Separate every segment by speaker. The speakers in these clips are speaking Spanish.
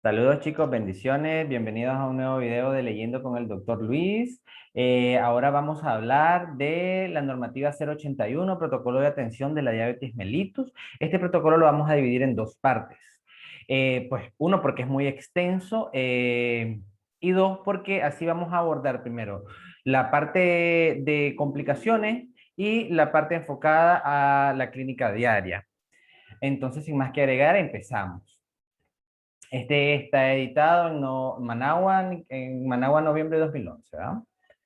Speaker 1: Saludos chicos, bendiciones, bienvenidos a un nuevo video de Leyendo con el Dr. Luis. Ahora vamos a hablar de la normativa 081, protocolo de atención de la diabetes mellitus. Este protocolo lo vamos a dividir en dos partes. Pues uno porque es muy extenso y dos porque así vamos a abordar primero la parte de complicaciones y la parte enfocada a la clínica diaria. Entonces, sin más que agregar, empezamos. Este está editado en Managua, noviembre de 2011, ¿verdad?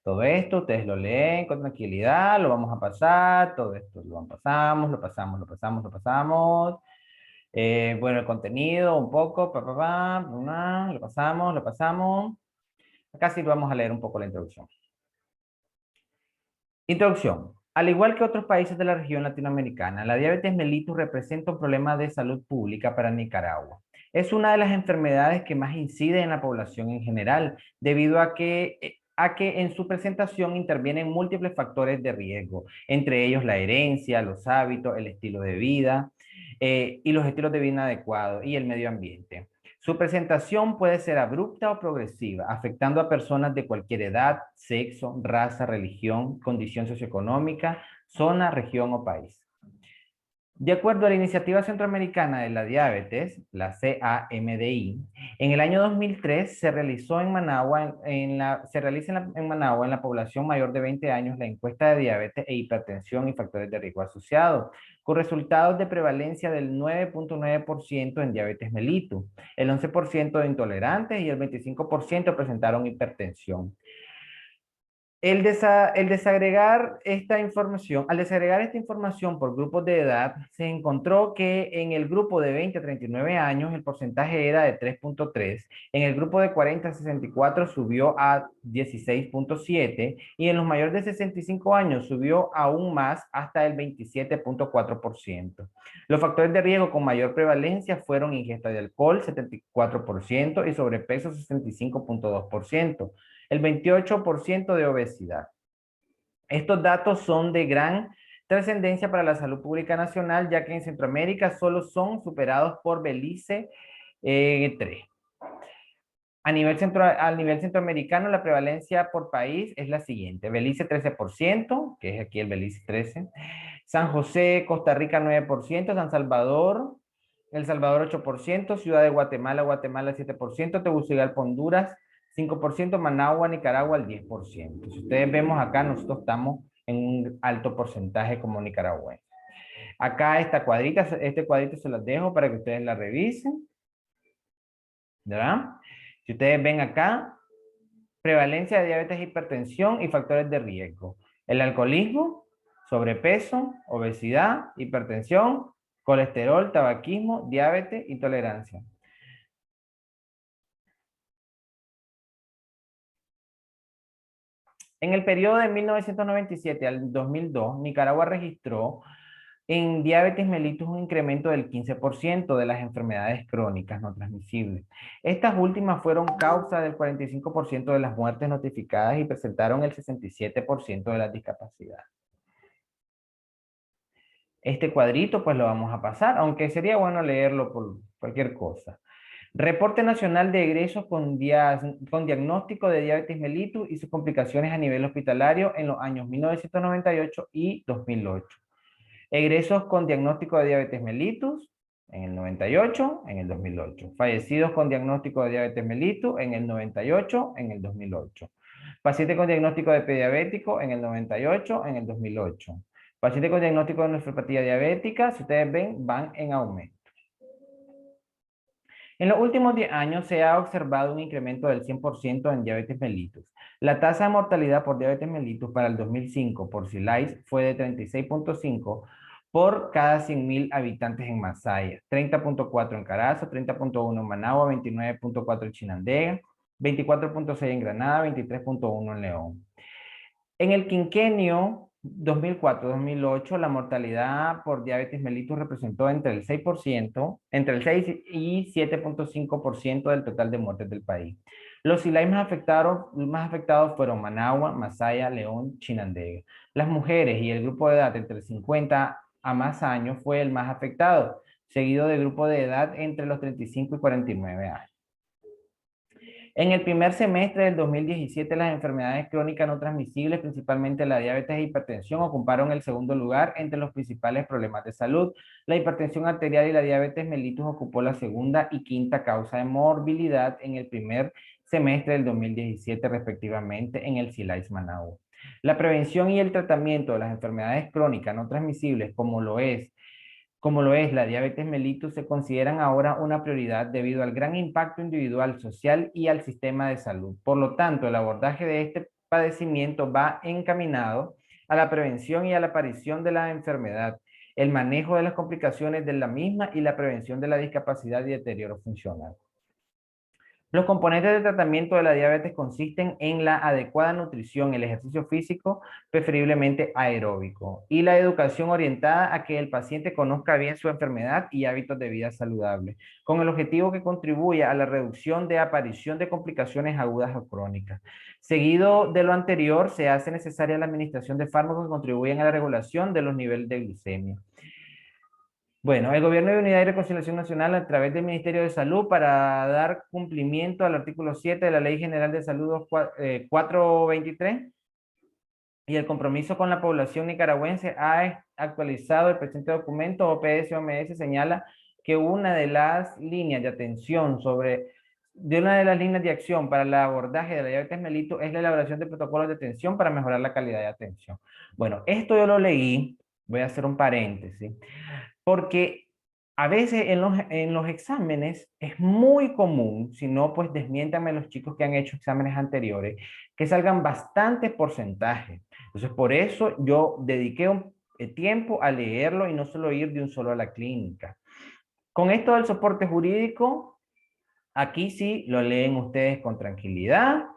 Speaker 1: Todo esto ustedes lo leen con tranquilidad, lo vamos a pasar, todo esto lo pasamos, lo pasamos, lo pasamos, lo pasamos. Bueno, el contenido un poco, lo pasamos, lo pasamos. Acá sí vamos a leer un poco la introducción. Introducción. Al igual que otros países de la región latinoamericana, la diabetes mellitus representa un problema de salud pública para Nicaragua. Es una de las enfermedades que más incide en la población en general, debido a que en su presentación intervienen múltiples factores de riesgo, entre ellos la herencia, los hábitos, el estilo de vida y los estilos de vida adecuados y el medio ambiente. Su presentación puede ser abrupta o progresiva, afectando a personas de cualquier edad, sexo, raza, religión, condición socioeconómica, zona, región o país. De acuerdo a la Iniciativa Centroamericana de la Diabetes, la CAMDI, en el año 2003 se realizó en Managua, se realiza en Managua, en la población mayor de 20 años, la encuesta de diabetes e hipertensión y factores de riesgo asociados, con resultados de prevalencia del 9.9% en diabetes mellitus, el 11% de intolerantes y el 25% presentaron hipertensión. El desagregar esta información, al desagregar esta información por grupos de edad, se encontró que en el grupo de 20 a 39 años el porcentaje era de 3.3, en el grupo de 40 a 64 subió a 16.7 y en los mayores de 65 años subió aún más hasta el 27.4%. Los factores de riesgo con mayor prevalencia fueron ingesta de alcohol, 74%, y sobrepeso, 65.2%. El 28% de obesidad. Estos datos son de gran trascendencia para la salud pública nacional, ya que en Centroamérica solo son superados por Belice 3. A nivel centroamericano, la prevalencia por país es la siguiente. Belice 13%, que es aquí el Belice 13. San José, Costa Rica 9%. San Salvador, El Salvador 8%. Ciudad de Guatemala, Guatemala 7%. Tegucigalpa, Honduras 5%. Managua, Nicaragua el 10%. Si ustedes vemos acá, nosotros estamos en un alto porcentaje como nicaragüenses. Acá este cuadrito se los dejo para que ustedes la revisen. ¿Verdad? Si ustedes ven acá, prevalencia de diabetes, hipertensión y factores de riesgo. El alcoholismo, sobrepeso, obesidad, hipertensión, colesterol, tabaquismo, diabetes, intolerancia. En el periodo de 1997 al 2002, Nicaragua registró en diabetes mellitus un incremento del 15% de las enfermedades crónicas no transmisibles. Estas últimas fueron causa del 45% de las muertes notificadas y presentaron el 67% de las discapacidades. Este cuadrito pues lo vamos a pasar, aunque sería bueno leerlo por cualquier cosa. Reporte Nacional de Egresos con diagnóstico de diabetes mellitus y sus complicaciones a nivel hospitalario en los años 1998 y 2008. Egresos con diagnóstico de diabetes mellitus en el 98, en el 2008. Fallecidos con diagnóstico de diabetes mellitus en el 98, en el 2008. Paciente con diagnóstico de prediabético en el 98, en el 2008. Paciente con diagnóstico de nefropatía diabética, si ustedes ven, van en aumento. En los últimos 10 años se ha observado un incremento del 100% en diabetes mellitus. La tasa de mortalidad por diabetes mellitus para el 2005 por SILAIS fue de 36.5 por cada 100.000 habitantes en Masaya, 30.4 en Carazo, 30.1 en Managua, 29.4 en Chinandega, 24.6 en Granada, 23.1 en León. En el quinquenio 2004-2008, la mortalidad por diabetes mellitus representó entre el 6%, entre el 6 y 7.5% del total de muertes del país. Los SILAI más afectados fueron Managua, Masaya, León, Chinandega. Las mujeres y el grupo de edad entre 50 a más años fue el más afectado, seguido del grupo de edad entre los 35 y 49 años. En el primer semestre del 2017, las enfermedades crónicas no transmisibles, principalmente la diabetes e hipertensión, ocuparon el segundo lugar entre los principales problemas de salud. La hipertensión arterial y la diabetes mellitus ocupó la segunda y quinta causa de morbilidad en el primer semestre del 2017, respectivamente, en el SILAIS Managua. La prevención y el tratamiento de las enfermedades crónicas no transmisibles, como lo es la diabetes mellitus, se consideran ahora una prioridad debido al gran impacto individual, social y al sistema de salud. Por lo tanto, el abordaje de este padecimiento va encaminado a la prevención y a la aparición de la enfermedad, el manejo de las complicaciones de la misma y la prevención de la discapacidad y deterioro funcional. Los componentes del tratamiento de la diabetes consisten en la adecuada nutrición, el ejercicio físico, preferiblemente aeróbico, y la educación orientada a que el paciente conozca bien su enfermedad y hábitos de vida saludables, con el objetivo que contribuya a la reducción de aparición de complicaciones agudas o crónicas. Seguido de lo anterior, se hace necesaria la administración de fármacos que contribuyen a la regulación de los niveles de glucemia. Bueno, el Gobierno de Unidad y Reconciliación Nacional, a través del Ministerio de Salud, para dar cumplimiento al artículo 7 de la Ley General de Salud 423 y el compromiso con la población nicaragüense, ha actualizado el presente documento. OPS-OMS señala que una de las líneas de atención una de las líneas de acción para el abordaje de la diabetes mellitus es la elaboración de protocolos de atención para mejorar la calidad de atención. Bueno, esto yo lo leí, voy a hacer un paréntesis. Porque a veces en los exámenes es muy común, si no, pues desmiéntame los chicos que han hecho exámenes anteriores, que salgan bastantes porcentajes. Entonces, por eso yo dediqué un tiempo a leerlo y no solo ir de un solo a la clínica. Con esto del soporte jurídico, aquí sí lo leen ustedes con tranquilidad,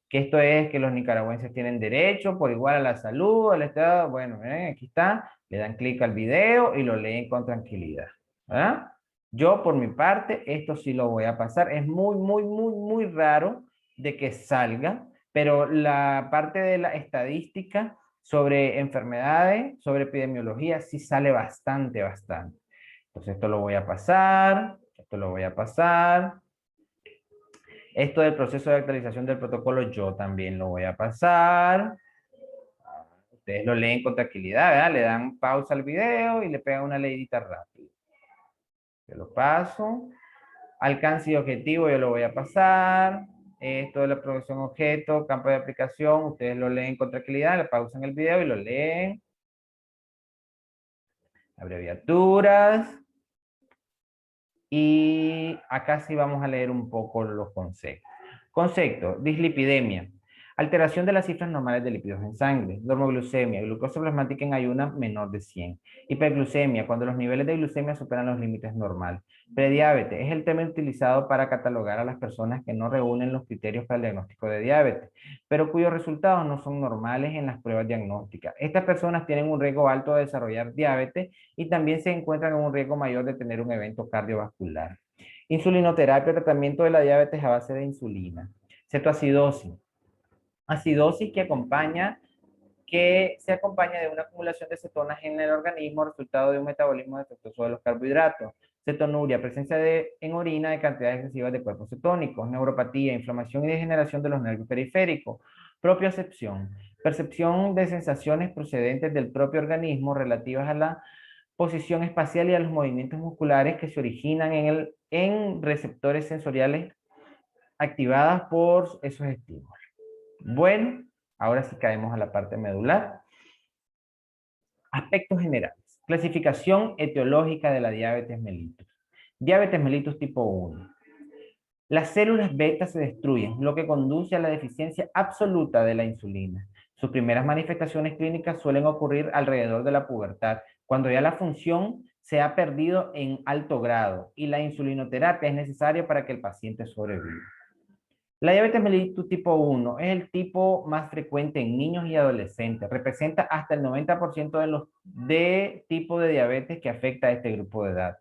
Speaker 1: que esto es que los nicaragüenses tienen derecho por igual a la salud, al Estado. Bueno, aquí está, le dan clic al video y lo leen con tranquilidad. ¿Verdad? Yo por mi parte, esto sí lo voy a pasar. Es muy, muy, muy, muy raro de que salga, pero la parte de la estadística sobre enfermedades, sobre epidemiología, sí sale bastante, bastante. Entonces esto lo voy a pasar, esto lo voy a pasar. Esto del proceso de actualización del protocolo yo también lo voy a pasar. Ustedes lo leen con tranquilidad, ¿verdad? Le dan pausa al video y le pegan una leidita rápido. Yo lo paso. Alcance y objetivo yo lo voy a pasar. Esto de la progresión objeto, campo de aplicación, ustedes lo leen con tranquilidad, le pausan el video y lo leen. Abreviaturas. Y acá sí vamos a leer un poco los conceptos. Concepto, dislipidemia. Alteración de las cifras normales de lípidos en sangre. Normoglucemia, glucosa plasmática en ayuna menor de 100. Hiperglucemia, cuando los niveles de glucemia superan los límites normales. Prediabetes, es el término utilizado para catalogar a las personas que no reúnen los criterios para el diagnóstico de diabetes, pero cuyos resultados no son normales en las pruebas diagnósticas. Estas personas tienen un riesgo alto de desarrollar diabetes y también se encuentran en un riesgo mayor de tener un evento cardiovascular. Insulinoterapia, tratamiento de la diabetes a base de insulina. Cetoacidosis, acidosis que se acompaña de una acumulación de cetonas en el organismo, resultado de un metabolismo defectuoso de los carbohidratos. Cetonuria, presencia en orina de cantidades excesivas de cuerpos cetónicos. Neuropatía, inflamación y degeneración de los nervios periféricos. Propiocepción, percepción de sensaciones procedentes del propio organismo relativas a la posición espacial y a los movimientos musculares que se originan en receptores sensoriales activadas por esos estímulos. Bueno, ahora sí caemos a la parte medular. Aspectos generales. Clasificación etiológica de la diabetes mellitus. Diabetes mellitus tipo 1. Las células beta se destruyen, lo que conduce a la deficiencia absoluta de la insulina. Sus primeras manifestaciones clínicas suelen ocurrir alrededor de la pubertad, cuando ya la función se ha perdido en alto grado y la insulinoterapia es necesaria para que el paciente sobreviva. La diabetes mellitus tipo 1 es el tipo más frecuente en niños y adolescentes. Representa hasta el 90% de tipo de diabetes que afecta a este grupo de edad.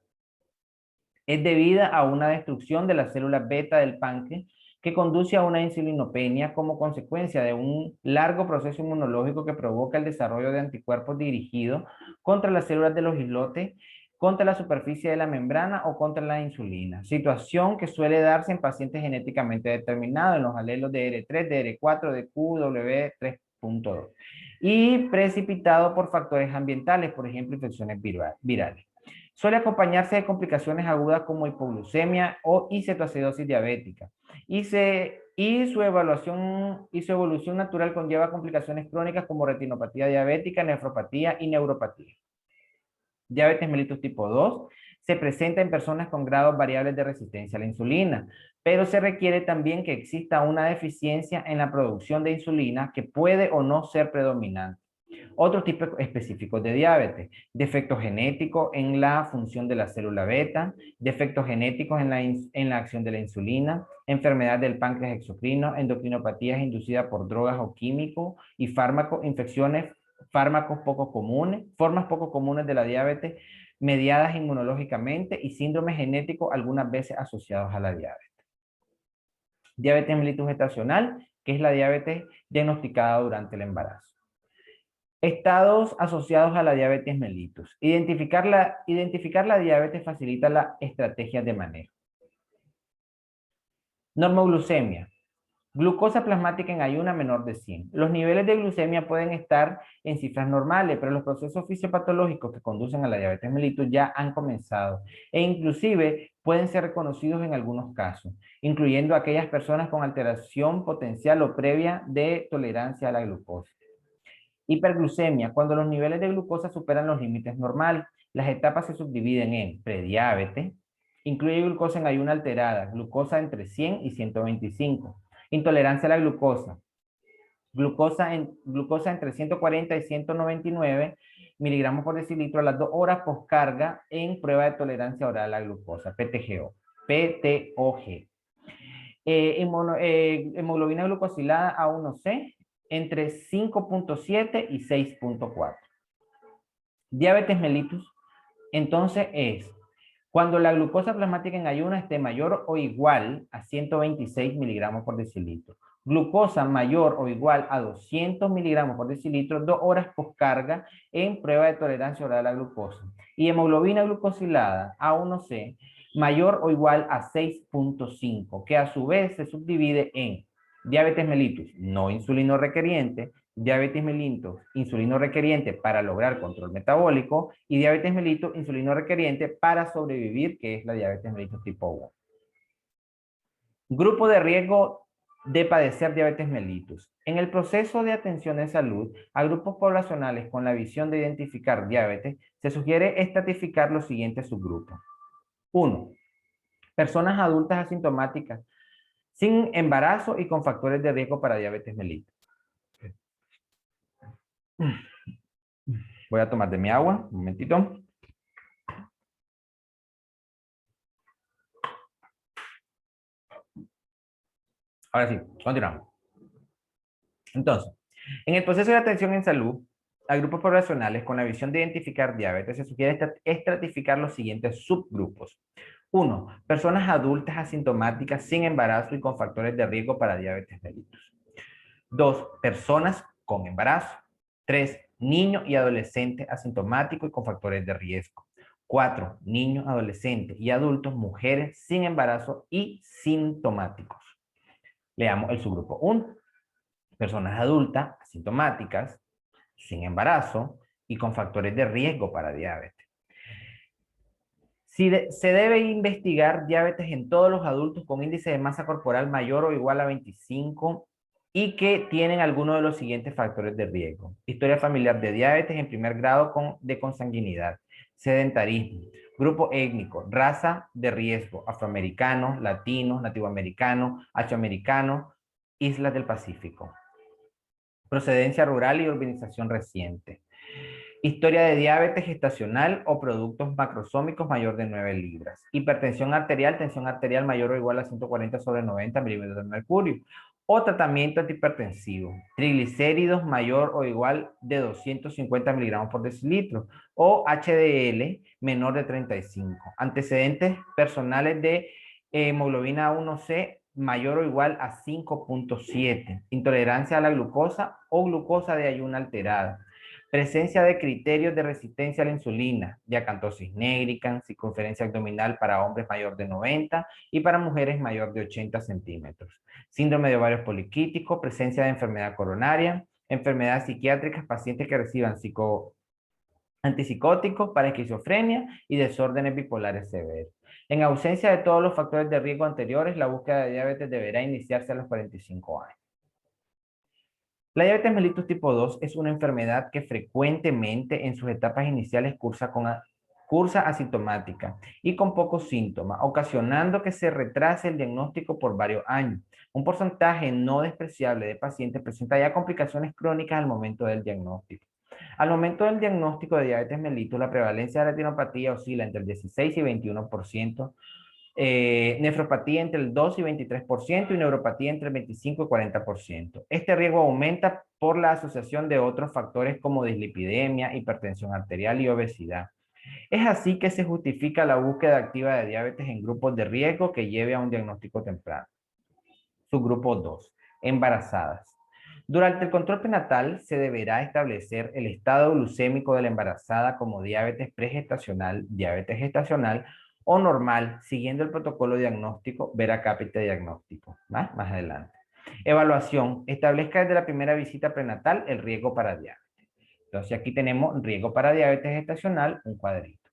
Speaker 1: Es debida a una destrucción de las células beta del páncreas que conduce a una insulinopenia como consecuencia de un largo proceso inmunológico que provoca el desarrollo de anticuerpos dirigidos contra las células de los islotes contra la superficie de la membrana o contra la insulina, situación que suele darse en pacientes genéticamente determinados, en los alelos de DR3, DR4, de QW3.2 y precipitado por factores ambientales, por ejemplo, infecciones virales. Suele acompañarse de complicaciones agudas como hipoglucemia y cetoacidosis diabética. Su evolución natural conlleva complicaciones crónicas como retinopatía diabética, nefropatía y neuropatía. Diabetes mellitus tipo 2 se presenta en personas con grados variables de resistencia a la insulina, pero se requiere también que exista una deficiencia en la producción de insulina que puede o no ser predominante. Otros tipos específicos de diabetes: defecto genético en la función de la célula beta, defectos genéticos en la acción de la insulina, enfermedad del páncreas exocrino, endocrinopatías inducidas por drogas o químicos y fármacos, infecciones, fármacos poco comunes, formas poco comunes de la diabetes mediadas inmunológicamente y síndromes genéticos algunas veces asociados a la diabetes. Diabetes mellitus gestacional, que es la diabetes diagnosticada durante el embarazo. Estados asociados a la diabetes mellitus. Identificar la diabetes facilita las estrategias de manejo. Normoglucemia. Glucosa plasmática en ayuna menor de 100. Los niveles de glucemia pueden estar en cifras normales, pero los procesos fisiopatológicos que conducen a la diabetes mellitus ya han comenzado e inclusive pueden ser reconocidos en algunos casos, incluyendo aquellas personas con alteración potencial o previa de tolerancia a la glucosa. Hiperglucemia, cuando los niveles de glucosa superan los límites normales. Las etapas se subdividen en prediabetes, incluye glucosa en ayuna alterada, glucosa entre 100 y 125. Intolerancia a la glucosa, glucosa entre 140 y 199 miligramos por decilitro a las 2 horas postcarga en prueba de tolerancia oral a la glucosa, PTOG. Hemoglobina glucosilada A1C entre 5.7 y 6.4. Diabetes mellitus, entonces, es cuando la glucosa plasmática en ayuno esté mayor o igual a 126 miligramos por decilitro. Glucosa mayor o igual a 200 miligramos por decilitro 2 horas postcarga en prueba de tolerancia oral a la glucosa. Y hemoglobina glucosilada A1C mayor o igual a 6.5, que a su vez se subdivide en diabetes mellitus no insulino requeriente, diabetes mellitus insulino requeriente para lograr control metabólico y diabetes mellitus insulino requeriente para sobrevivir, que es la diabetes mellitus tipo 1. Grupo de riesgo de padecer diabetes mellitus. En el proceso de atención en salud a grupos poblacionales con la visión de identificar diabetes, se sugiere estratificar los siguientes subgrupos. 1. Personas adultas asintomáticas sin embarazo y con factores de riesgo para diabetes mellitus. Voy a tomar de mi agua, un momentito. Ahora sí, continuamos. Entonces, en el proceso de atención en salud a grupos poblacionales con la visión de identificar diabetes, se sugiere estratificar los siguientes subgrupos. 1. Personas adultas asintomáticas sin embarazo y con factores de riesgo para diabetes mellitus. 2. Personas con embarazo. 3. Niños y adolescentes asintomáticos y con factores de riesgo. 4. Niños, adolescentes y adultos, mujeres sin embarazo y sintomáticos. Leamos el subgrupo 1. Personas adultas asintomáticas, sin embarazo y con factores de riesgo para diabetes. Se debe investigar diabetes en todos los adultos con índice de masa corporal mayor o igual a 25 y que tienen alguno de los siguientes factores de riesgo. Historia familiar de diabetes en primer grado de consanguinidad, sedentarismo, grupo étnico, raza de riesgo, afroamericanos, latinos, nativoamericanos, afroamericanos, islas del Pacífico. Procedencia rural y urbanización reciente. Historia de diabetes gestacional o productos macrosómicos mayor de 9 libras. Hipertensión arterial, tensión arterial mayor o igual a 140/90 milímetros de mercurio. O tratamiento antihipertensivo. Triglicéridos mayor o igual de 250 miligramos por decilitro. O HDL menor de 35. Antecedentes personales de hemoglobina A1C mayor o igual a 5.7. Intolerancia a la glucosa o glucosa de ayuna alterada. Presencia de criterios de resistencia a la insulina, de acantosis nigricans, circunferencia abdominal para hombres mayor de 90 y para mujeres mayor de 80 centímetros. Síndrome de ovarios poliquístico, presencia de enfermedad coronaria, enfermedades psiquiátricas, pacientes que reciban antipsicóticos para esquizofrenia y desórdenes bipolares severos. En ausencia de todos los factores de riesgo anteriores, la búsqueda de diabetes deberá iniciarse a los 45 años. La diabetes mellitus tipo 2 es una enfermedad que frecuentemente en sus etapas iniciales cursa asintomática y con pocos síntomas, ocasionando que se retrase el diagnóstico por varios años. Un porcentaje no despreciable de pacientes presenta ya complicaciones crónicas al momento del diagnóstico. Al momento del diagnóstico de diabetes mellitus, la prevalencia de la retinopatía oscila entre el 16 y 21%, nefropatía entre el 2 y 23% y neuropatía entre el 25 y 40%. Este riesgo aumenta por la asociación de otros factores como dislipidemia, hipertensión arterial y obesidad. Es así que se justifica la búsqueda activa de diabetes en grupos de riesgo que lleve a un diagnóstico temprano. Subgrupo 2. Embarazadas. Durante el control prenatal se deberá establecer el estado glucémico de la embarazada como diabetes pregestacional, diabetes gestacional o normal, siguiendo el protocolo diagnóstico Vera Capita diagnóstico. Más adelante. Evaluación. Establezca desde la primera visita prenatal el riesgo para diabetes. Entonces aquí tenemos riesgo para diabetes gestacional, un cuadrito.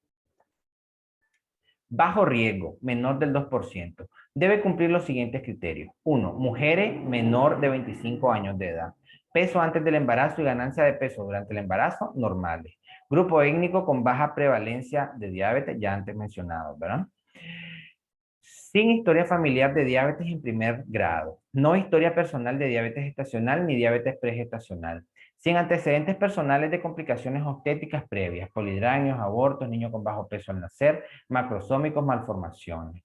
Speaker 1: Bajo riesgo, menor del 2%. Debe cumplir los siguientes criterios. 1. Mujeres menor de 25 años de edad. Peso antes del embarazo y ganancia de peso durante el embarazo, normales. Grupo étnico con baja prevalencia de diabetes, ya antes mencionado, ¿verdad? Sin historia familiar de diabetes en primer grado. No historia personal de diabetes gestacional ni diabetes pregestacional. Sin antecedentes personales de complicaciones obstétricas previas, polidramios, abortos, niños con bajo peso al nacer, macrosómicos, malformaciones.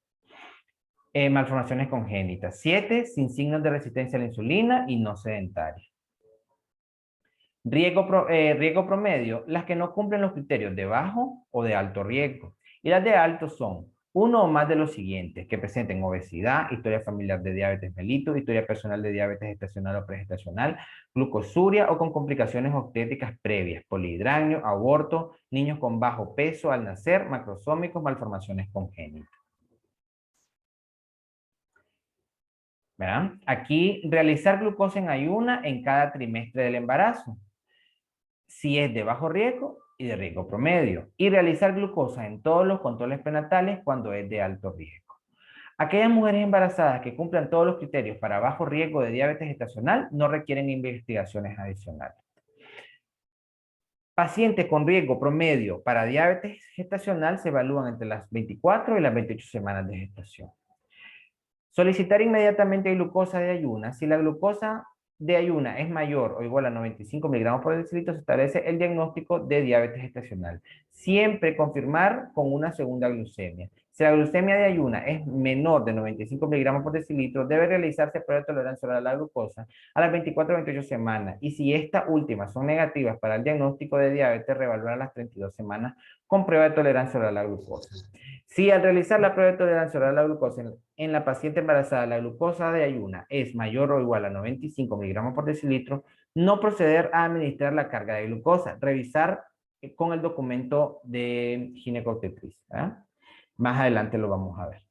Speaker 1: Malformaciones congénitas. 7. Sin signos de resistencia a la insulina y no sedentaria. Riesgo promedio, las que no cumplen los criterios de bajo o de alto riesgo. Y las de alto son uno o más de los siguientes, que presenten obesidad, historia familiar de diabetes mellitus, historia personal de diabetes gestacional o pregestacional, glucosuria o con complicaciones obstétricas previas, polihidramio, aborto, niños con bajo peso al nacer, macrosómicos, malformaciones congénitas. ¿Verdad? Aquí, realizar glucosa en ayuna en cada trimestre del embarazo, si es de bajo riesgo y de riesgo promedio, y realizar glucosa en todos los controles prenatales cuando es de alto riesgo. Aquellas mujeres embarazadas que cumplan todos los criterios para bajo riesgo de diabetes gestacional no requieren investigaciones adicionales. Pacientes con riesgo promedio para diabetes gestacional se evalúan entre las 24 y las 28 semanas de gestación. Solicitar inmediatamente glucosa de ayuna. Si la glucosa de ayuna es mayor o igual a 95 miligramos por decilitro, se establece el diagnóstico de diabetes gestacional. Siempre confirmar con una segunda glucemia. Si la glucemia de ayuna es menor de 95 miligramos por decilitro, debe realizarse prueba de tolerancia oral a la glucosa a las 24 o 28 semanas. Y si estas últimas son negativas para el diagnóstico de diabetes, reevaluar a las 32 semanas con prueba de tolerancia oral a la glucosa. Si al realizar la prueba de tolerancia oral a la glucosa en la paciente embarazada la glucosa de ayuna es mayor o igual a 95 miligramos por decilitro, no proceder a administrar la carga de glucosa, revisar con el documento de ginecobstetricia. Más adelante lo vamos a ver.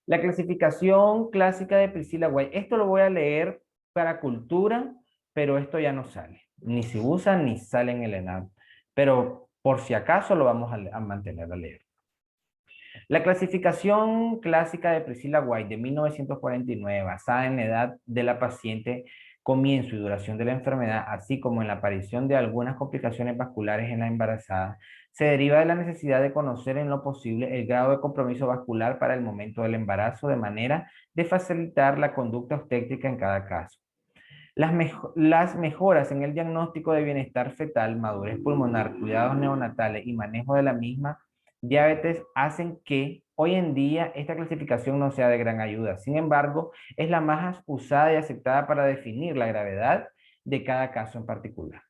Speaker 1: La clasificación clásica de Priscilla White. Esto lo voy a leer para cultura, pero esto ya no sale. Ni se usa ni sale en el ENAD. Pero por si acaso lo vamos a mantener a leer. La clasificación clásica de Priscilla White de 1949, basada en la edad de la paciente, comienzo y duración de la enfermedad, así como en la aparición de algunas complicaciones vasculares en la embarazada, se deriva de la necesidad de conocer en lo posible el grado de compromiso vascular para el momento del embarazo, de manera de facilitar la conducta obstétrica en cada caso. Las mejoras en el diagnóstico de bienestar fetal, madurez pulmonar, cuidados neonatales y manejo de la misma diabetes hacen que hoy en día esta clasificación no sea de gran ayuda. Sin embargo, es la más usada y aceptada para definir la gravedad de cada caso en particular.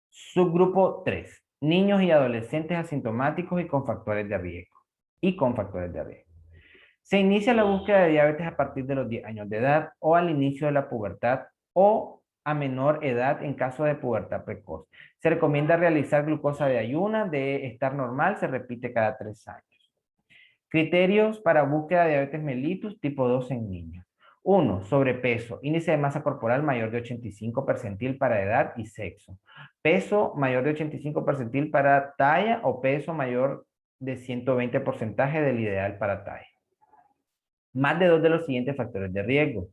Speaker 1: Subgrupo 3. Niños y adolescentes asintomáticos y con factores de riesgo. Se inicia la búsqueda de diabetes a partir de los 10 años de edad o al inicio de la pubertad o a menor edad en caso de pubertad precoz. Se recomienda realizar glucosa de ayuna, de estar normal, se repite cada 3 años. Criterios para búsqueda de diabetes mellitus tipo 2 en niños. 1. Sobrepeso. Índice de masa corporal mayor de 85 percentil para edad y sexo. Peso mayor de 85 percentil para talla o peso mayor de 120 porcentaje del ideal para talla. Más de 2 de los siguientes factores de riesgo.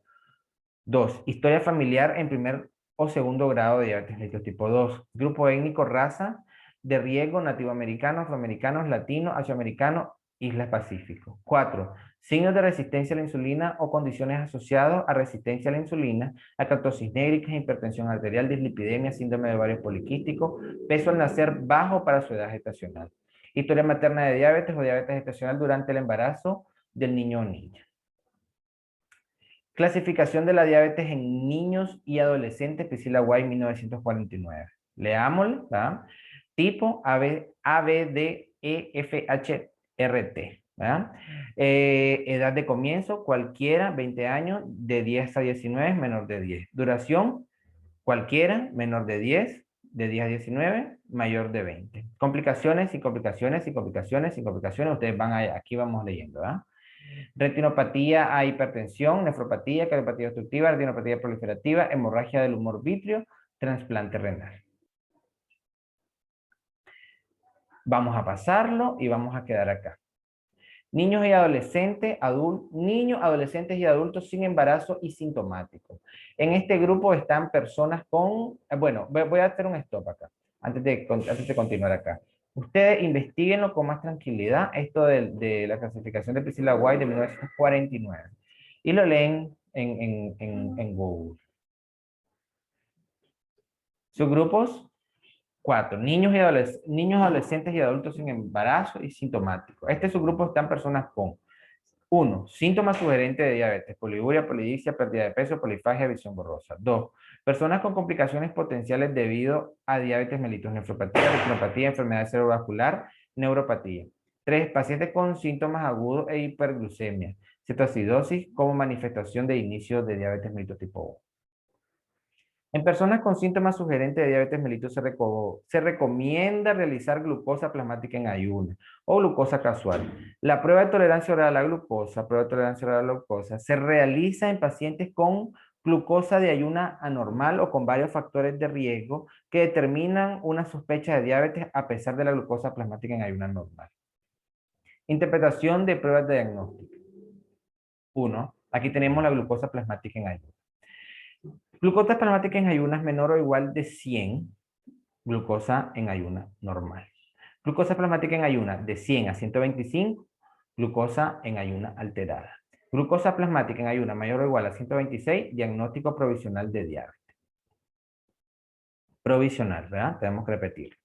Speaker 1: 2. Historia familiar en primer o segundo grado de diabetes mellitus tipo 2. Grupo étnico, raza de riesgo, nativoamericanos, afroamericanos, latinos, asioamericanos, Islas Pacífico. 4. Signos de resistencia a la insulina o condiciones asociadas a resistencia a la insulina, acatosis négrica, hipertensión arterial, dislipidemia, síndrome de ovario poliquístico, peso al nacer bajo para su edad gestacional. Historia materna de diabetes o diabetes gestacional durante el embarazo del niño o niña. Clasificación de la diabetes en niños y adolescentes, Priscilla White, 1949. Leámoslo, ¿verdad? Tipo ABDEFHRT, ¿verdad? Edad de comienzo, cualquiera, 20 años, de 10 a 19, menor de 10. Duración, cualquiera, menor de 10, de 10 a 19, mayor de 20. Complicaciones y complicaciones y complicaciones y complicaciones. Ustedes van a, aquí vamos leyendo, ¿verdad? Retinopatía a hipertensión, nefropatía, cardiopatía obstructiva, retinopatía proliferativa, hemorragia del humor vítreo, trasplante renal. Vamos a pasarlo y vamos a quedar acá. Niños y adolescentes, niños, adolescentes y adultos sin embarazo y sintomáticos. En este grupo están personas con, bueno, voy a hacer un stop acá, antes de continuar acá. Ustedes investiguenlo con más tranquilidad, esto de la clasificación de Priscilla White de 1949. Y lo leen en Google. Subgrupos, 4. Niños, adolescentes y adultos sin embarazo y sintomáticos. Este subgrupo están personas con 1. Síntomas sugerentes de diabetes, poliuria, polidipsia, pérdida de peso, polifagia, visión borrosa. 2. Personas con complicaciones potenciales debido a diabetes mellitus, nefropatía, retinopatía, enfermedad cerebrovascular, neuropatía. 3. Pacientes con síntomas agudos e hiperglucemia, cetoacidosis como manifestación de inicio de diabetes mellitus tipo 1. En personas con síntomas sugerentes de diabetes mellitus se recomienda realizar glucosa plasmática en ayuno o glucosa casual. La prueba de tolerancia oral a la glucosa, se realiza en pacientes con glucosa de ayuna anormal o con varios factores de riesgo que determinan una sospecha de diabetes a pesar de la glucosa plasmática en ayuna normal. Interpretación de pruebas de diagnóstico. 1. Aquí tenemos la glucosa plasmática en ayuno. Glucosa plasmática en ayunas menor o igual de 100, glucosa en ayuna normal. Glucosa plasmática en ayuna de 100 a 125, glucosa en ayuna alterada. Glucosa plasmática en ayuna mayor o igual a 126, diagnóstico provisional de diabetes. Provisional, ¿verdad? Tenemos que repetir.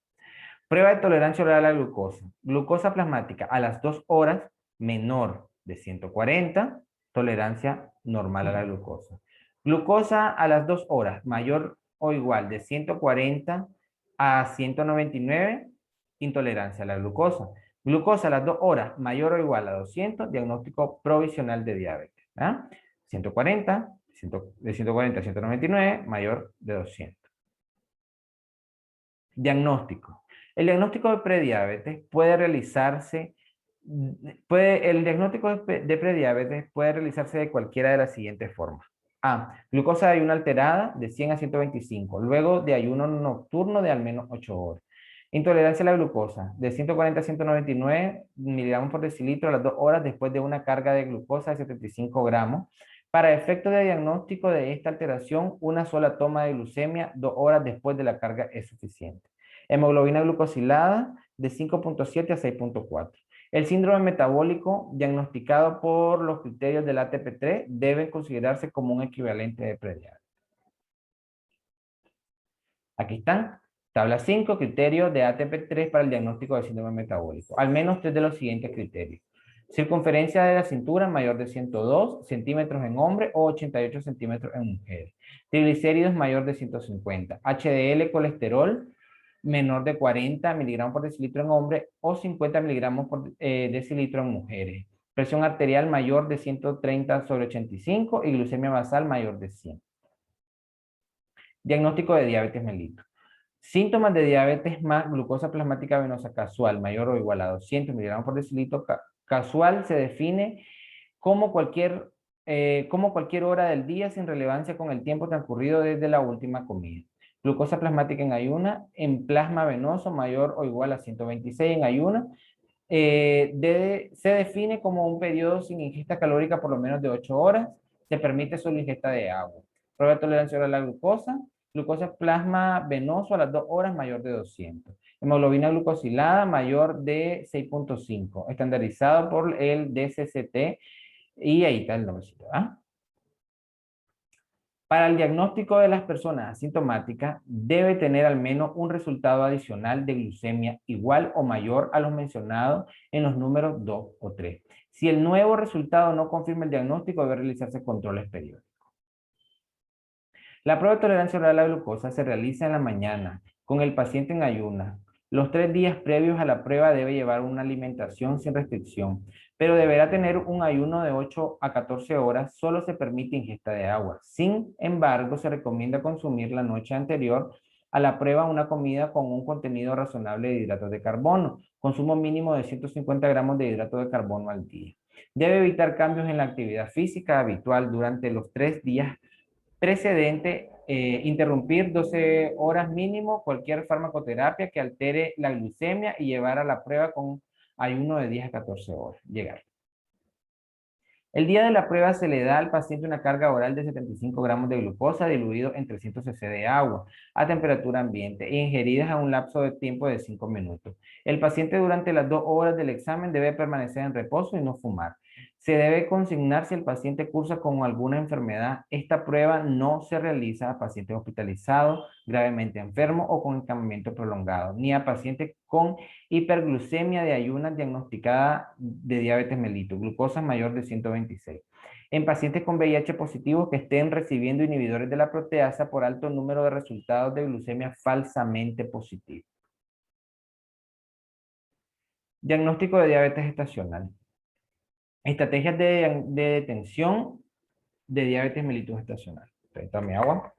Speaker 1: Prueba de tolerancia oral a la glucosa. Glucosa plasmática a las 2 horas menor de 140, tolerancia normal a la glucosa. Glucosa a las 2 horas mayor o igual de 140 a 199, intolerancia a la glucosa. Glucosa a las 2 horas mayor o igual a 200, diagnóstico provisional de diabetes. ¿Ah? 140, de 140 a 199, mayor de 200. Diagnóstico. El diagnóstico de prediabetes puede realizarse, el diagnóstico de prediabetes puede realizarse de cualquiera de las siguientes formas. A. Glucosa de ayuno alterada de 100 a 125, luego de ayuno nocturno de al menos 8 horas. Intolerancia a la glucosa de 140 a 199 miligramos por decilitro a las 2 horas después de una carga de glucosa de 75 gramos. Para efectos de diagnóstico de esta alteración, una sola toma de glucemia 2 horas después de la carga es suficiente. Hemoglobina glucosilada de 5.7 a 6.4. El síndrome metabólico diagnosticado por los criterios del ATP3 debe considerarse como un equivalente de prediabetes. Aquí están. Tabla 5, criterios de ATP3 para el diagnóstico del síndrome metabólico. Al menos 3 de los siguientes criterios. Circunferencia de la cintura mayor de 102 centímetros en hombres o 88 centímetros en mujeres. Triglicéridos mayor de 150. HDL colesterol menor de 40 miligramos por decilitro en hombres o 50 miligramos por decilitro en mujeres. Presión arterial mayor de 130 sobre 85 y glucemia basal mayor de 100. Diagnóstico de diabetes mellitus. Síntomas de diabetes más glucosa plasmática venosa casual mayor o igual a 200 miligramos por decilitro. Casual se define como cualquier hora del día sin relevancia con el tiempo transcurrido desde la última comida. Glucosa plasmática en ayuna, en plasma venoso mayor o igual a 126 en ayuna. Se define como un periodo sin ingesta calórica por lo menos de 8 horas. Se permite solo ingesta de agua. Prueba de tolerancia oral a la glucosa. Glucosa plasma venoso a las 2 horas mayor de 200. Hemoglobina glucosilada mayor de 6.5. Estandarizado por el DCCT. Y ahí está el nombrecito. ¿Ah? Para el diagnóstico de las personas asintomáticas, debe tener al menos un resultado adicional de glucemia igual o mayor a los mencionados en los números 2 o 3. Si el nuevo resultado no confirma el diagnóstico, debe realizarse controles periódicos. La prueba de tolerancia oral a la glucosa se realiza en la mañana con el paciente en ayunas. Los 3 días previos a la prueba debe llevar una alimentación sin restricción, pero deberá tener un ayuno de 8 a 14 horas. Solo se permite ingesta de agua. Sin embargo, se recomienda consumir la noche anterior a la prueba una comida con un contenido razonable de hidratos de carbono, consumo mínimo de 150 gramos de hidrato de carbono al día. Debe evitar cambios en la actividad física habitual durante los 3 días precedente, interrumpir 12 horas mínimo cualquier farmacoterapia que altere la glucemia y llevar a la prueba con ayuno de 10 a 14 horas. Llegar. El día de la prueba se le da al paciente una carga oral de 75 gramos de glucosa diluido en 300 cc de agua a temperatura ambiente e ingeridas a un lapso de tiempo de 5 minutos. El paciente durante las 2 horas del examen debe permanecer en reposo y no fumar. Se debe consignar si el paciente cursa con alguna enfermedad. Esta prueba no se realiza a pacientes hospitalizados, gravemente enfermos o con encamamiento prolongado, ni a pacientes con hiperglucemia de ayunas diagnosticada de diabetes mellitus, glucosa mayor de 126. En pacientes con VIH positivos que estén recibiendo inhibidores de la proteasa por alto número de resultados de glucemia falsamente positivos. Diagnóstico de diabetes gestacional. Estrategias de detención de diabetes mellitus gestacional. Tome agua.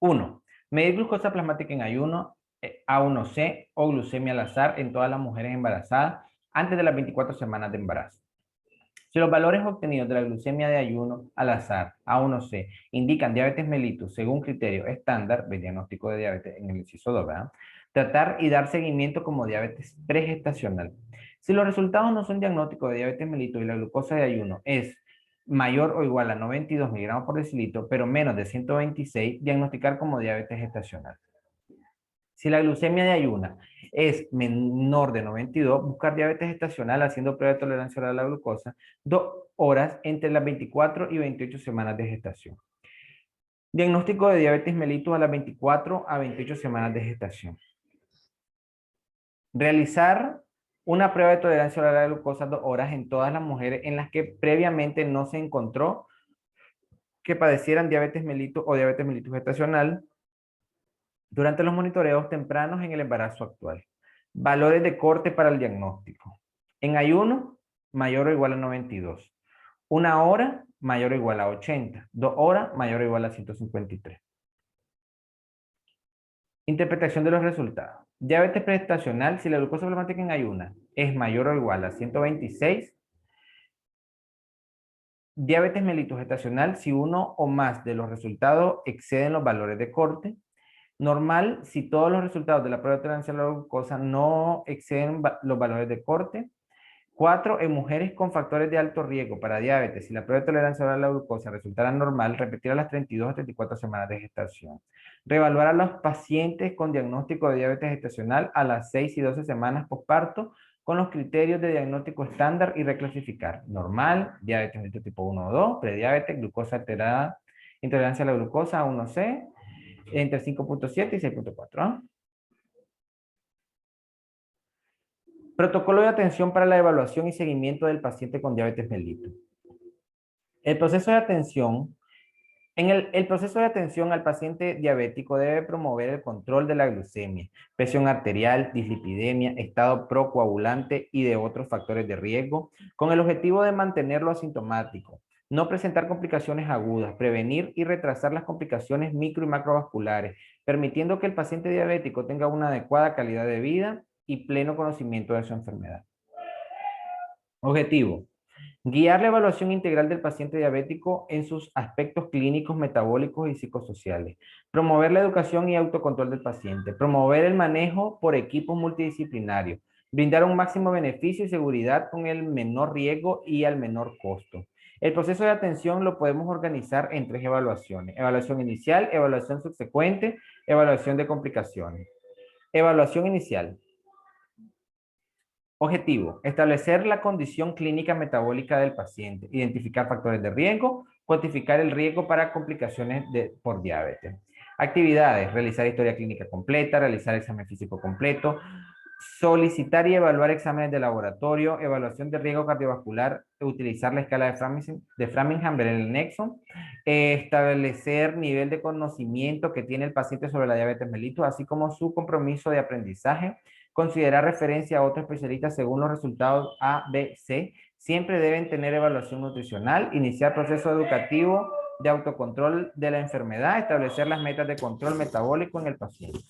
Speaker 1: Uno, medir glucosa plasmática en ayuno, A1C o glucemia al azar en todas las mujeres embarazadas antes de las 24 semanas de embarazo. Si los valores obtenidos de la glucemia de ayuno al azar, A1C, indican diabetes mellitus según criterio estándar, de diagnóstico de diabetes en el inciso 2, ¿verdad? Tratar y dar seguimiento como diabetes pregestacional. Si los resultados no son diagnóstico de diabetes mellitus y la glucosa de ayuno es mayor o igual a 92 miligramos por decilitro, pero menos de 126, diagnosticar como diabetes gestacional. Si la glucemia de ayuna es menor de 92, buscar diabetes gestacional haciendo prueba de tolerancia oral a la glucosa 2 horas entre las 24 y 28 semanas de gestación. Diagnóstico de diabetes mellitus a las 24 a 28 semanas de gestación. Realizar una prueba de tolerancia oral a la glucosa 2 horas en todas las mujeres en las que previamente no se encontró que padecieran diabetes mellitus o diabetes mellitus gestacional durante los monitoreos tempranos en el embarazo actual. Valores de corte para el diagnóstico. En ayuno, mayor o igual a 92. 1 hora, mayor o igual a 80. 2 horas, mayor o igual a 153. Interpretación de los resultados. Diabetes pregestacional, si la glucosa plasmática en ayuna es mayor o igual a 126. Diabetes mellitus gestacional, si uno o más de los resultados exceden los valores de corte. Normal, si todos los resultados de la prueba de tolerancia a la glucosa no exceden los valores de corte. 4. En mujeres con factores de alto riesgo para diabetes, si la prueba de tolerancia a la glucosa resultara normal, repetir a las 32 a 34 semanas de gestación. Reevaluar a los pacientes con diagnóstico de diabetes gestacional a las 6 y 12 semanas posparto con los criterios de diagnóstico estándar y reclasificar. Normal, diabetes de tipo 1 o 2, prediabetes, glucosa alterada, intolerancia a la glucosa A1C, entre 5.7 y 6.4. ¿Ah? Protocolo de atención para la evaluación y seguimiento del paciente con diabetes mellitus. El proceso de atención En el proceso de atención al paciente diabético debe promover el control de la glucemia, presión arterial, dislipidemia, estado procoagulante y de otros factores de riesgo, con el objetivo de mantenerlo asintomático, no presentar complicaciones agudas, prevenir y retrasar las complicaciones micro y macrovasculares, permitiendo que el paciente diabético tenga una adecuada calidad de vida y pleno conocimiento de su enfermedad. Objetivo: guiar la evaluación integral del paciente diabético en sus aspectos clínicos, metabólicos y psicosociales. Promover la educación y autocontrol del paciente. Promover el manejo por equipos multidisciplinarios. Brindar un máximo beneficio y seguridad con el menor riesgo y al menor costo. El proceso de atención lo podemos organizar en 3 evaluaciones: evaluación inicial, evaluación subsecuente, evaluación de complicaciones. Evaluación inicial. Objetivo: establecer la condición clínica metabólica del paciente, identificar factores de riesgo, cuantificar el riesgo para complicaciones por diabetes. Actividades: realizar historia clínica completa, realizar examen físico completo, solicitar y evaluar exámenes de laboratorio, evaluación de riesgo cardiovascular, utilizar la escala de Framingham, ver el nexo, establecer nivel de conocimiento que tiene el paciente sobre la diabetes mellitus, así como su compromiso de aprendizaje, considerar referencia a otros especialistas según los resultados A, B, C. Siempre deben tener evaluación nutricional, iniciar proceso educativo de autocontrol de la enfermedad, establecer las metas de control metabólico en el paciente.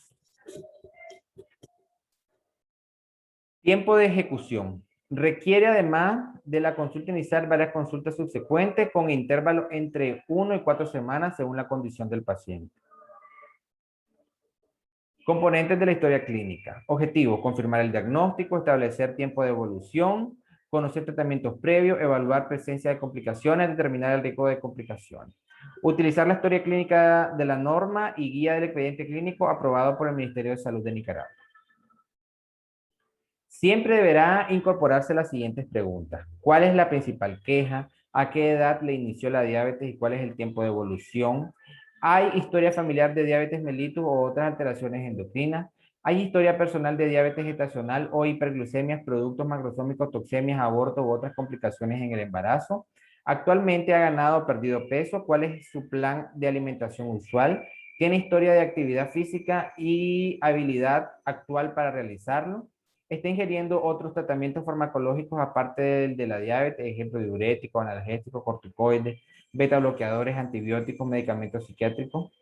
Speaker 1: Tiempo de ejecución. Requiere además de la consulta inicial varias consultas subsecuentes con intervalos entre 1 y 4 semanas según la condición del paciente. Componentes de la historia clínica. Objetivo: confirmar el diagnóstico, establecer tiempo de evolución, conocer tratamientos previos, evaluar presencia de complicaciones, determinar el riesgo de complicaciones. Utilizar la historia clínica de la norma y guía del expediente clínico aprobado por el Ministerio de Salud de Nicaragua. Siempre deberá incorporarse las siguientes preguntas: ¿cuál es la principal queja? ¿A qué edad le inició la diabetes y cuál es el tiempo de evolución? ¿Hay historia familiar de diabetes mellitus o otras alteraciones endocrinas? ¿Hay historia personal de diabetes gestacional o hiperglucemias, productos macrosómicos, toxemias, aborto u otras complicaciones en el embarazo? ¿Actualmente ha ganado o perdido peso? ¿Cuál es su plan de alimentación usual? ¿Tiene historia de actividad física y habilidad actual para realizarlo? ¿Está ingiriendo otros tratamientos farmacológicos aparte del de la diabetes, ejemplo, diuréticos, analgésicos, corticoides, beta bloqueadores, antibióticos, medicamentos psiquiátricos?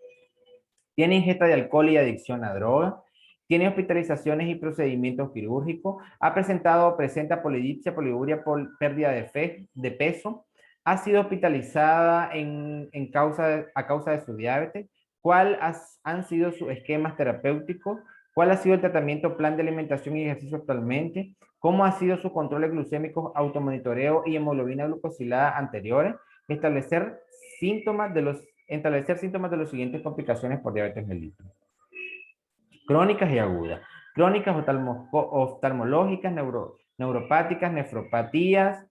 Speaker 1: ¿Tiene ingesta de alcohol y adicción a droga? ¿Tiene hospitalizaciones y procedimientos quirúrgicos? ¿Ha presentado o presenta polidipsia, poliuria, pérdida de peso? ¿Ha sido hospitalizada a causa de su diabetes? ¿Cuáles han sido sus esquemas terapéuticos? ¿Cuál ha sido el tratamiento, plan de alimentación y ejercicio actualmente? ¿Cómo ha sido su control glucémico, automonitoreo y hemoglobina glucosilada anteriores? Establecer síntomas de las siguientes complicaciones por diabetes mellitus: crónicas y agudas. Crónicas oftalmológicas, neuropáticas, nefropatías,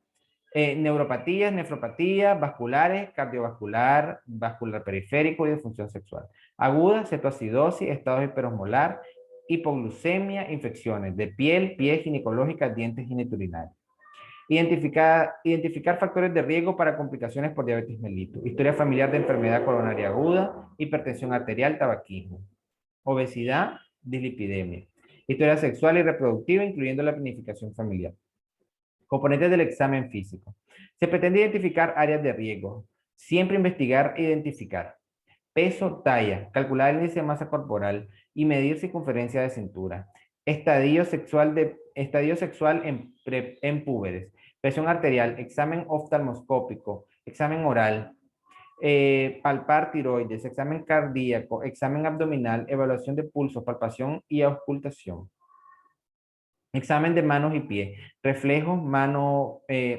Speaker 1: vasculares, cardiovascular, vascular periférico y de función sexual. Agudas: cetoacidosis, estado hiperosmolar, hipoglucemia, infecciones de piel, pie, ginecológicas, dientes, geniturinarios. Identificar factores de riesgo para complicaciones por diabetes mellitus. Historia familiar de enfermedad coronaria aguda, hipertensión arterial, tabaquismo, obesidad, dislipidemia. Historia sexual y reproductiva, incluyendo la planificación familiar. Componentes del examen físico. Se pretende identificar áreas de riesgo. Siempre investigar e identificar. Peso, talla, calcular el índice de masa corporal y medir circunferencia de cintura. Estadio sexual en púberes. Presión arterial, examen oftalmoscópico, examen oral, palpar tiroides, examen cardíaco, examen abdominal, evaluación de pulso, palpación y auscultación. Examen de manos y pies, reflejos,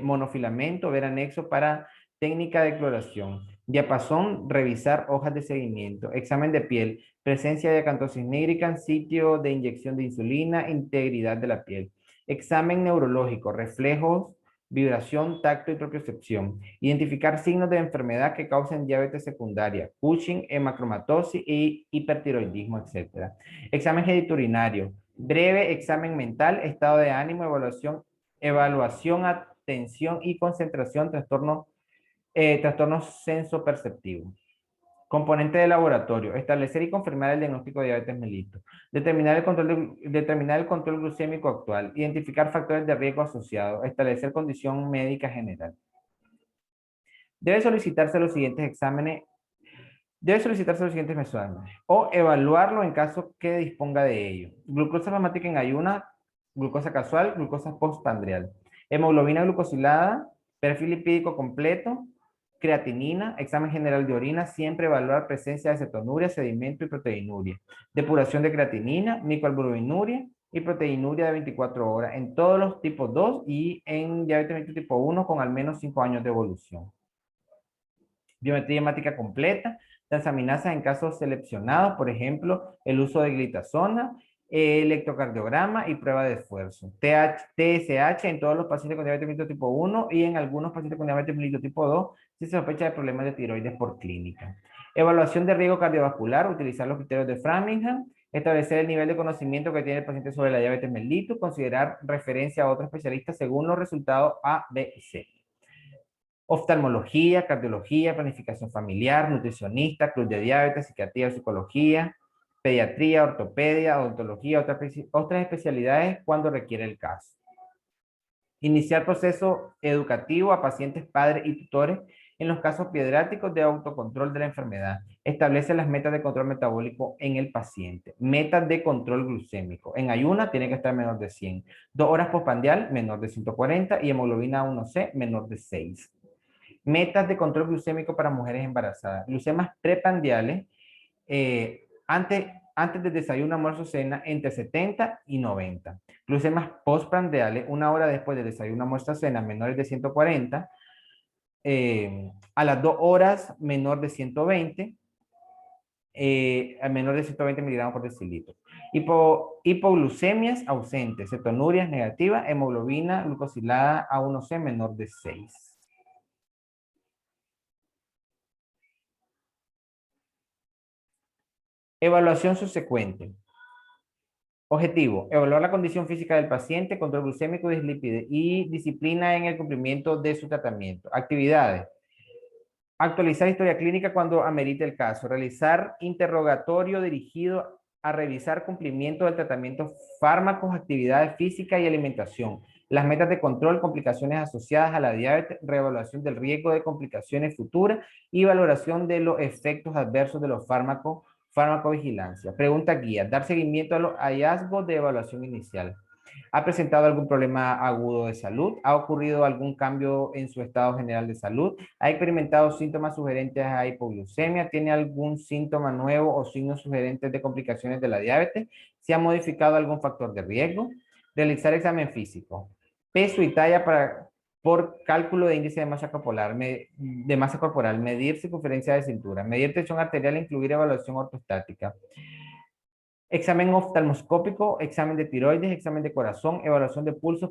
Speaker 1: monofilamento, ver anexo para técnica de exploración. Diapasón, revisar hojas de seguimiento. Examen de piel, presencia de acantosis nigricans, sitio de inyección de insulina, integridad de la piel. Examen neurológico, reflejos, vibración, tacto y propiocepción. Identificar signos de enfermedad que causen diabetes secundaria, Cushing, hemacromatosis y hipertiroidismo, etc. Examen genitourinario, breve examen mental, estado de ánimo, evaluación, atención y concentración, trastornos sensoperceptivos. Componente de laboratorio. Establecer y confirmar el diagnóstico de diabetes mellitus. Determinar el control glucémico actual. Identificar factores de riesgo asociados. Establecer condición médica general. Debe solicitarse los siguientes exámenes. Debe solicitarse los siguientes exámenes o evaluarlo en caso que disponga de ello. Glucosa plasmática en ayuna, glucosa casual, glucosa postprandial. Hemoglobina glucosilada, perfil lipídico completo, creatinina, examen general de orina, siempre evaluar presencia de cetonuria, sedimento y proteinuria. Depuración de creatinina, microalbuminuria y proteinuria de 24 horas en todos los tipos 2 y en diabetes mellitus tipo 1 con al menos 5 años de evolución. Biometría hemática completa, transaminasas en casos seleccionados, por ejemplo, el uso de glitazona, electrocardiograma y prueba de esfuerzo. TSH en todos los pacientes con diabetes mellitus tipo 1 y en algunos pacientes con diabetes mellitus tipo 2 si se sospecha de problemas de tiroides por clínica. Evaluación de riesgo cardiovascular, utilizar los criterios de Framingham, establecer el nivel de conocimiento que tiene el paciente sobre la diabetes mellitus, considerar referencia a otro especialista según los resultados A, B y C. Oftalmología, cardiología, planificación familiar, nutricionista, club de diabetes, psiquiatría, psicología, pediatría, ortopedia, odontología, otras especialidades cuando requiere el caso. Iniciar proceso educativo a pacientes, padres y tutores en los casos pediátricos de autocontrol de la enfermedad. Establece las metas de control metabólico en el paciente. Metas de control glucémico. En ayuna tiene que estar menor de 100. 2 horas postprandial menor de 140 y hemoglobina 1C menor de 6. Metas de control glucémico para mujeres embarazadas. Glucemas preprandiales antes del desayuno, almuerzo, cena, entre 70 y 90. Glucemas postprandiales, una hora después del desayuno, almuerzo, cena, menores de 140. A las 2 horas, menor de 120. A menor de 120 miligramos por decilitro. Hipoglucemias ausentes, cetonurias negativas, hemoglobina glucosilada A1C menor de 6. Evaluación subsecuente. Objetivo, evaluar la condición física del paciente, control glucémico y disciplina en el cumplimiento de su tratamiento. Actividades. Actualizar historia clínica cuando amerite el caso. Realizar interrogatorio dirigido a revisar cumplimiento del tratamiento, fármacos, actividades físicas y alimentación. Las metas de control, complicaciones asociadas a la diabetes, reevaluación del riesgo de complicaciones futuras y valoración de los efectos adversos de los fármacos, farmacovigilancia. Pregunta guía, dar seguimiento a los hallazgos de evaluación inicial. ¿Ha presentado algún problema agudo de salud? ¿Ha ocurrido algún cambio en su estado general de salud? ¿Ha experimentado síntomas sugerentes a hipoglucemia? ¿Tiene algún síntoma nuevo o signos sugerentes de complicaciones de la diabetes? ¿Se ha modificado algún factor de riesgo? Realizar examen físico. Peso y talla por cálculo de índice de masa corporal, medir circunferencia de cintura, medir tensión arterial, incluir evaluación ortostática. Examen oftalmoscópico, examen de tiroides, examen de corazón, evaluación de pulsos,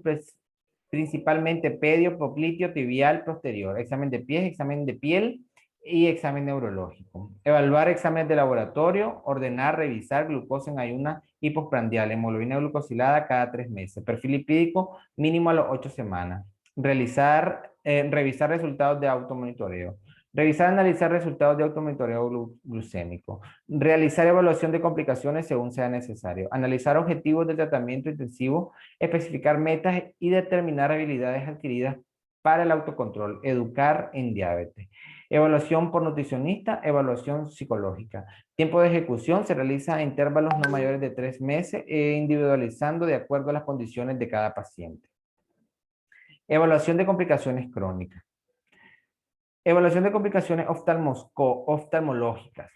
Speaker 1: principalmente pedio, popliteo, tibial, posterior, examen de pies, examen de piel y examen neurológico. Evaluar exámenes de laboratorio, ordenar, revisar glucosa en ayuna y postprandial, hemoglobina glucosilada cada 3 meses, perfil lipídico mínimo a las 8 semanas. Revisar resultados de automonitoreo. Revisar, analizar resultados de automonitoreo glucémico. Realizar evaluación de complicaciones según sea necesario. Analizar objetivos de tratamiento intensivo, especificar metas y determinar habilidades adquiridas para el autocontrol. Educar en diabetes. Evaluación por nutricionista, evaluación psicológica. Tiempo de ejecución se realiza a intervalos no mayores de 3 meses, individualizando de acuerdo a las condiciones de cada paciente. Evaluación de complicaciones crónicas. Evaluación de complicaciones oftalmológicas.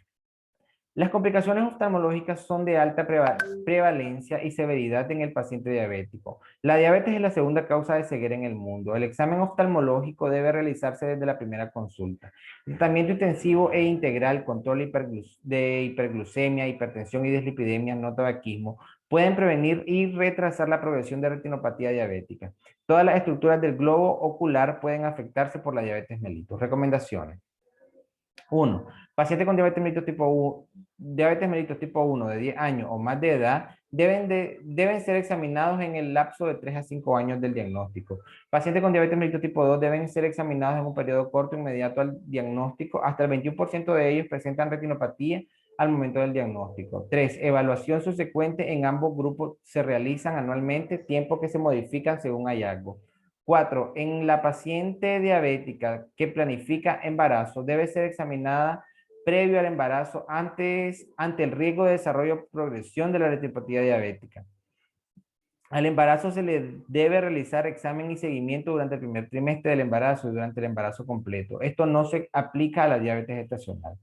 Speaker 1: Las complicaciones oftalmológicas son de alta prevalencia y severidad en el paciente diabético. La diabetes es la segunda causa de ceguera en el mundo. El examen oftalmológico debe realizarse desde la primera consulta. Tratamiento intensivo e integral, control de hiperglucemia, hipertensión y dislipidemia, no tabaquismo, pueden prevenir y retrasar la progresión de retinopatía diabética. Todas las estructuras del globo ocular pueden afectarse por la diabetes mellitus. Recomendaciones. 1. Pacientes con diabetes mellitus tipo 1 de 10 años o más de edad deben ser examinados en el lapso de 3 a 5 años del diagnóstico. Pacientes con diabetes mellitus tipo 2 deben ser examinados en un periodo corto inmediato al diagnóstico. Hasta el 21% de ellos presentan retinopatía al momento del diagnóstico. 3. Evaluación subsecuente en ambos grupos se realizan anualmente, tiempo que se modifican según hallazgo. 4. En la paciente diabética que planifica embarazo debe ser examinada previo al embarazo ante el riesgo de desarrollo o progresión de la retinopatía diabética. Al embarazo se le debe realizar examen y seguimiento durante el primer trimestre del embarazo y durante el embarazo completo. Esto no se aplica a la diabetes gestacional.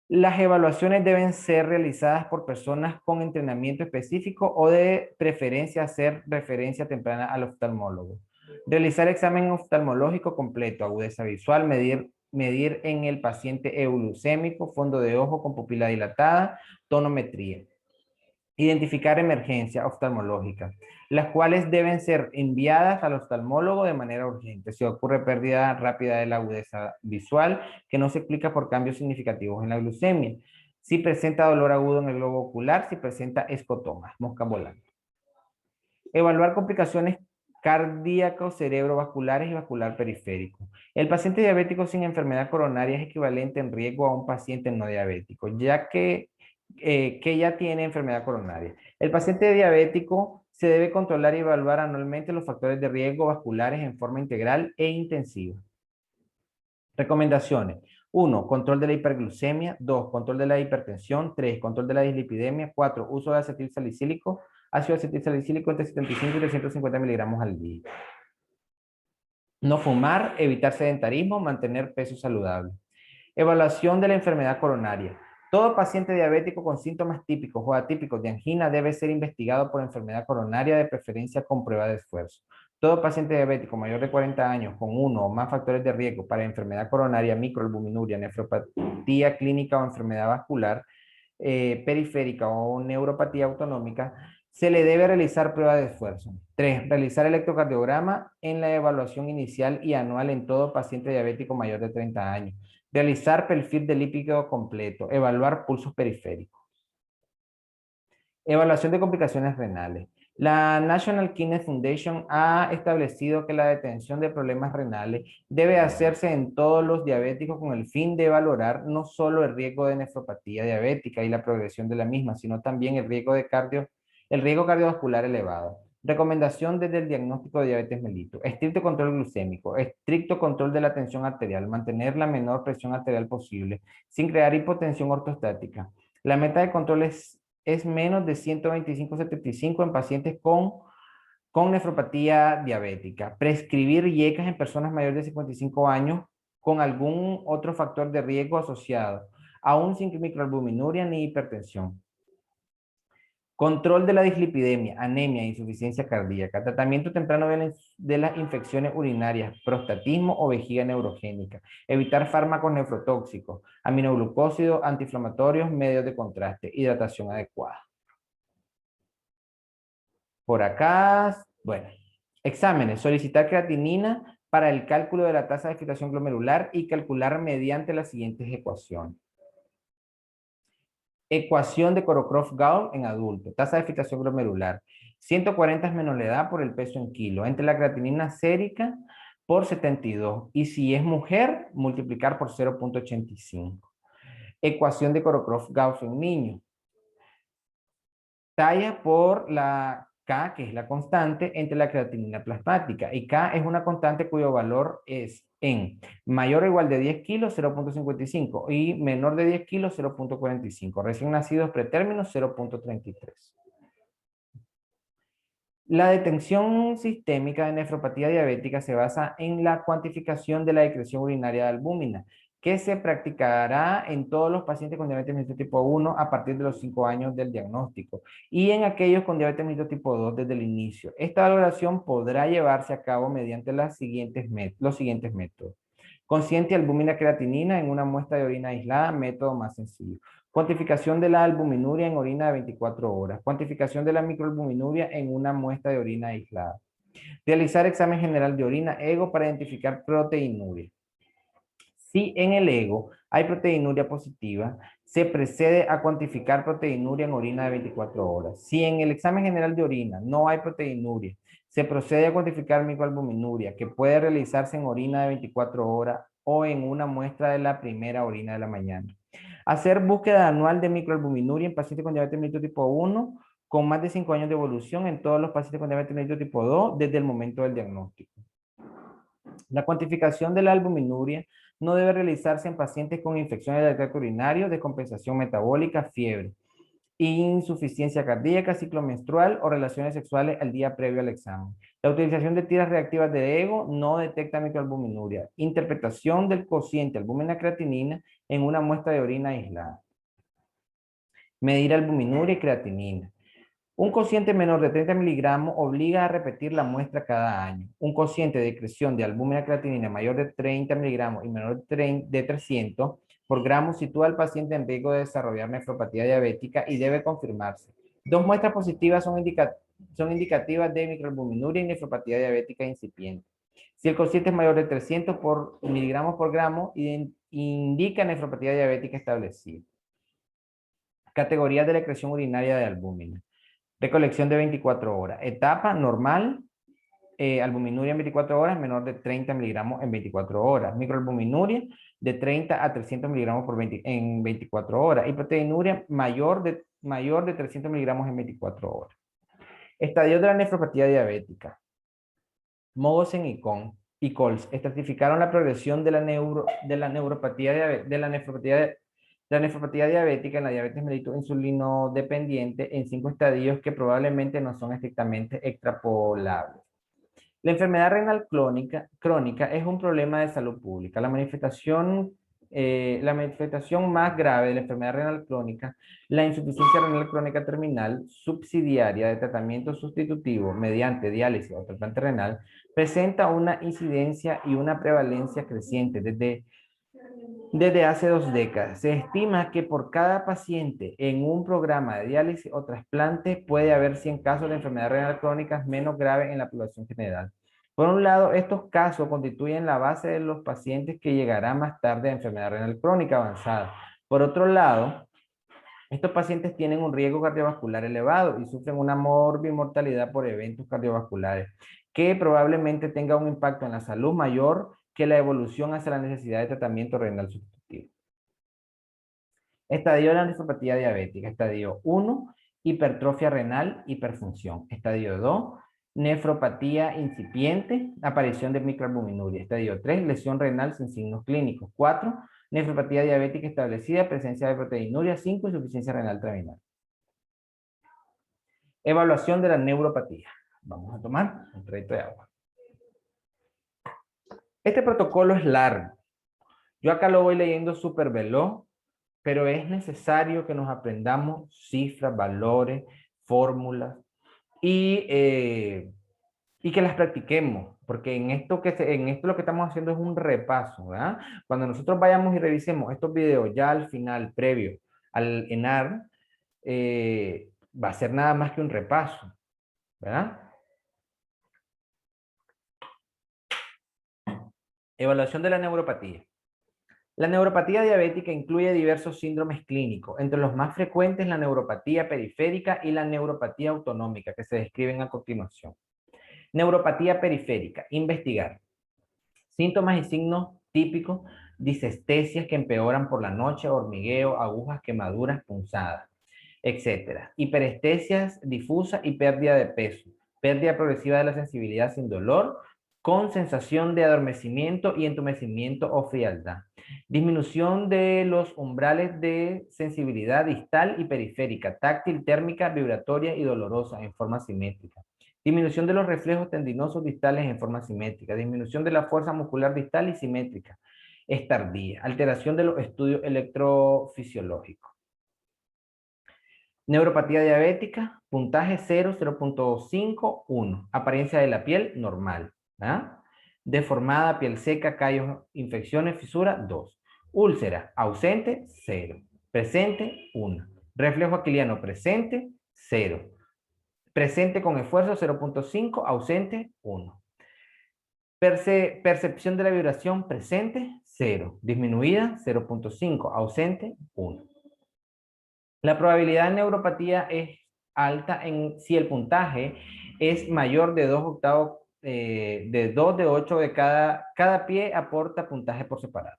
Speaker 1: Las evaluaciones deben ser realizadas por personas con entrenamiento específico o de preferencia hacer referencia temprana al oftalmólogo. Realizar examen oftalmológico completo, agudeza visual, medir en el paciente euglucémico, fondo de ojo con pupila dilatada, tonometría. Identificar emergencia oftalmológica, las cuales deben ser enviadas al oftalmólogo de manera urgente. Si ocurre pérdida rápida de la agudeza visual, que no se explica por cambios significativos en la glucemia. Si presenta dolor agudo en el globo ocular, si presenta escotomas, mosca volante. Evaluar complicaciones cardíacos, cerebrovasculares y vascular periférico. El paciente diabético sin enfermedad coronaria es equivalente en riesgo a un paciente no diabético, ya que ya tiene enfermedad coronaria. El paciente diabético se debe controlar y evaluar anualmente los factores de riesgo vasculares en forma integral e intensiva. Recomendaciones. 1. Control de la hiperglucemia. 2. Control de la hipertensión. 3. Control de la dislipidemia. 4. Uso de acetilsalicílico. Ácido acetilsalicílico entre 75 y 350 miligramos al día. No fumar, evitar sedentarismo, mantener peso saludable. Evaluación de la enfermedad coronaria. Todo paciente diabético con síntomas típicos o atípicos de angina debe ser investigado por enfermedad coronaria, de preferencia con prueba de esfuerzo. Todo paciente diabético mayor de 40 años con uno o más factores de riesgo para enfermedad coronaria, microalbuminuria, nefropatía clínica o enfermedad vascular periférica o neuropatía autonómica, se le debe realizar prueba de esfuerzo. 3. Realizar electrocardiograma en la evaluación inicial y anual en todo paciente diabético mayor de 30 años. Realizar perfil de lípido completo. Evaluar pulsos periféricos. Evaluación de complicaciones renales. La National Kidney Foundation ha establecido que la detención de problemas renales debe hacerse en todos los diabéticos con el fin de valorar no solo el riesgo de nefropatía diabética y la progresión de la misma, sino también el riesgo cardiovascular elevado. Recomendación desde el diagnóstico de diabetes mellitus. Estricto control glucémico, estricto control de la tensión arterial, mantener la menor presión arterial posible, sin crear hipotensión ortostática. La meta de control es menos de 125/75 en pacientes con nefropatía diabética. Prescribir IECAS en personas mayores de 55 años con algún otro factor de riesgo asociado, aún sin microalbuminuria ni hipertensión. Control de la dislipidemia, anemia, insuficiencia cardíaca, tratamiento temprano de las infecciones urinarias, prostatismo o vejiga neurogénica, evitar fármacos nefrotóxicos, aminoglucósidos, antiinflamatorios, medios de contraste, hidratación adecuada. Por acá, bueno, exámenes, solicitar creatinina para el cálculo de la tasa de filtración glomerular y calcular mediante las siguientes ecuaciones. Ecuación de Cockcroft-Gault en adulto. Tasa de filtración glomerular. 140 es menos la edad por el peso en kilo. Entre la creatinina sérica por 72. Y si es mujer, multiplicar por 0.85. Ecuación de Cockcroft-Gault en niño. Talla por la K, que es la constante, entre la creatinina plasmática. Y K es una constante cuyo valor es en mayor o igual de 10 kilos, 0.55, y menor de 10 kilos, 0.45. Recién nacidos pretérminos, 0.33. La detención sistémica de nefropatía diabética se basa en la cuantificación de la excreción urinaria de albúmina, que se practicará en todos los pacientes con diabetes mellitus tipo 1 a partir de los 5 años del diagnóstico y en aquellos con diabetes mellitus tipo 2 desde el inicio. Esta valoración podrá llevarse a cabo mediante los siguientes métodos. Consciente albúmina creatinina en una muestra de orina aislada, método más sencillo. Cuantificación de la albuminuria en orina de 24 horas. Cuantificación de la microalbuminuria en una muestra de orina aislada. Realizar examen general de orina EGO para identificar proteinuria. Si en el EGO Hay proteinuria positiva, se procede a cuantificar proteinuria en orina de 24 horas. Si en el examen general de orina no hay proteinuria, se procede a cuantificar microalbuminuria, que puede realizarse en orina de 24 horas o en una muestra de la primera orina de la mañana. Hacer búsqueda anual de microalbuminuria en pacientes con diabetes mellitus tipo 1 con más de 5 años de evolución en todos los pacientes con diabetes mellitus tipo 2 desde el momento del diagnóstico. La cuantificación de la albuminuria no debe realizarse en pacientes con infecciones del tracto urinario, descompensación metabólica, fiebre, insuficiencia cardíaca, ciclo menstrual o relaciones sexuales al día previo al examen. La utilización de tiras reactivas de EGO no detecta microalbuminuria. Interpretación del cociente albúmina-creatinina en una muestra de orina aislada. Medir albuminuria y creatinina. Un cociente menor de 30 miligramos obliga a repetir la muestra cada año. Un cociente de excreción de albúmina creatinina mayor de 30 miligramos y menor de 300 por gramo sitúa al paciente en riesgo de desarrollar nefropatía diabética y debe confirmarse. Dos muestras positivas son indicativas de microalbuminuria y nefropatía diabética incipiente. Si el cociente es mayor de 300 miligramos por gramo, indica nefropatía diabética establecida. Categorías de la excreción urinaria de albúmina. Recolección de 24 horas. Etapa normal, albuminuria en 24 horas, menor de 30 miligramos en 24 horas. Microalbuminuria de 30 a 300 miligramos en 24 horas. Y proteinuria mayor de 300 miligramos en 24 horas. Estadios de la nefropatía diabética. Mogosen y Coles estratificaron la progresión de la nefropatía diabética en la diabetes mellitus insulino dependiente en 5 estadios que probablemente no son estrictamente extrapolables. La enfermedad renal crónica es un problema de salud pública. La manifestación más grave de la enfermedad renal crónica, la insuficiencia renal crónica terminal subsidiaria de tratamiento sustitutivo mediante diálisis o trasplante renal, presenta una incidencia y una prevalencia creciente desde hace 2 décadas. Se estima que por cada paciente en un programa de diálisis o trasplante puede haber 100 casos de enfermedad renal crónica menos graves en la población general. Por un lado, estos casos constituyen la base de los pacientes que llegarán más tarde a enfermedad renal crónica avanzada. Por otro lado, estos pacientes tienen un riesgo cardiovascular elevado y sufren una morbimortalidad por eventos cardiovasculares, que probablemente tenga un impacto en la salud mayor que la evolución hacia la necesidad de tratamiento renal sustitutivo. Estadio de la nefropatía diabética. Estadio 1, hipertrofia renal, hiperfunción. Estadio 2, nefropatía incipiente, aparición de microalbuminuria. Estadio 3, lesión renal sin signos clínicos. 4, nefropatía diabética establecida, presencia de proteinuria. 5, insuficiencia renal terminal. Evaluación de la neuropatía. Vamos a tomar un traguito de agua. Este protocolo es largo. Yo acá lo voy leyendo súper veloz, pero es necesario que nos aprendamos cifras, valores, fórmulas y que las practiquemos, porque en esto lo que estamos haciendo es un repaso, ¿verdad? Cuando nosotros vayamos y revisemos estos videos ya al final, previo al ENAR, va a ser nada más que un repaso, ¿verdad? Evaluación de la neuropatía. La neuropatía diabética incluye diversos síndromes clínicos. Entre los más frecuentes, la neuropatía periférica y la neuropatía autonómica, que se describen a continuación. Neuropatía periférica. Investigar. Síntomas y signos típicos: disestesias que empeoran por la noche, hormigueo, agujas, quemaduras, punzadas, etc. Hiperestesias difusas y pérdida de peso. Pérdida progresiva de la sensibilidad sin dolor, con sensación de adormecimiento y entumecimiento o frialdad. Disminución de los umbrales de sensibilidad distal y periférica, táctil, térmica, vibratoria y dolorosa en forma simétrica. Disminución de los reflejos tendinosos distales en forma simétrica. Disminución de la fuerza muscular distal y simétrica. Es tardía. Alteración de los estudios electrofisiológicos. Neuropatía diabética, puntaje 0, 0.5, 1. Apariencia de la piel, normal. ¿Ah? Deformada, piel seca, callos, infecciones, fisura, 2. Úlcera, ausente, 0. Presente, 1. Reflejo aquiliano presente, 0. Presente con esfuerzo, 0.5. Ausente, 1. Percepción de la vibración presente, 0. Disminuida, 0.5. Ausente, 1. La probabilidad de neuropatía es alta si el puntaje es mayor de 2 octavos, de 2 de 8 de cada pie aporta puntaje por separado.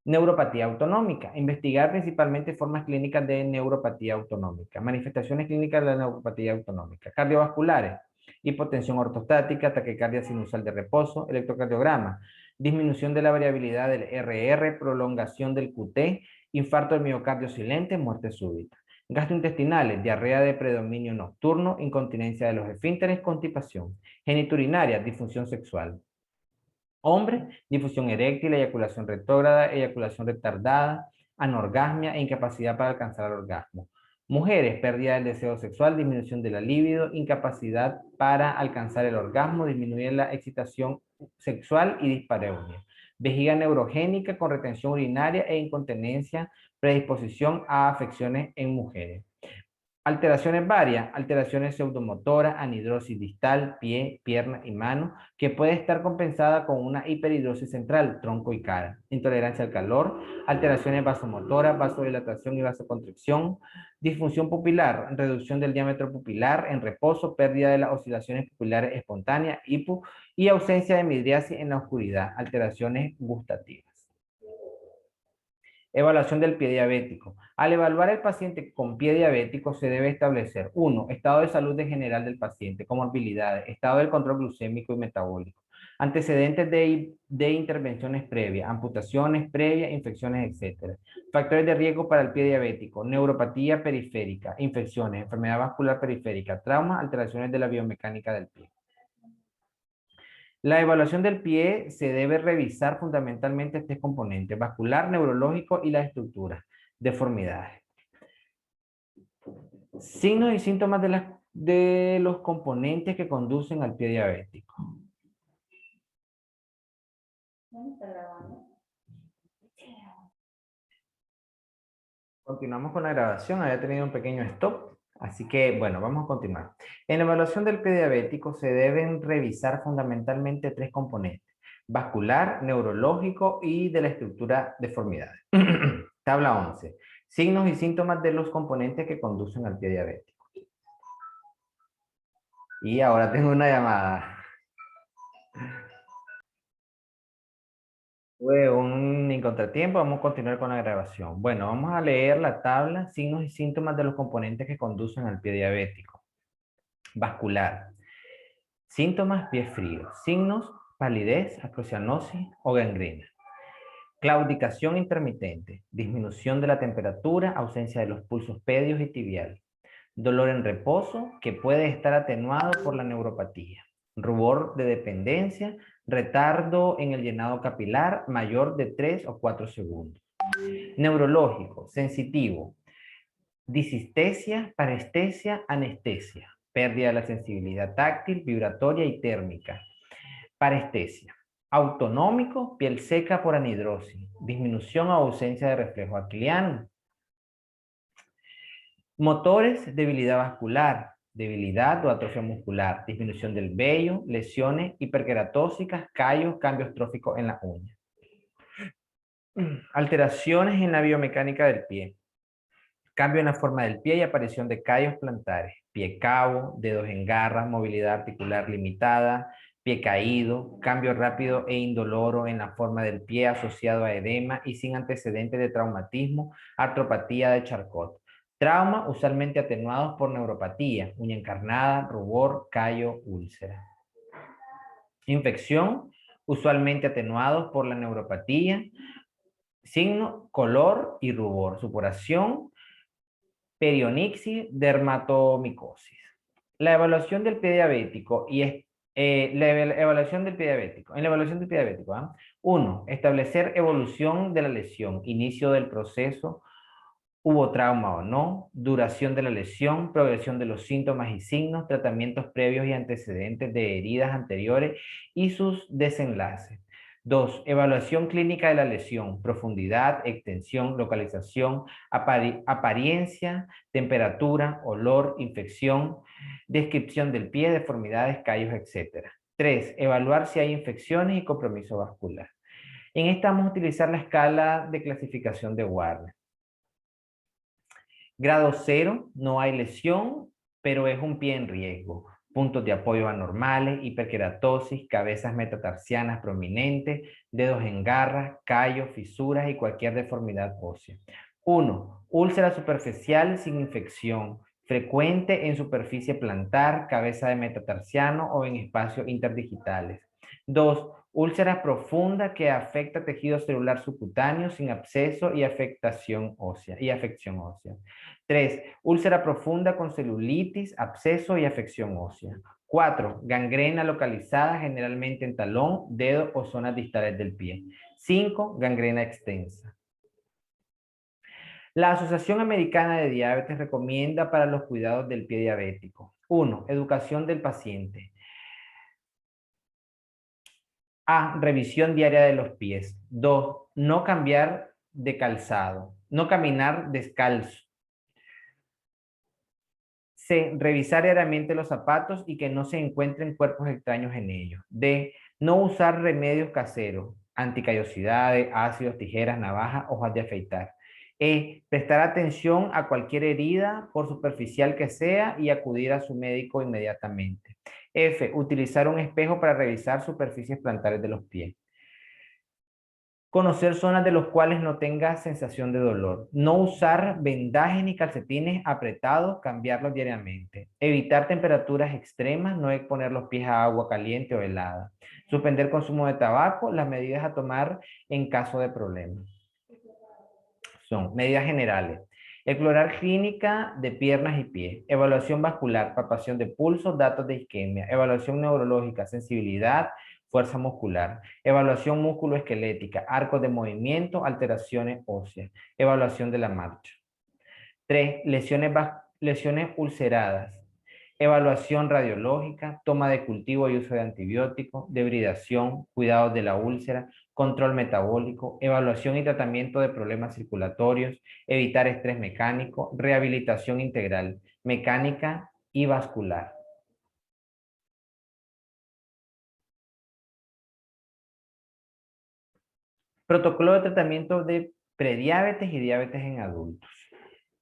Speaker 1: Neuropatía autonómica. Investigar principalmente formas clínicas de neuropatía autonómica. Manifestaciones clínicas de la neuropatía autonómica. Cardiovasculares. Hipotensión ortostática, taquicardia sinusal de reposo, electrocardiograma. Disminución de la variabilidad del RR, prolongación del QT, infarto del miocardio silente, muerte súbita. Gastrointestinales, diarrea de predominio nocturno, incontinencia de los esfínteres, constipación. Geniturinaria, disfunción sexual. Hombres, difusión eréctil, eyaculación retrógrada, eyaculación retardada, anorgasmia e incapacidad para alcanzar el orgasmo. Mujeres, pérdida del deseo sexual, disminución de la libido, incapacidad para alcanzar el orgasmo, disminuir la excitación sexual y dispareunia. Vejiga neurogénica con retención urinaria e incontinencia, predisposición a afecciones en mujeres. Alteraciones varias, alteraciones pseudomotoras, anhidrosis distal, pie, pierna y mano, que puede estar compensada con una hiperhidrosis central, tronco y cara. Intolerancia al calor, alteraciones vasomotoras, vasodilatación y vasoconstricción, disfunción pupilar, reducción del diámetro pupilar en reposo, pérdida de las oscilaciones pupilares espontáneas, hipo, y ausencia de midriasis en la oscuridad, alteraciones gustativas. Evaluación del pie diabético. Al evaluar el paciente con pie diabético se debe establecer 1. Estado de salud en general del paciente, comorbilidades, estado del control glucémico y metabólico, antecedentes de intervenciones previas, amputaciones previas, infecciones, etc. Factores de riesgo para el pie diabético, neuropatía periférica, infecciones, enfermedad vascular periférica, trauma, alteraciones de la biomecánica del pie. La evaluación del pie se debe revisar fundamentalmente este componente vascular, neurológico y las estructuras, deformidades. Signos y síntomas de los componentes que conducen al pie diabético. Continuamos con la grabación, había tenido un pequeño stop, así que bueno, vamos a continuar. En la evaluación del pie diabético se deben revisar fundamentalmente 3 componentes: vascular, neurológico y de la estructura deformidades. Tabla 11. Signos y síntomas de los componentes que conducen al pie diabético. Y ahora tengo una llamada. Fue un contratiempo, vamos a continuar con la grabación. Bueno, vamos a leer la tabla, signos y síntomas de los componentes que conducen al pie diabético. Vascular. Síntomas, pie frío. Signos, palidez, acrocianosis o gangrena. Claudicación intermitente, disminución de la temperatura, ausencia de los pulsos pedios y tibial. Dolor en reposo que puede estar atenuado por la neuropatía. Rubor de dependencia, retardo en el llenado capilar mayor de 3 o 4 segundos. Neurológico, sensitivo, disestesia, parestesia, anestesia, pérdida de la sensibilidad táctil, vibratoria y térmica. Parestesia. Autonómico, piel seca por anhidrosis, disminución o ausencia de reflejo aquiliano. Motores, debilidad vascular, debilidad o atrofia muscular, disminución del vello, lesiones hiperqueratóxicas, callos, cambios tróficos en la uña. Alteraciones en la biomecánica del pie. Cambio en la forma del pie y aparición de callos plantares, pie cabo, dedos en garra, movilidad articular limitada, pie caído, cambio rápido e indoloro en la forma del pie asociado a edema y sin antecedentes de traumatismo, artropatía de Charcot. Trauma usualmente atenuados por neuropatía, uña encarnada, rubor, callo, úlcera. Infección usualmente atenuados por la neuropatía, signo, color y rubor. Supuración, perionixis, dermatomicosis. La evaluación del pie diabético evaluación del pie diabético. En la evaluación del pie diabético, 1. Establecer evolución de la lesión, inicio del proceso, hubo trauma o no, duración de la lesión, progresión de los síntomas y signos, tratamientos previos y antecedentes de heridas anteriores y sus desenlaces. 2. Evaluación clínica de la lesión, profundidad, extensión, localización, apariencia, temperatura, olor, infección, descripción del pie, deformidades, callos, etc. 3. Evaluar si hay infecciones y compromiso vascular. En esta vamos a utilizar la escala de clasificación de Warner. Grado 0, no hay lesión, pero es un pie en riesgo. Puntos de apoyo anormales, hiperkeratosis, cabezas metatarsianas prominentes, dedos en garras, callos, fisuras y cualquier deformidad ósea. 1. Úlcera superficial sin infección, frecuente en superficie plantar, cabeza de metatarsiano o en espacios interdigitales. 2. Úlcera profunda que afecta tejido celular subcutáneo sin absceso y afección ósea. 3. Úlcera profunda con celulitis, absceso y afección ósea. 4. Gangrena localizada generalmente en talón, dedo o zonas distales del pie. 5. Gangrena extensa. La Asociación Americana de Diabetes recomienda para los cuidados del pie diabético. 1. Educación del paciente. A. Revisión diaria de los pies. 2. No cambiar de calzado. No caminar descalzo. C. Revisar diariamente los zapatos y que no se encuentren cuerpos extraños en ellos. D. No usar remedios caseros, anticallosidades, ácidos, tijeras, navajas, hojas de afeitar. E. Prestar atención a cualquier herida, por superficial que sea, y acudir a su médico inmediatamente. F. Utilizar un espejo para revisar superficies plantares de los pies. Conocer zonas de los cuales no tenga sensación de dolor. No usar vendajes ni calcetines apretados, cambiarlos diariamente. Evitar temperaturas extremas, no exponer los pies a agua caliente o helada. Suspender consumo de tabaco, las medidas a tomar en caso de problemas. Son medidas generales. Explorar clínica de piernas y pies. Evaluación vascular, palpación de pulso, datos de isquemia. Evaluación neurológica, sensibilidad, fuerza muscular. Evaluación musculoesquelética, arcos de movimiento, alteraciones óseas. Evaluación de la marcha. 3. Lesiones ulceradas. Evaluación radiológica, toma de cultivo y uso de antibióticos, debridación, cuidados de la úlcera, control metabólico, evaluación y tratamiento de problemas circulatorios, evitar estrés mecánico, rehabilitación integral, mecánica y vascular. Protocolo de tratamiento de prediabetes y diabetes en adultos.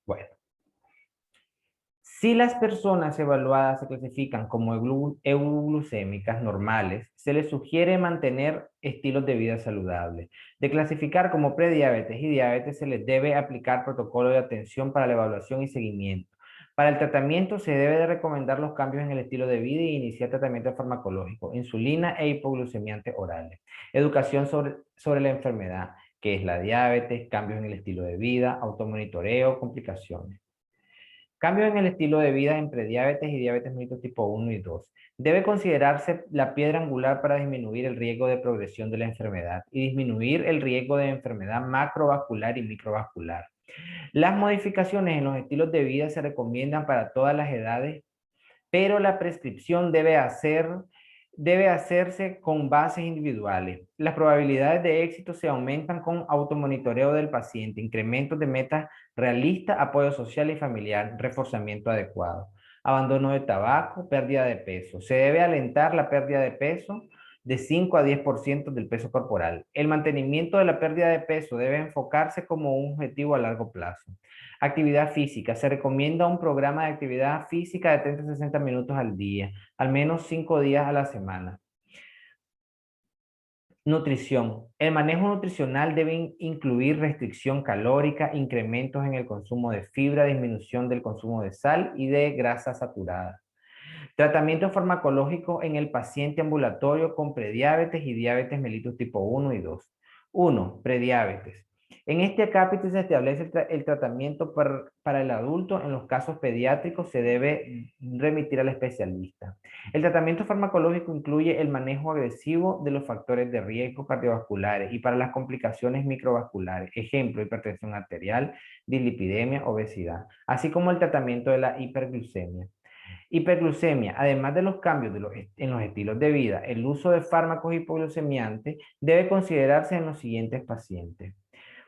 Speaker 1: Bueno. Si las personas evaluadas se clasifican como euglucémicas normales, se les sugiere mantener estilos de vida saludables. De clasificar como prediabetes y diabetes, se les debe aplicar protocolo de atención para la evaluación y seguimiento. Para el tratamiento se debe de recomendar los cambios en el estilo de vida y iniciar tratamiento farmacológico, insulina e hipoglucemiantes orales. Educación sobre la enfermedad, que es la diabetes, cambios en el estilo de vida, automonitoreo, complicaciones. Cambio en el estilo de vida en prediabetes y diabetes mellitus tipo 1 y 2. Debe considerarse la piedra angular para disminuir el riesgo de progresión de la enfermedad y disminuir el riesgo de enfermedad macrovascular y microvascular. Las modificaciones en los estilos de vida se recomiendan para todas las edades, pero la prescripción debe hacerse con bases individuales. Las probabilidades de éxito se aumentan con automonitoreo del paciente, incrementos de metas realistas, apoyo social y familiar, reforzamiento adecuado, abandono de tabaco, pérdida de peso. Se debe alentar la pérdida de peso de 5 a 10% del peso corporal. El mantenimiento de la pérdida de peso debe enfocarse como un objetivo a largo plazo. Actividad física. Se recomienda un programa de actividad física de 30 a 60 minutos al día, al menos 5 días a la semana. Nutrición. El manejo nutricional debe incluir restricción calórica, incrementos en el consumo de fibra, disminución del consumo de sal y de grasa saturada. Tratamiento farmacológico en el paciente ambulatorio con prediabetes y diabetes mellitus tipo 1 y 2. 1. Prediabetes. En este capítulo se establece el tratamiento para el adulto. En los casos pediátricos se debe remitir al especialista. El tratamiento farmacológico incluye el manejo agresivo de los factores de riesgo cardiovasculares y para las complicaciones microvasculares, ejemplo, hipertensión arterial, dislipidemia, obesidad, así como el tratamiento de la hiperglucemia. Hiperglucemia, además de los cambios en los estilos de vida, el uso de fármacos hipoglucemiantes debe considerarse en los siguientes pacientes.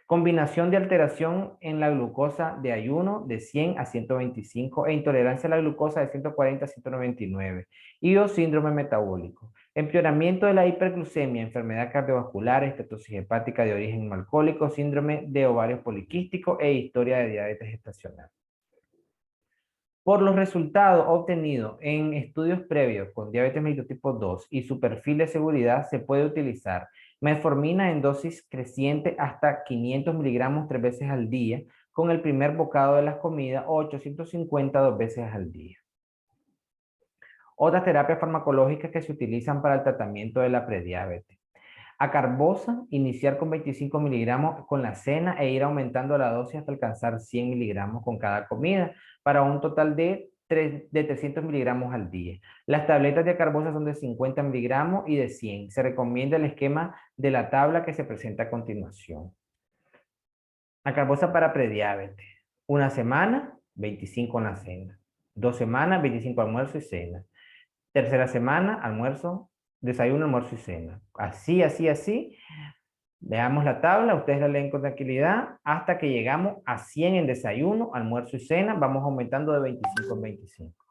Speaker 1: Combinación de alteración en la glucosa de ayuno de 100 a 125 e intolerancia a la glucosa de 140 a 199 y o síndrome metabólico. Empeoramiento de la hiperglucemia, enfermedad cardiovascular, estatosis hepática de origen no alcohólico, síndrome de ovarios poliquísticos e historia de diabetes gestacional. Por los resultados obtenidos en estudios previos con diabetes mellitus tipo 2 y su perfil de seguridad, se puede utilizar metformina en dosis creciente hasta 500 miligramos 3 veces al día con el primer bocado de las comidas o 850 2 veces al día. Otras terapias farmacológicas que se utilizan para el tratamiento de la prediabetes. Acarbosa, iniciar con 25 miligramos con la cena e ir aumentando la dosis hasta alcanzar 100 miligramos con cada comida, para un total de 300 miligramos al día. Las tabletas de acarbosa son de 50 miligramos y de 100. Se recomienda el esquema de la tabla que se presenta a continuación. Acarbosa para prediabetes. Una semana, 25 en la cena. 2 semanas, 25 almuerzo y cena. Tercera semana, almuerzo, desayuno, almuerzo y cena. Así, así, así. Veamos la tabla, ustedes la leen con tranquilidad hasta que llegamos a 100 en desayuno, almuerzo y cena. Vamos aumentando de 25 en 25.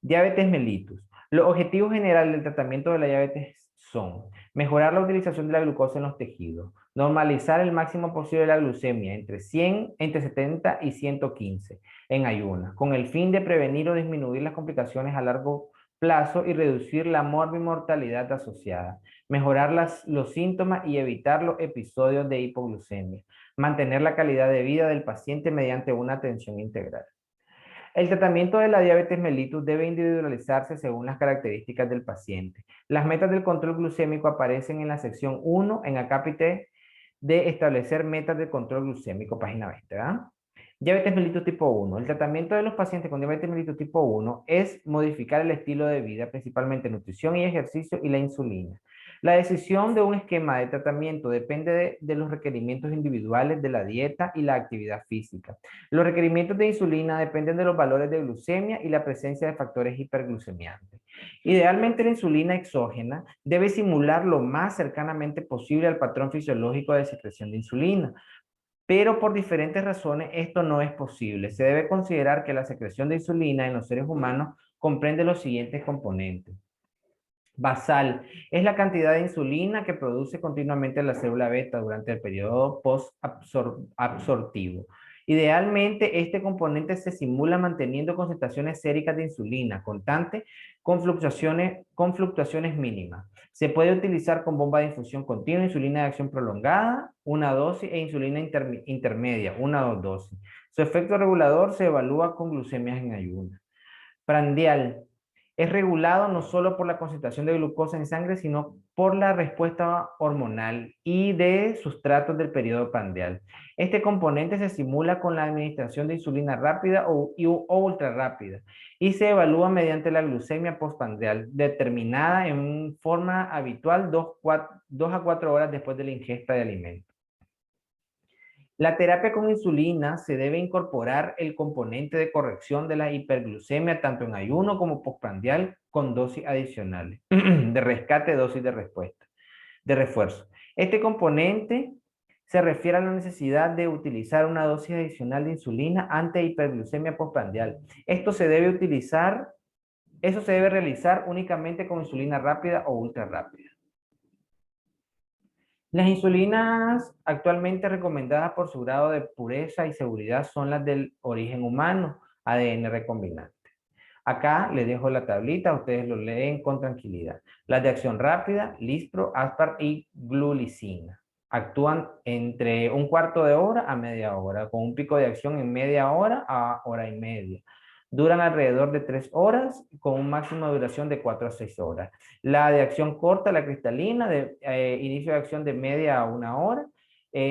Speaker 1: Diabetes mellitus. Los objetivos generales del tratamiento de la diabetes son mejorar la utilización de la glucosa en los tejidos, normalizar el máximo posible la glucemia entre 70 y 115 en ayunas, con el fin de prevenir o disminuir las complicaciones a largo plazo y reducir la morbimortalidad asociada, mejorar los síntomas y evitar los episodios de hipoglucemia, mantener la calidad de vida del paciente mediante una atención integral. El tratamiento de la diabetes mellitus debe individualizarse según las características del paciente. Las metas del control glucémico aparecen en la sección 1 en acápite de establecer metas de control glucémico, página 20, ¿verdad? Diabetes mellitus tipo 1. El tratamiento de los pacientes con diabetes mellitus tipo 1 es modificar el estilo de vida, principalmente nutrición y ejercicio y la insulina. La decisión de un esquema de tratamiento depende de los requerimientos individuales de la dieta y la actividad física. Los requerimientos de insulina dependen de los valores de glucemia y la presencia de factores hiperglucemiantes. Idealmente, la insulina exógena debe simular lo más cercanamente posible al patrón fisiológico de secreción de insulina, pero por diferentes razones esto no es posible. Se debe considerar que la secreción de insulina en los seres humanos comprende los siguientes componentes. Basal es la cantidad de insulina que produce continuamente la célula beta durante el periodo post-absortivo. Idealmente, este componente se simula manteniendo concentraciones séricas de insulina constante con fluctuaciones mínimas. Se puede utilizar con bomba de infusión continua, insulina de acción prolongada, una dosis, e insulina intermedia, una o dos dosis. Su efecto regulador se evalúa con glucemias en ayunas. Prandial es regulado no solo por la concentración de glucosa en sangre, sino por la respuesta hormonal y de sustratos del periodo prandial. Este componente se simula con la administración de insulina rápida o ultra rápida y se evalúa mediante la glucemia postprandial, determinada en forma habitual 2 a 4 horas después de la ingesta de alimentos. La terapia con insulina se debe incorporar el componente de corrección de la hiperglucemia tanto en ayuno como postprandial con dosis adicionales, de rescate, dosis de respuesta, de refuerzo. Este componente se refiere a la necesidad de utilizar una dosis adicional de insulina ante hiperglucemia postprandial. Eso se debe realizar únicamente con insulina rápida o ultra rápida. Las insulinas actualmente recomendadas por su grado de pureza y seguridad son las del origen humano, ADN recombinante. Acá les dejo la tablita, ustedes lo leen con tranquilidad. Las de acción rápida, Lispro, Aspar y Glulicina. Actúan entre un cuarto de hora a media hora, con un pico de acción en media hora a hora y media. Duran alrededor de 3 horas, con un máximo de duración de 4 a 6 horas. La de acción corta, la cristalina, de inicio de acción de media a una hora,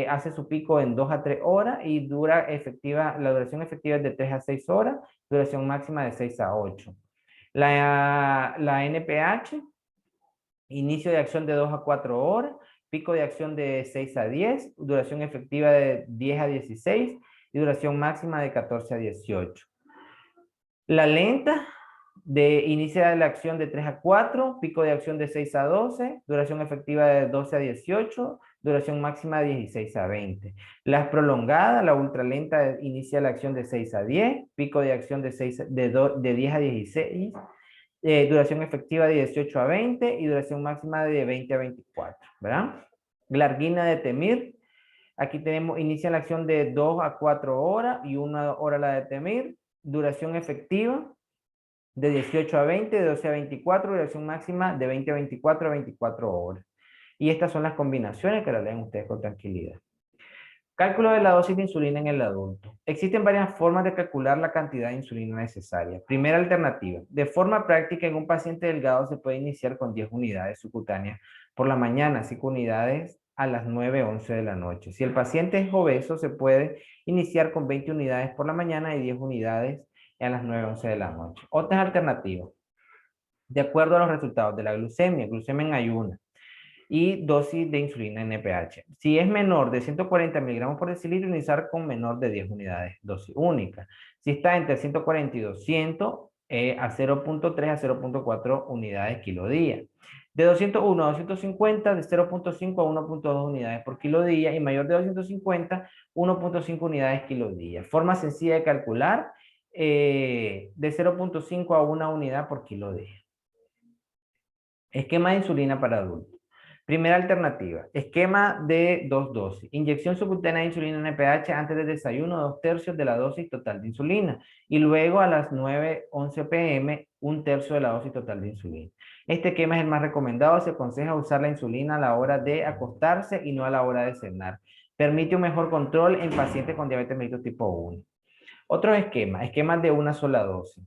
Speaker 1: hace su pico en 2 a 3 horas y la duración efectiva es de 3 a 6 horas, duración máxima de 6 a 8. La NPH, inicio de acción de 2 a 4 horas, pico de acción de 6 a 10, duración efectiva de 10 a 16 y duración máxima de 14 a 18. La lenta inicia la acción de 3 a 4, pico de acción de 6 a 12, duración efectiva de 12 a 18, duración máxima de 16 a 20. Las prolongadas, la ultralenta inicia la acción de 6 a 10, pico de acción de 10 a 16, duración efectiva de 18 a 20 y duración máxima de 20 a 24, ¿verdad? Glargina de Temir, aquí tenemos, inicia la acción de 2 a 4 horas y 1 hora la de Temir, duración efectiva de 18 a 20, de 12 a 24, duración máxima de 20 a 24 a 24 horas. Y estas son las combinaciones que las leen ustedes con tranquilidad. Cálculo de la dosis de insulina en el adulto. Existen varias formas de calcular la cantidad de insulina necesaria. Primera alternativa. De forma práctica, en un paciente delgado se puede iniciar con 10 unidades subcutáneas por la mañana, 5 unidades a las 9, 11 de la noche. Si el paciente es obeso, se puede iniciar con 20 unidades por la mañana y 10 unidades a las 9, 11 de la noche. Otras alternativas. De acuerdo a los resultados de la glucemia en ayuna y dosis de insulina NPH. Si es menor de 140 miligramos por decilitro, iniciar con menor de 10 unidades, dosis única. Si está entre 140 y 200, a 0.3 a 0.4 unidades kilo día. De 201 a 250, de 0.5 a 1.2 unidades por kilo día, y mayor de 250, 1.5 unidades kilo día. Forma sencilla de calcular, de 0.5 a 1 unidad por kilo día. Esquema de insulina para adultos. Primera alternativa, esquema de 2 dosis. Inyección subcutánea de insulina NPH antes del desayuno, 2/3 de la dosis total de insulina. Y luego a las 9:11 p.m., 1/3 de la dosis total de insulina. Este esquema es el más recomendado. Se aconseja usar la insulina a la hora de acostarse y no a la hora de cenar. Permite un mejor control en pacientes con diabetes mellitus tipo 1. Otro esquema, esquemas de una sola dosis.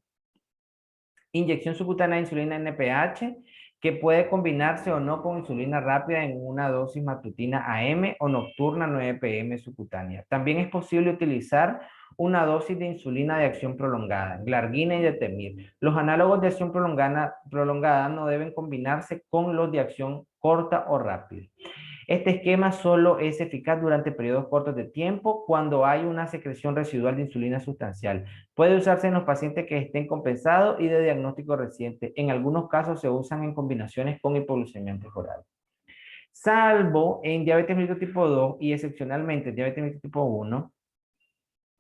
Speaker 1: Inyección subcutánea de insulina NPH, que puede combinarse o no con insulina rápida en una dosis matutina AM o nocturna 9 p.m. subcutánea. También es posible utilizar una dosis de insulina de acción prolongada, glargina y detemir. Los análogos de acción prolongada no deben combinarse con los de acción corta o rápida. Este esquema solo es eficaz durante periodos cortos de tiempo cuando hay una secreción residual de insulina sustancial. Puede usarse en los pacientes que estén compensados y de diagnóstico reciente. En algunos casos se usan en combinaciones con hipoglucemia oral. Salvo en diabetes mellitus tipo 2 y excepcionalmente en diabetes mellitus tipo 1,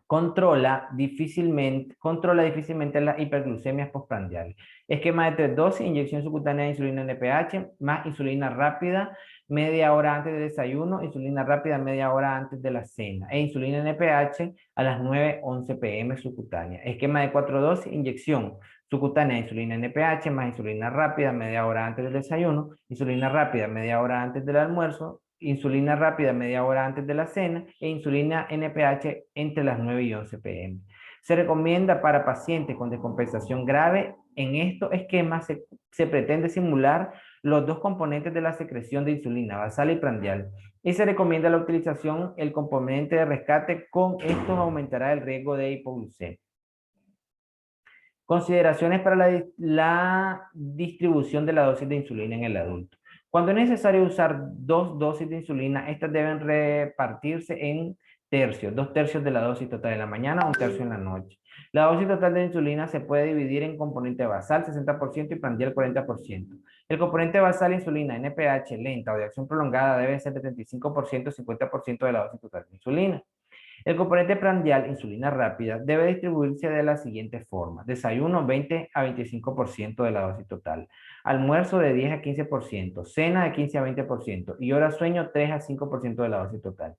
Speaker 1: controla difícilmente las hiperglucemias postprandiales. Esquema de 3 dosis, inyección subcutánea de insulina NPH, más insulina rápida media hora antes del desayuno, insulina rápida media hora antes de la cena, e insulina NPH a las 9:11 p.m. subcutánea. Esquema de 4 dosis, inyección subcutánea de insulina NPH, más insulina rápida media hora antes del desayuno, insulina rápida media hora antes del almuerzo, insulina rápida media hora antes de la cena e insulina NPH entre las 9 y 11 p.m. Se recomienda para pacientes con descompensación grave. En estos esquemas se pretende simular los dos componentes de la secreción de insulina, basal y prandial, y se recomienda la utilización el componente de rescate. Con esto aumentará el riesgo de hipoglucemia. Consideraciones para la distribución de la dosis de insulina en el adulto. Cuando es necesario usar 2 dosis de insulina, estas deben repartirse en tercios, 2/3 de la dosis total en la mañana, 1/3 en la noche. La dosis total de insulina se puede dividir en componente basal, 60%, y prandial, 40%. El componente basal, insulina NPH lenta o de acción prolongada, debe ser de 35%, 50% de la dosis total de insulina. El componente prandial, insulina rápida, debe distribuirse de la siguiente forma. Desayuno, 20 a 25% de la dosis total. Almuerzo, de 10 a 15%. Cena, de 15 a 20%. Y hora sueño, 3 a 5% de la dosis total.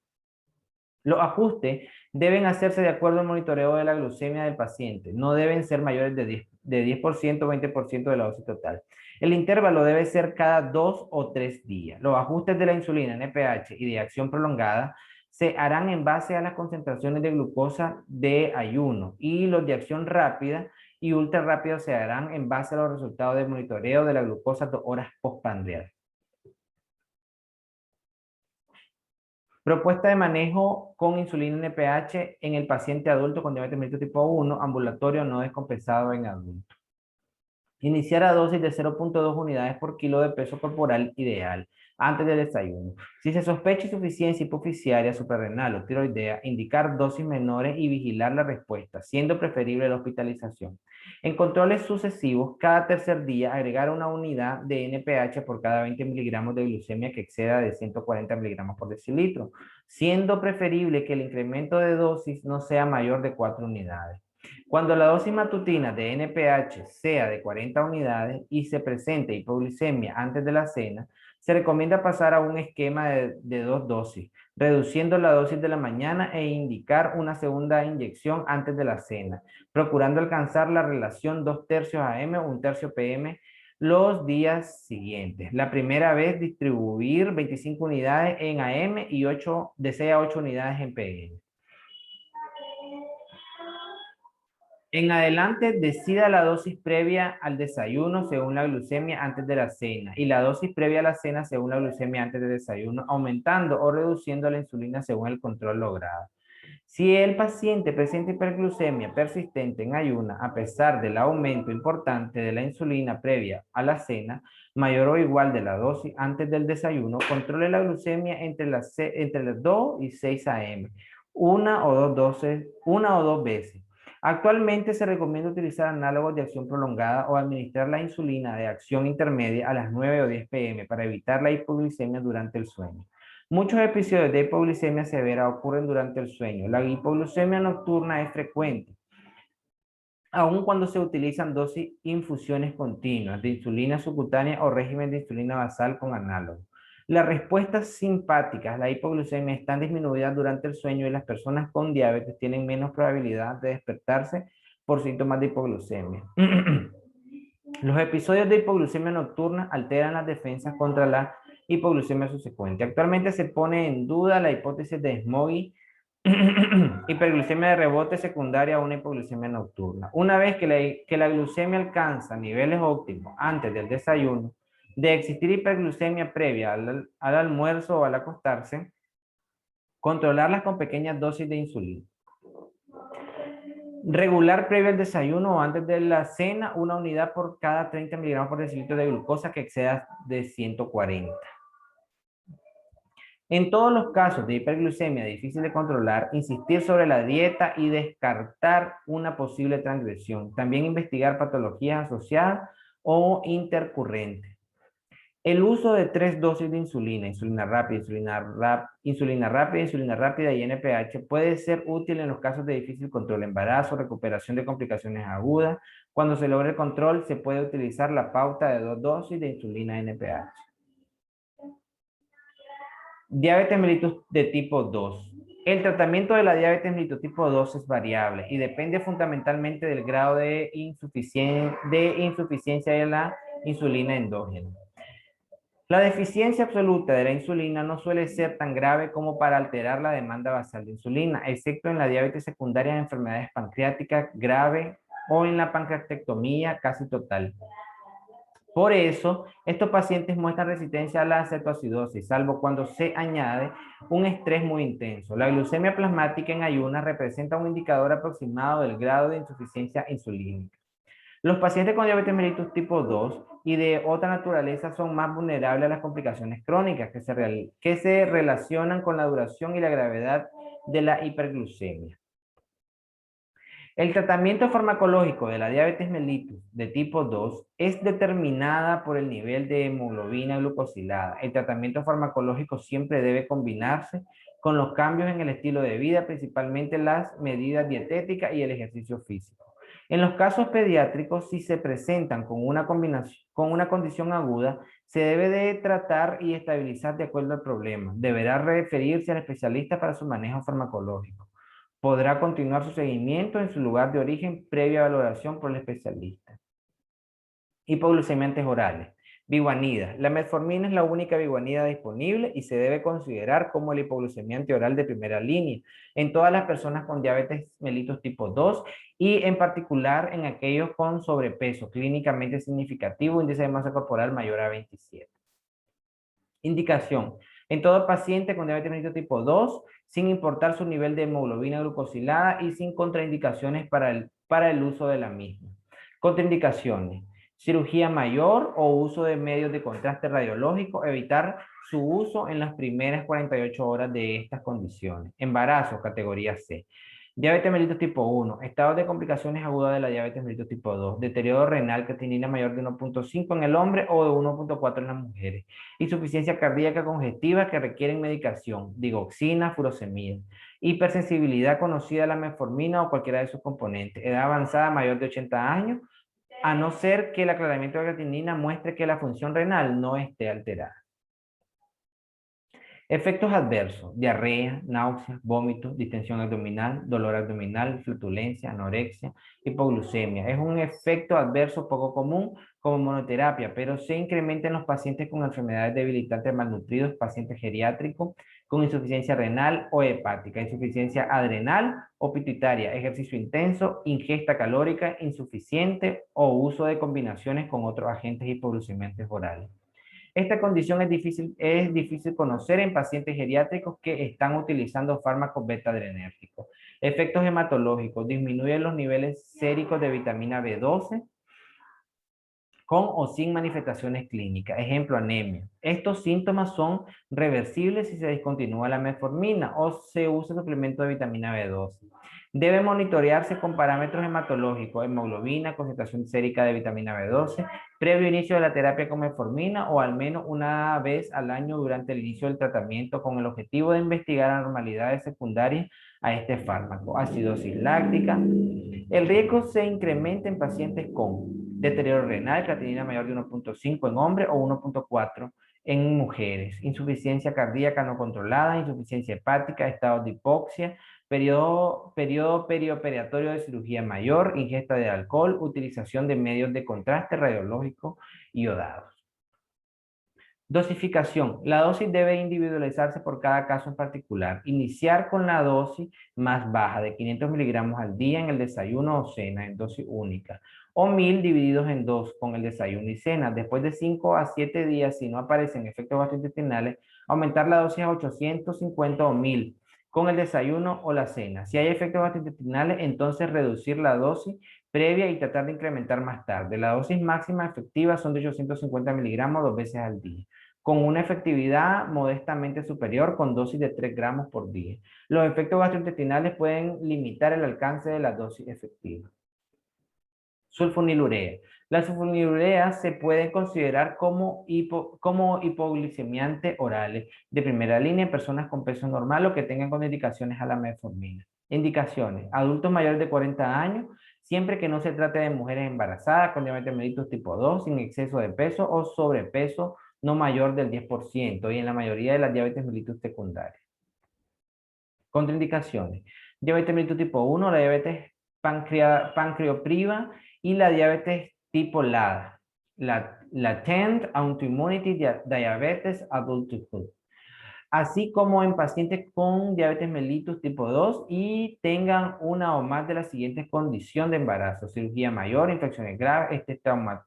Speaker 1: Los ajustes deben hacerse de acuerdo al monitoreo de la glucemia del paciente. No deben ser mayores de 10% o 20% de la dosis total. El intervalo debe ser cada 2 o 3 días. Los ajustes de la insulina NPH y de acción prolongada se harán en base a las concentraciones de glucosa de ayuno, y los de acción rápida y ultra rápido se harán en base a los resultados del monitoreo de la glucosa 2 horas postprandial. Propuesta de manejo con insulina NPH en el paciente adulto con diabetes mellitus tipo 1, ambulatorio no descompensado en adulto. Iniciar a dosis de 0.2 unidades por kilo de peso corporal ideal. antes del desayuno. Si se sospecha insuficiencia hipoficiaria suprarrenal o tiroidea, indicar dosis menores y vigilar la respuesta, siendo preferible la hospitalización. En controles sucesivos, cada tercer día agregar una unidad de NPH por cada 20 miligramos de glucemia que exceda de 140 miligramos por decilitro, siendo preferible que el incremento de dosis no sea mayor de 4 unidades. Cuando la dosis matutina de NPH sea de 40 unidades y se presente hipoglucemia antes de la cena, se recomienda pasar a un esquema de 2 dosis, reduciendo la dosis de la mañana e indicar una segunda inyección antes de la cena, procurando alcanzar la relación 2/3 AM, 1/3 PM los días siguientes. La primera vez distribuir 25 unidades en AM y de 6 a 8 unidades en PM. En adelante, decida la dosis previa al desayuno según la glucemia antes de la cena y la dosis previa a la cena según la glucemia antes del desayuno, aumentando o reduciendo la insulina según el control logrado. Si el paciente presenta hiperglucemia persistente en ayuna, a pesar del aumento importante de la insulina previa a la cena, mayor o igual de la dosis antes del desayuno, controle la glucemia entre las 2 y 6 AM, una o dos veces. Actualmente se recomienda utilizar análogos de acción prolongada o administrar la insulina de acción intermedia a las 9 o 10 pm para evitar la hipoglucemia durante el sueño. Muchos episodios de hipoglucemia severa ocurren durante el sueño. La hipoglucemia nocturna es frecuente, aun cuando se utilizan dosis infusiones continuas de insulina subcutánea o régimen de insulina basal con análogo. Las respuestas simpáticas a la hipoglucemia están disminuidas durante el sueño y las personas con diabetes tienen menos probabilidad de despertarse por síntomas de hipoglucemia. Los episodios de hipoglucemia nocturna alteran las defensas contra la hipoglucemia subsecuente. Actualmente se pone en duda la hipótesis de Smoggy, hiperglucemia de rebote secundaria a una hipoglucemia nocturna. Una vez que la glucemia alcanza niveles óptimos antes del desayuno, de existir hiperglucemia previa al almuerzo o al acostarse, controlarlas con pequeñas dosis de insulina. Regular previo al desayuno o antes de la cena, una unidad por cada 30 miligramos por decilitro de glucosa que exceda de 140. En todos los casos de hiperglucemia difícil de controlar, insistir sobre la dieta y descartar una posible transgresión. También investigar patologías asociadas o intercurrentes. El uso de 3 dosis de insulina, insulina rápida y NPH puede ser útil en los casos de difícil control, embarazo, recuperación de complicaciones agudas. Cuando se logre el control, se puede utilizar la pauta de 2 dosis de insulina NPH. Diabetes mellitus de tipo 2. El tratamiento de la diabetes mellitus tipo 2 es variable y depende fundamentalmente del grado de insuficiencia de la insulina endógena. La deficiencia absoluta de la insulina no suele ser tan grave como para alterar la demanda basal de insulina, excepto en la diabetes secundaria de enfermedades pancreáticas grave o en la pancreatectomía casi total. Por eso, estos pacientes muestran resistencia a la cetoacidosis, salvo cuando se añade un estrés muy intenso. La glucemia plasmática en ayunas representa un indicador aproximado del grado de insuficiencia insulínica. Los pacientes con diabetes mellitus tipo 2 y de otra naturaleza son más vulnerables a las complicaciones crónicas que se relacionan con la duración y la gravedad de la hiperglucemia. El tratamiento farmacológico de la diabetes mellitus de tipo 2 es determinada por el nivel de hemoglobina glucosilada. El tratamiento farmacológico siempre debe combinarse con los cambios en el estilo de vida, principalmente las medidas dietéticas y el ejercicio físico. En los casos pediátricos, si se presentan con una condición aguda, se debe de tratar y estabilizar de acuerdo al problema. Deberá referirse al especialista para su manejo farmacológico. Podrá continuar su seguimiento en su lugar de origen previa valoración por el especialista. Hipoglucemiantes orales. Biguanida. La metformina es la única biguanida disponible y se debe considerar como el hipoglucemiante oral de primera línea en todas las personas con diabetes mellitus tipo 2 y en particular en aquellos con sobrepeso clínicamente significativo, índice de masa corporal mayor a 27. Indicación. En todo paciente con diabetes mellitus tipo 2, sin importar su nivel de hemoglobina glucosilada y sin contraindicaciones para el uso de la misma. Contraindicaciones. Cirugía mayor o uso de medios de contraste radiológico, evitar su uso en las primeras 48 horas de estas condiciones. Embarazo, categoría C. Diabetes mellitus tipo 1, estados de complicaciones agudas de la diabetes mellitus tipo 2, deterioro renal, creatinina mayor de 1.5 en el hombre o de 1.4 en las mujeres, insuficiencia cardíaca congestiva que requieren medicación, digoxina, furosemida, hipersensibilidad conocida a la metformina o cualquiera de sus componentes, edad avanzada mayor de 80 años, a no ser que el aclaramiento de la creatinina muestre que la función renal no esté alterada. Efectos adversos: diarrea, náuseas, vómitos, distensión abdominal, dolor abdominal, flatulencia, anorexia, hipoglucemia. Es un efecto adverso poco común como monoterapia, pero se incrementa en los pacientes con enfermedades debilitantes malnutridos, pacientes geriátricos con insuficiencia renal o hepática, insuficiencia adrenal o pituitaria, ejercicio intenso, ingesta calórica insuficiente o uso de combinaciones con otros agentes hipoglucemiantes orales. Esta condición es difícil conocer en pacientes geriátricos que están utilizando fármacos beta-adrenérgicos. Efectos hematológicos: disminuyen los niveles séricos de vitamina B12 con o sin manifestaciones clínicas. Ejemplo, anemia. Estos síntomas son reversibles si se discontinúa la metformina o se usa suplemento de vitamina B12. Debe monitorearse con parámetros hematológicos, hemoglobina, concentración sérica de vitamina B12, previo inicio de la terapia con metformina o al menos una vez al año durante el inicio del tratamiento con el objetivo de investigar anormalidades secundarias a este fármaco. Acidosis láctica. El riesgo se incrementa en pacientes con deterioro renal, creatinina mayor de 1.5 en hombres o 1.4 en mujeres, insuficiencia cardíaca no controlada, insuficiencia hepática, estados de hipoxia, periodo perioperatorio de cirugía mayor, ingesta de alcohol, utilización de medios de contraste radiológico iodados. Dosificación. La dosis debe individualizarse por cada caso en particular. Iniciar con la dosis más baja de 500 miligramos al día en el desayuno o cena en dosis única, o 1000 divididos en 2 con el desayuno y cena. Después de 5 a 7 días, si no aparecen efectos gastrointestinales, aumentar la dosis a 850 o 1000 con el desayuno o la cena. Si hay efectos gastrointestinales, entonces reducir la dosis previa y tratar de incrementar más tarde. La dosis máxima efectiva son de 850 miligramos 2 veces al día, con una efectividad modestamente superior con dosis de 3 gramos por día. Los efectos gastrointestinales pueden limitar el alcance de la dosis efectiva. Sulfonilurea. La sulfonilurea se puede considerar como hipoglicemiante orales de primera línea en personas con peso normal o que tengan contraindicaciones a la metformina. Indicaciones: adultos mayores de 40 años, siempre que no se trate de mujeres embarazadas con diabetes mellitus tipo 2, sin exceso de peso o sobrepeso no mayor del 10%, y en la mayoría de las diabetes mellitus secundarias. Contraindicaciones: diabetes mellitus tipo 1, la diabetes pancreopriva y la diabetes tipo LAD, Latent Autoimmunity Diabetes Adulthood, así como en pacientes con diabetes mellitus tipo 2 y tengan una o más de las siguientes condiciones de embarazo: cirugía mayor, infecciones graves,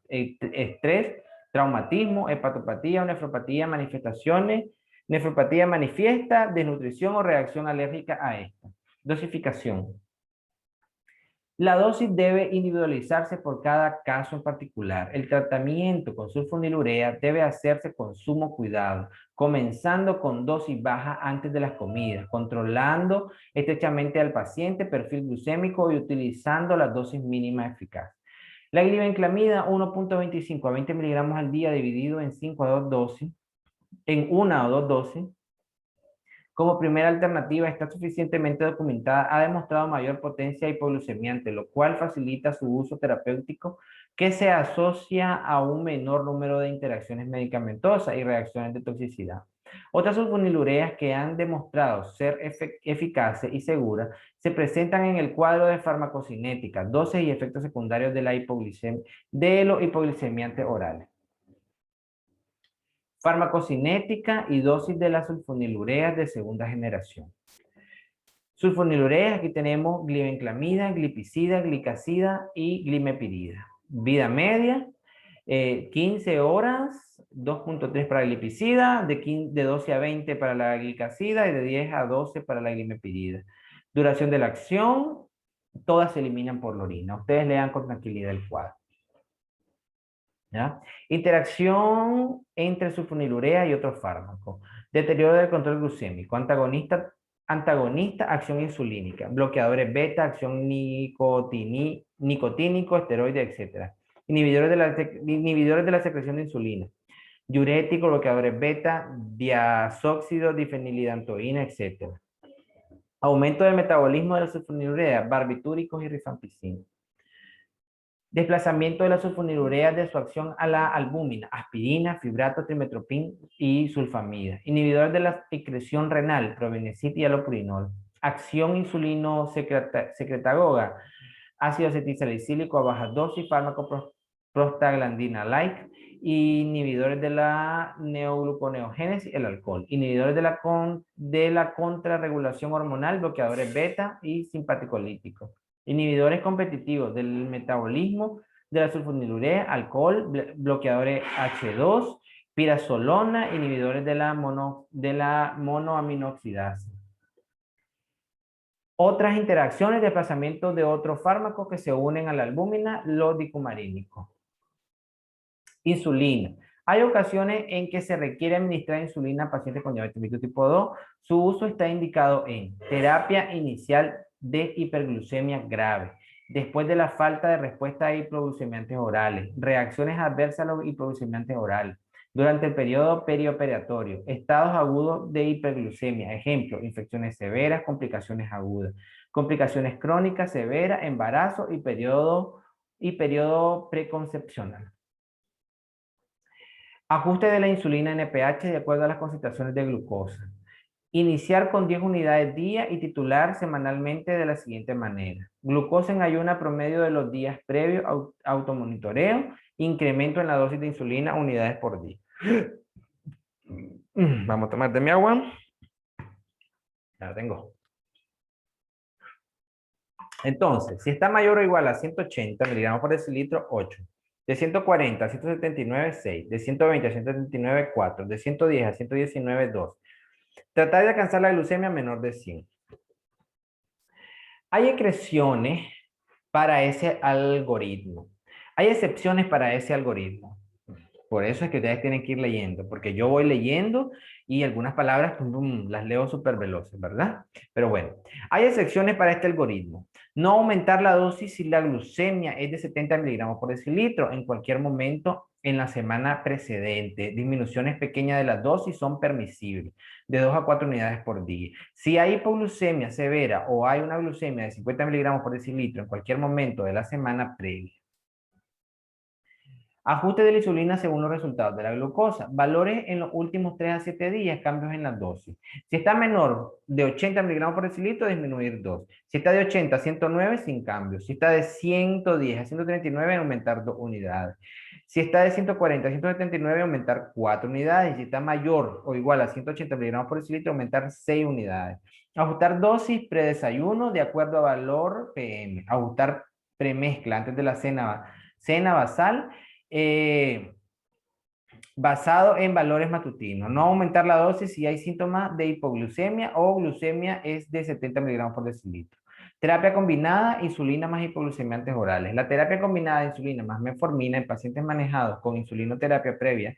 Speaker 1: estrés, traumatismo, hepatopatía o nefropatía, manifestaciones, nefropatía manifiesta, desnutrición o reacción alérgica a esta. Dosificación. La dosis debe individualizarse por cada caso en particular. El tratamiento con sulfonilurea debe hacerse con sumo cuidado, comenzando con dosis baja antes de las comidas, controlando estrechamente al paciente, perfil glucémico y utilizando la dosis mínima eficaz. La glibenclamida 1.25 a 20 miligramos al día dividido en 5 a 2 dosis, en una o dos dosis, como primera alternativa, está suficientemente documentada, ha demostrado mayor potencia hipoglucemiante, lo cual facilita su uso terapéutico que se asocia a un menor número de interacciones medicamentosas y reacciones de toxicidad. Otras sulfonilureas que han demostrado ser eficaces y seguras se presentan en el cuadro de farmacocinética, dosis y efectos secundarios de los hipoglicemiantes orales. Farmacocinética y dosis de las sulfonilureas de segunda generación. Sulfonilureas, aquí tenemos glibenclamida, glipizida, glicazida y glimepirida. Vida media, 15 horas, 2.3 para la glipizida, de 12 a 20 para la glicazida y de 10 a 12 para la glimepirida. Duración de la acción, todas se eliminan por la orina. Ustedes lean con tranquilidad el cuadro. ¿Ya? Interacción entre sulfonilurea y otros fármacos. Deterioro del control glucémico. Antagonista, acción insulínica. Bloqueadores beta, acción nicotínico, esteroide, etc. Inhibidores de la secreción de insulina. Diurético, bloqueadores beta, diazóxido, difenilidantoína, etc. Aumento del metabolismo de la sulfonilurea, barbitúricos y rifampicina. Desplazamiento de la sulfonilurea de su acción a la albúmina, aspirina, fibrato, trimetoprim y sulfamida. Inhibidores de la excreción renal, probenecid y alopurinol. Acción insulino secretagoga, ácido acetilsalicílico a baja dosis, fármaco prostaglandina-like, inhibidores de la neogluconeogénesis, el alcohol, inhibidores de la contrarregulación hormonal, bloqueadores beta y simpaticolíticos. Inhibidores competitivos del metabolismo de la sulfonilurea, alcohol, bloqueadores H2, pirazolona, inhibidores de la monoaminoxidasa. Otras interacciones, desplazamiento de otros fármacos que se unen a la albúmina, los dicumarínicos. Insulina. Hay ocasiones en que se requiere administrar insulina a pacientes con diabetes mellitus tipo 2. Su uso está indicado en terapia inicial de hiperglucemia grave, después de la falta de respuesta a hipoglucemiantes orales, reacciones adversas a los hipoglucemiantes orales, durante el periodo perioperatorio, estados agudos de hiperglucemia, ejemplo, infecciones severas, complicaciones agudas, complicaciones crónicas severas, embarazo y periodo preconcepcional. Ajuste de la insulina NPH de acuerdo a las concentraciones de glucosa. Iniciar con 10 unidades día y titular semanalmente de la siguiente manera. Glucosa en ayuna promedio de los días previos, automonitoreo, incremento en la dosis de insulina, unidades por día. Vamos a tomar de mi agua. Ya la tengo. Entonces, si está mayor o igual a 180 miligramos por decilitro, 8. De 140 a 179, 6. De 120 a 179, 4. De 110 a 119, 2. Tratar de alcanzar la glucemia menor de 100. Hay excepciones para ese algoritmo. Hay excepciones para ese algoritmo. Por eso es que ustedes tienen que ir leyendo, porque yo voy leyendo y algunas palabras las leo súper veloces, ¿verdad? Pero bueno, hay excepciones para este algoritmo. No aumentar la dosis si la glucemia es de 70 miligramos por decilitro en cualquier momento en la semana precedente. Disminuciones pequeñas de la dosis son permisibles, de 2 a 4 unidades por día. Si hay hipoglucemia severa o hay una glucemia de 50 miligramos por decilitro en cualquier momento de la semana previa. Ajuste de la insulina según los resultados de la glucosa. Valores en los últimos 3 a 7 días, cambios en la dosis. Si está menor de 80 miligramos por decilitro, disminuir 2. Si está de 80 a 109, sin cambios. Si está de 110 a 139, aumentar 2 unidades. Si está de 140 a 179, aumentar 4 unidades. Y si está mayor o igual a 180 miligramos por decilitro, aumentar 6 unidades. Ajustar dosis predesayuno de acuerdo a valor PM. Ajustar premezcla antes de la cena basal. Basado en valores matutinos. No aumentar la dosis si hay síntomas de hipoglucemia o glucemia es de 70 miligramos por decilitro. Terapia combinada, insulina más hipoglucemiantes orales. La terapia combinada de insulina más metformina en pacientes manejados con insulinoterapia previa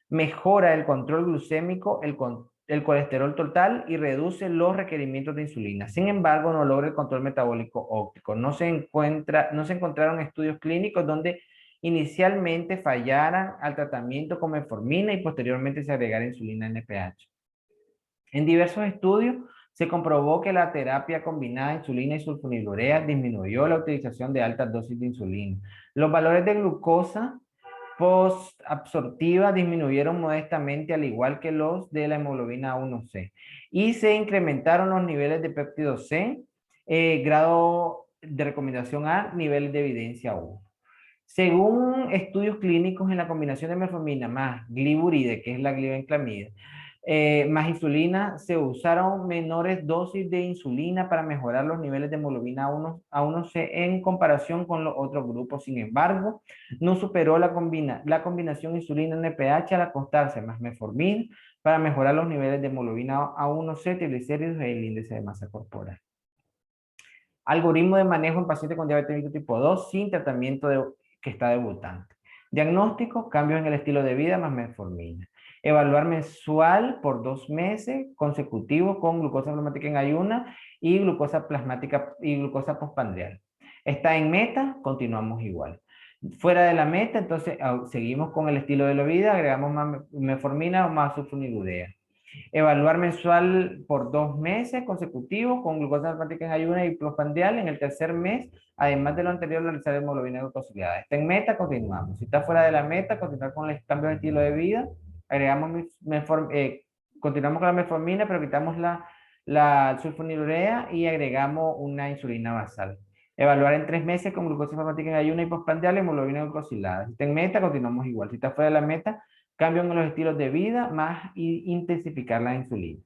Speaker 1: mejora el control glucémico, el colesterol total y reduce los requerimientos de insulina. Sin embargo, no logra el control metabólico óptico. No se encontraron estudios clínicos donde inicialmente fallaran al tratamiento con metformina y posteriormente se agregara insulina NPH. En diversos estudios se comprobó que la terapia combinada de insulina y sulfonilurea disminuyó la utilización de altas dosis de insulina. Los valores de glucosa postabsortiva disminuyeron modestamente al igual que los de la hemoglobina A1C y se incrementaron los niveles de péptido C, grado de recomendación A, nivel de evidencia 1. Según estudios clínicos en la combinación de metformina más gliburide, que es la glibenclamida, más insulina, se usaron menores dosis de insulina para mejorar los niveles de hemoglobina A1C en comparación con los otros grupos. Sin embargo, no superó la combinación insulina-NPH al acostarse más metformina para mejorar los niveles de hemoglobina A1C, triglicéridos y el índice de masa corporal. Algoritmo de manejo en pacientes con diabetes mellitus tipo 2 sin tratamiento que está debutante. Diagnóstico, cambios en el estilo de vida más metformina. Evaluar mensual por 2 meses consecutivos con glucosa plasmática en ayuna y glucosa plasmática y glucosa postprandial. Está en meta, continuamos igual. Fuera de la meta, entonces seguimos con el estilo de la vida, agregamos más metformina o más sulfonilurea. Evaluar mensual por 2 meses consecutivos con glucosa plasmática en ayuna y postprandial. En el tercer mes, además de lo anterior, realizar hemoglobina glucosilada. Está en meta, continuamos. Si está fuera de la meta, continuar con el cambio de estilo de vida. Agregamos continuamos con la metformina, pero quitamos la sulfonilurea y agregamos una insulina basal. Evaluar en 3 meses con glucosa plasmática en ayuna y postprandial y hemoglobina glucosilada. Si está en meta, continuamos igual. Si está fuera de la meta, cambio en los estilos de vida más intensificar la insulina.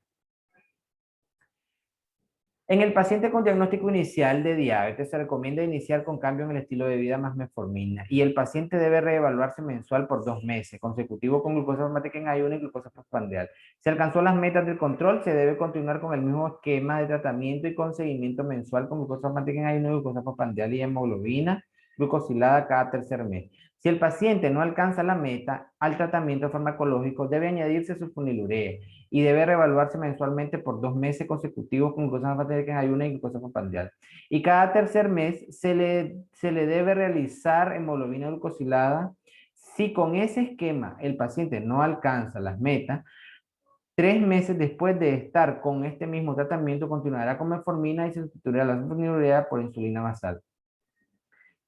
Speaker 1: En el paciente con diagnóstico inicial de diabetes se recomienda iniciar con cambio en el estilo de vida más metformina y el paciente debe reevaluarse mensual por 2 meses consecutivo con glucosa plasmática en ayuno y glucosa postprandial. Si alcanzó las metas del control, se debe continuar con el mismo esquema de tratamiento y con seguimiento mensual con glucosa plasmática en ayuno y glucosa postprandial y hemoglobina glucosilada cada tercer mes. Si el paciente no alcanza la meta al tratamiento farmacológico, debe añadirse sulfonilurea y debe reevaluarse mensualmente por 2 meses consecutivos con glucosa plasmática en ayuno y glucosa postprandial. Y cada tercer mes se le debe realizar hemoglobina glucosilada. Si con ese esquema el paciente no alcanza las metas, 3 meses después de estar con este mismo tratamiento, continuará con metformina y se sustituirá la sulfonilurea por insulina basal.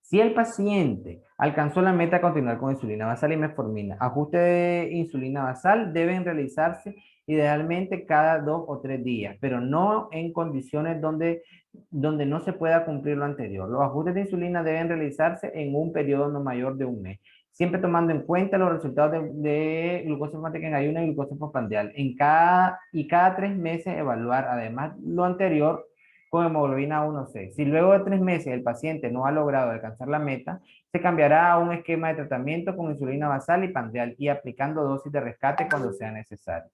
Speaker 1: Si el paciente alcanzó la meta, continuar con insulina basal y metformina. Ajuste de insulina basal deben realizarse idealmente cada 2 o 3 días, pero no en condiciones donde no se pueda cumplir lo anterior. Los ajustes de insulina deben realizarse en un periodo no mayor de un mes, siempre tomando en cuenta los resultados de glucosa plasmática en ayuno y glucosa postprandial. Cada 3 meses evaluar además lo anterior con hemoglobina A1C. Si luego de 3 meses el paciente no ha logrado alcanzar la meta, se cambiará a un esquema de tratamiento con insulina basal y prandial y aplicando dosis de rescate cuando sea necesario.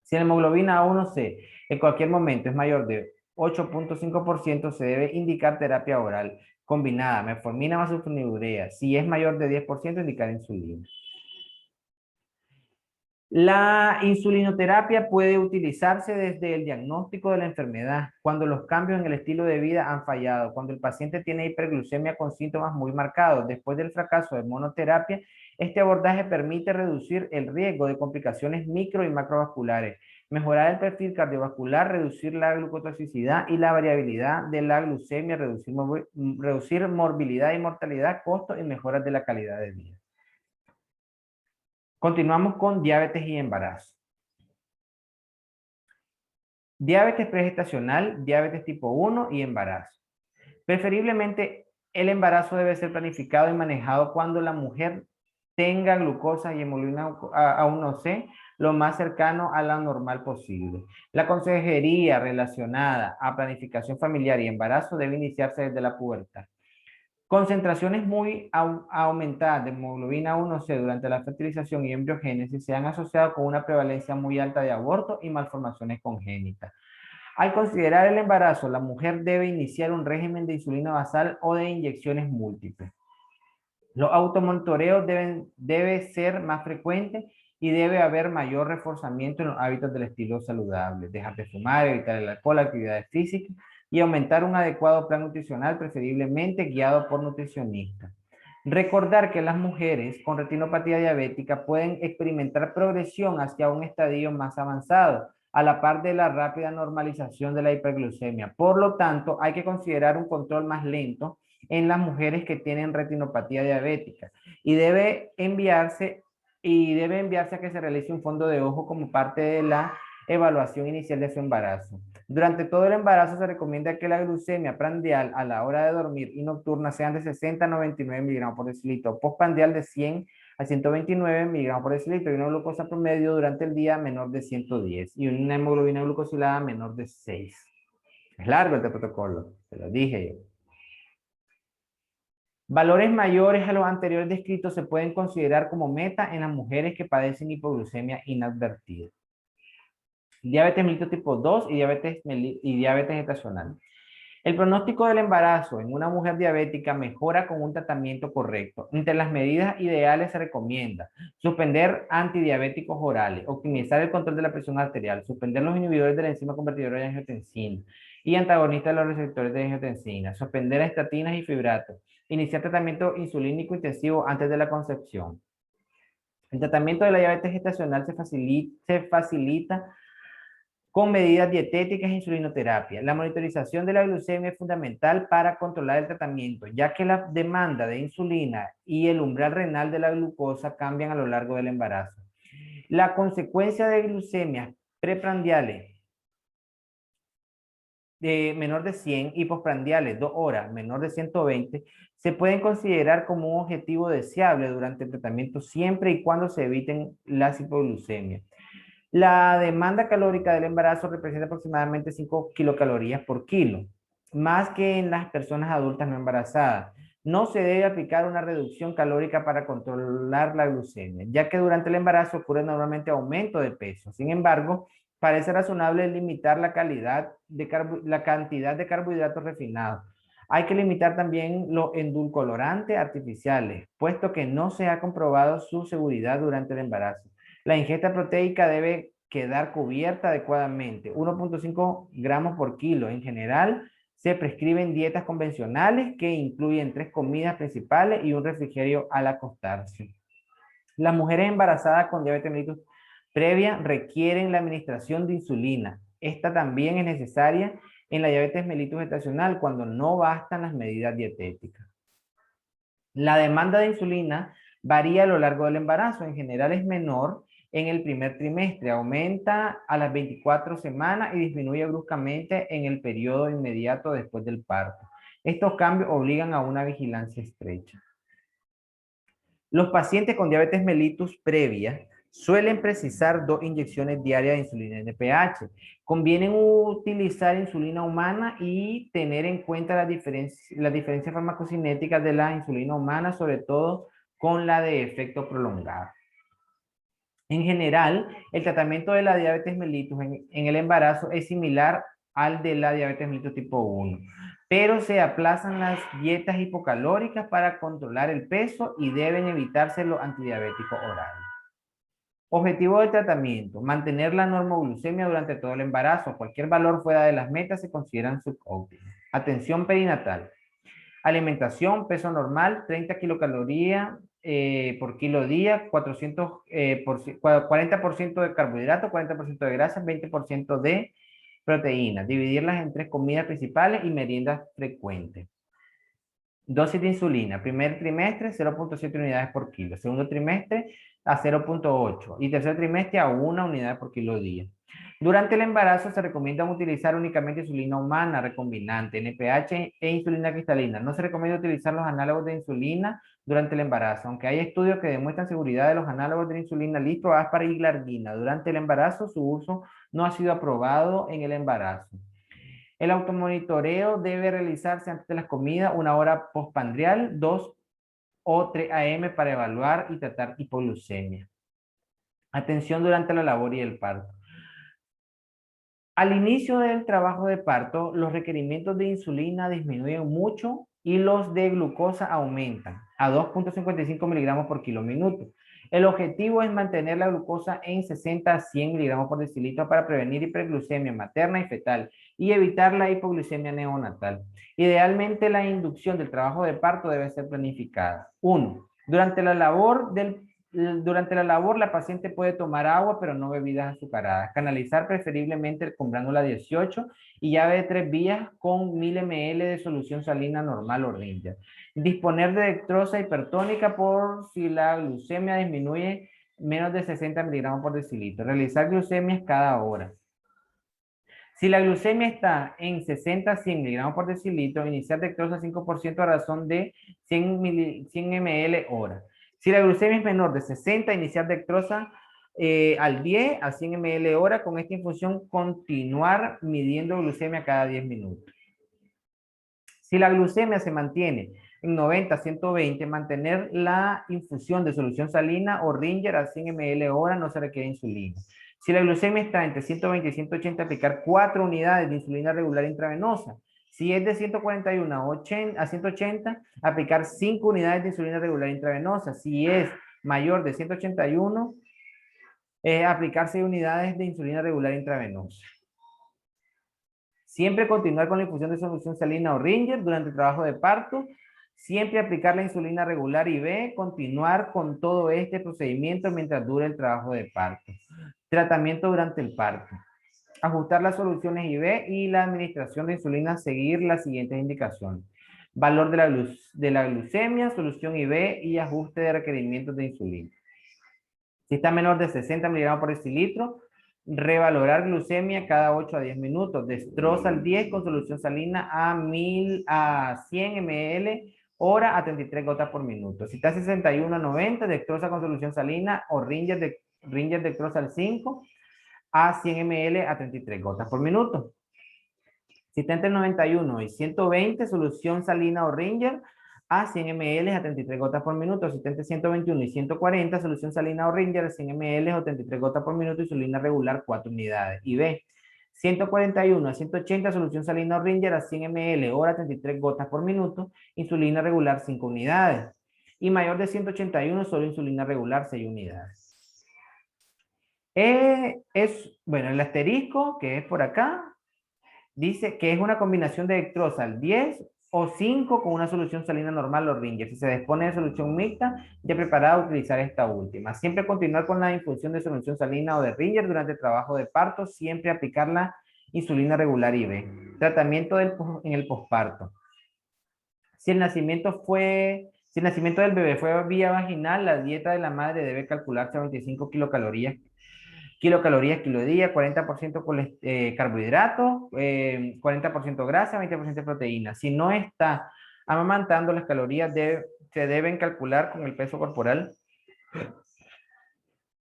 Speaker 1: Si la hemoglobina A1C en cualquier momento es mayor de 8.5%, se debe indicar terapia oral combinada, metformina más sulfonilurea. Si es mayor de 10%, indicar insulina. La insulinoterapia puede utilizarse desde el diagnóstico de la enfermedad, cuando los cambios en el estilo de vida han fallado, cuando el paciente tiene hiperglucemia con síntomas muy marcados. Después del fracaso de monoterapia, este abordaje permite reducir el riesgo de complicaciones micro y macrovasculares, mejorar el perfil cardiovascular, reducir la glucotoxicidad y la variabilidad de la glucemia, reducir morbilidad y mortalidad, costos y mejoras de la calidad de vida. Continuamos con diabetes y embarazo. Diabetes pregestacional, diabetes tipo 1 y embarazo. Preferiblemente, el embarazo debe ser planificado y manejado cuando la mujer tenga glucosa y hemoglobina A1C lo más cercano a la normal posible. La consejería relacionada a planificación familiar y embarazo debe iniciarse desde la pubertad. Concentraciones muy aumentadas de hemoglobina A1C durante la fertilización y embriogénesis se han asociado con una prevalencia muy alta de abortos y malformaciones congénitas. Al considerar el embarazo, la mujer debe iniciar un régimen de insulina basal o de inyecciones múltiples. Los automonitoreos debe ser más frecuentes y debe haber mayor reforzamiento en los hábitos del estilo saludable. Dejar de fumar, evitar el alcohol, actividades físicas y aumentar un adecuado plan nutricional, preferiblemente guiado por nutricionistas. Recordar que las mujeres con retinopatía diabética pueden experimentar progresión hacia un estadio más avanzado, a la par de la rápida normalización de la hiperglucemia. Por lo tanto, hay que considerar un control más lento en las mujeres que tienen retinopatía diabética y debe enviarse a que se realice un fondo de ojo como parte de la evaluación inicial de su embarazo. Durante todo el embarazo se recomienda que la glucemia prandial a la hora de dormir y nocturna sean de 60 a 99 miligramos por decilitro, postprandial de 100 a 129 miligramos por decilitro y una glucosa promedio durante el día menor de 110 y una hemoglobina glucosilada menor de 6. Es largo este protocolo, te lo dije yo. Valores mayores a los anteriores descritos se pueden considerar como meta en las mujeres que padecen hipoglucemia inadvertida. Diabetes mellitus tipo 2 y diabetes gestacional. El pronóstico del embarazo en una mujer diabética mejora con un tratamiento correcto. Entre las medidas ideales se recomienda suspender antidiabéticos orales, optimizar el control de la presión arterial, suspender los inhibidores de la enzima convertidora de angiotensina y antagonistas de los receptores de angiotensina, suspender estatinas y fibratos, iniciar tratamiento insulínico intensivo antes de la concepción. El tratamiento de la diabetes gestacional se facilita con medidas dietéticas e insulinoterapia. La monitorización de la glucemia es fundamental para controlar el tratamiento, ya que la demanda de insulina y el umbral renal de la glucosa cambian a lo largo del embarazo. La consecuencia de glucemias preprandiales de menor de 100 y postprandiales 2 horas menor de 120 se pueden considerar como un objetivo deseable durante el tratamiento siempre y cuando se eviten las hipoglucemias. La demanda calórica del embarazo representa aproximadamente 5 kilocalorías por kilo, más que en las personas adultas no embarazadas. No se debe aplicar una reducción calórica para controlar la glucemia, ya que durante el embarazo ocurre normalmente aumento de peso. Sin embargo, parece razonable limitar la cantidad de carbohidratos refinados. Hay que limitar también los endulcorantes artificiales, puesto que no se ha comprobado su seguridad durante el embarazo. La ingesta proteica debe quedar cubierta adecuadamente, 1.5 gramos por kilo. En general, se prescriben dietas convencionales que incluyen 3 comidas principales y un refrigerio al acostarse. Las mujeres embarazadas con diabetes mellitus previa requieren la administración de insulina. Esta también es necesaria en la diabetes mellitus gestacional cuando no bastan las medidas dietéticas. La demanda de insulina varía a lo largo del embarazo. En general es menor en el primer trimestre, aumenta a las 24 semanas y disminuye bruscamente en el periodo inmediato después del parto. Estos cambios obligan a una vigilancia estrecha. Los pacientes con diabetes mellitus previa suelen precisar 2 inyecciones diarias de insulina NPH. Conviene utilizar insulina humana y tener en cuenta las diferencias farmacocinéticas de la insulina humana, sobre todo con la de efecto prolongado. En general, el tratamiento de la diabetes mellitus en el embarazo es similar al de la diabetes mellitus tipo 1, pero se aplazan las dietas hipocalóricas para controlar el peso y deben evitarse los antidiabéticos orales. Objetivo del tratamiento: mantener la normoglucemia durante todo el embarazo. Cualquier valor fuera de las metas se consideran subóptimos. Atención perinatal. Alimentación: peso normal, 30 kilocalorías por kilo día, 40% de carbohidratos, 40% de grasas, 20% de proteínas. Dividirlas en 3 comidas principales y meriendas frecuentes. Dosis de insulina: primer trimestre 0.7 unidades por kilo, segundo trimestre a 0.8 y tercer trimestre a 1 unidad por kilo día. Durante el embarazo se recomienda utilizar únicamente insulina humana recombinante, NPH e insulina cristalina. No se recomienda utilizar los análogos de insulina durante el embarazo, aunque hay estudios que demuestran seguridad de los análogos de insulina lispro, aspara y glargina. Durante el embarazo su uso no ha sido aprobado en el embarazo. El automonitoreo debe realizarse antes de las comidas, 1 hora postprandial, 2 o 3 a.m. para evaluar y tratar hipoglucemia. Atención durante la labor y el parto. Al inicio del trabajo de parto, los requerimientos de insulina disminuyen mucho y los de glucosa aumentan a 2.55 miligramos por kilo minuto. El objetivo es mantener la glucosa en 60 a 100 miligramos por decilitro para prevenir hiperglucemia materna y fetal y evitar la hipoglucemia neonatal. Idealmente, la inducción del trabajo de parto debe ser planificada. 1. Durante la labor, la paciente puede tomar agua, pero no bebidas azucaradas. Canalizar preferiblemente con bránula 18 y llave de 3 vías con 1000 ml de solución salina normal o Ringer. Disponer de dextrosa hipertónica por si la glucemia disminuye menos de 60 miligramos por decilitro. Realizar glucemias cada hora. Si la glucemia está en 60 a 100 miligramos por decilitro, iniciar dextrosa 5% a razón de 100 ml hora. Si la glucemia es menor de 60, iniciar dextrosa al 10 a 100 ml hora. Con esta infusión continuar midiendo glucemia cada 10 minutos. Si la glucemia se mantiene en 90 a 120, mantener la infusión de solución salina o Ringer a 100 ml hora, no se requiere insulina. Si la glucemia está entre 120 y 180, aplicar 4 unidades de insulina regular intravenosa. Si es de 141 a 180, aplicar 5 unidades de insulina regular intravenosa. Si es mayor de 181, aplicar 6 unidades de insulina regular intravenosa. Siempre continuar con la infusión de solución salina o Ringer durante el trabajo de parto. Siempre aplicar la insulina regular IV. Continuar con todo este procedimiento mientras dure el trabajo de parto. Tratamiento durante el parto. Ajustar las soluciones IV y la administración de insulina, seguir las siguientes indicaciones. Valor de la glucemia, solución IV y ajuste de requerimientos de insulina. Si está menor de 60 miligramos por decilitro, revalorar glucemia cada 8 a 10 minutos. Destrozal 10 con solución salina a 100 ml hora a 33 gotas por minuto. Si está 61 a 90, Dextrosa con solución salina o Ringer Dextrosal 5 a 100 ml a 33 gotas por minuto. Si está entre 91 y 120, solución salina o Ringer a 100 ml a 33 gotas por minuto. Si está entre 121 y 140, solución salina o Ringer a 100 ml a 33 gotas por minuto. Insulina regular 4 unidades. Y B, 141 a 180, solución salina o Ringer a 100 ml hora 33 gotas por minuto. Insulina regular 5 unidades. Y mayor de 181, solo insulina regular 6 unidades. Bueno, el asterisco, que es por acá, dice que es una combinación de Dextrosal 10 o 5 con una solución salina normal o Ringer. Si se dispone de solución mixta, ya preparada a utilizar esta última. Siempre continuar con la infusión de solución salina o de Ringer durante el trabajo de parto. Siempre aplicar la insulina regular IV. Tratamiento en el posparto. Si el nacimiento del bebé fue vía vaginal, la dieta de la madre debe calcularse a 25 kilocalorías kilo día, 40% carbohidratos, 40% grasa, 20% proteína. Si no está amamantando, las calorías se deben calcular con el peso corporal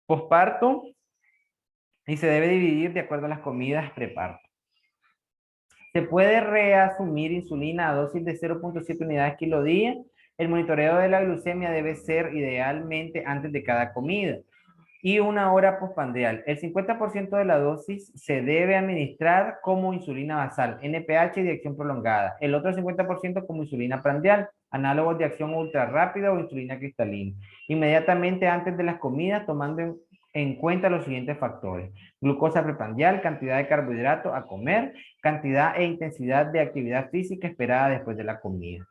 Speaker 1: posparto y se debe dividir de acuerdo a las comidas preparto. Se puede reasumir insulina a dosis de 0.7 unidades kilo día. El monitoreo de la glucemia debe ser idealmente antes de cada comida y una hora postprandial. El 50% de la dosis se debe administrar como insulina basal, NPH y de acción prolongada. El otro 50% como insulina prandial, análogos de acción ultra rápida o insulina cristalina. Inmediatamente antes de las comidas, tomando en cuenta los siguientes factores: glucosa preprandial, cantidad de carbohidratos a comer, cantidad e intensidad de actividad física esperada después de la comida.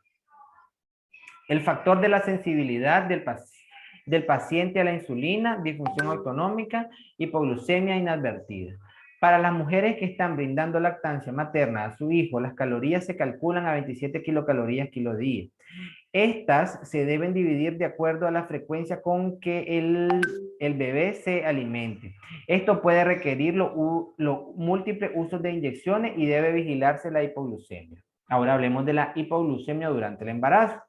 Speaker 1: El factor de la sensibilidad del paciente a la insulina, disfunción autonómica, hipoglucemia inadvertida. Para las mujeres que están brindando lactancia materna a su hijo, las calorías se calculan a 27 kilocalorías kilo día. Estas se deben dividir de acuerdo a la frecuencia con que el bebé se alimente. Esto puede requerir los múltiples usos de inyecciones y debe vigilarse la hipoglucemia. Ahora hablemos de la hipoglucemia durante el embarazo.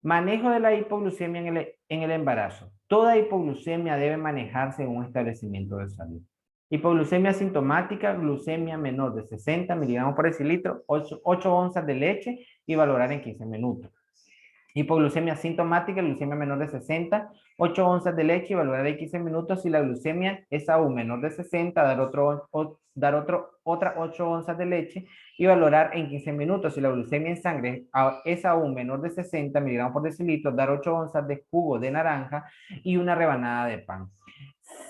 Speaker 1: Manejo de la hipoglucemia en el embarazo. Toda hipoglucemia debe manejarse en un establecimiento de salud. Hipoglucemia sintomática, glucemia menor de 60 miligramos por decilitro, 8 onzas de leche y valorar en 15 minutos. Hipoglucemia sintomática, glucemia menor de 60, 8 onzas de leche y valorar en 15 minutos. Si la glucemia es aún menor de 60, dar otra 8 onzas de leche y valorar en 15 minutos. Si la glucemia en sangre es aún menor de 60 miligramos por decilitro, dar 8 onzas de jugo de naranja y una rebanada de pan.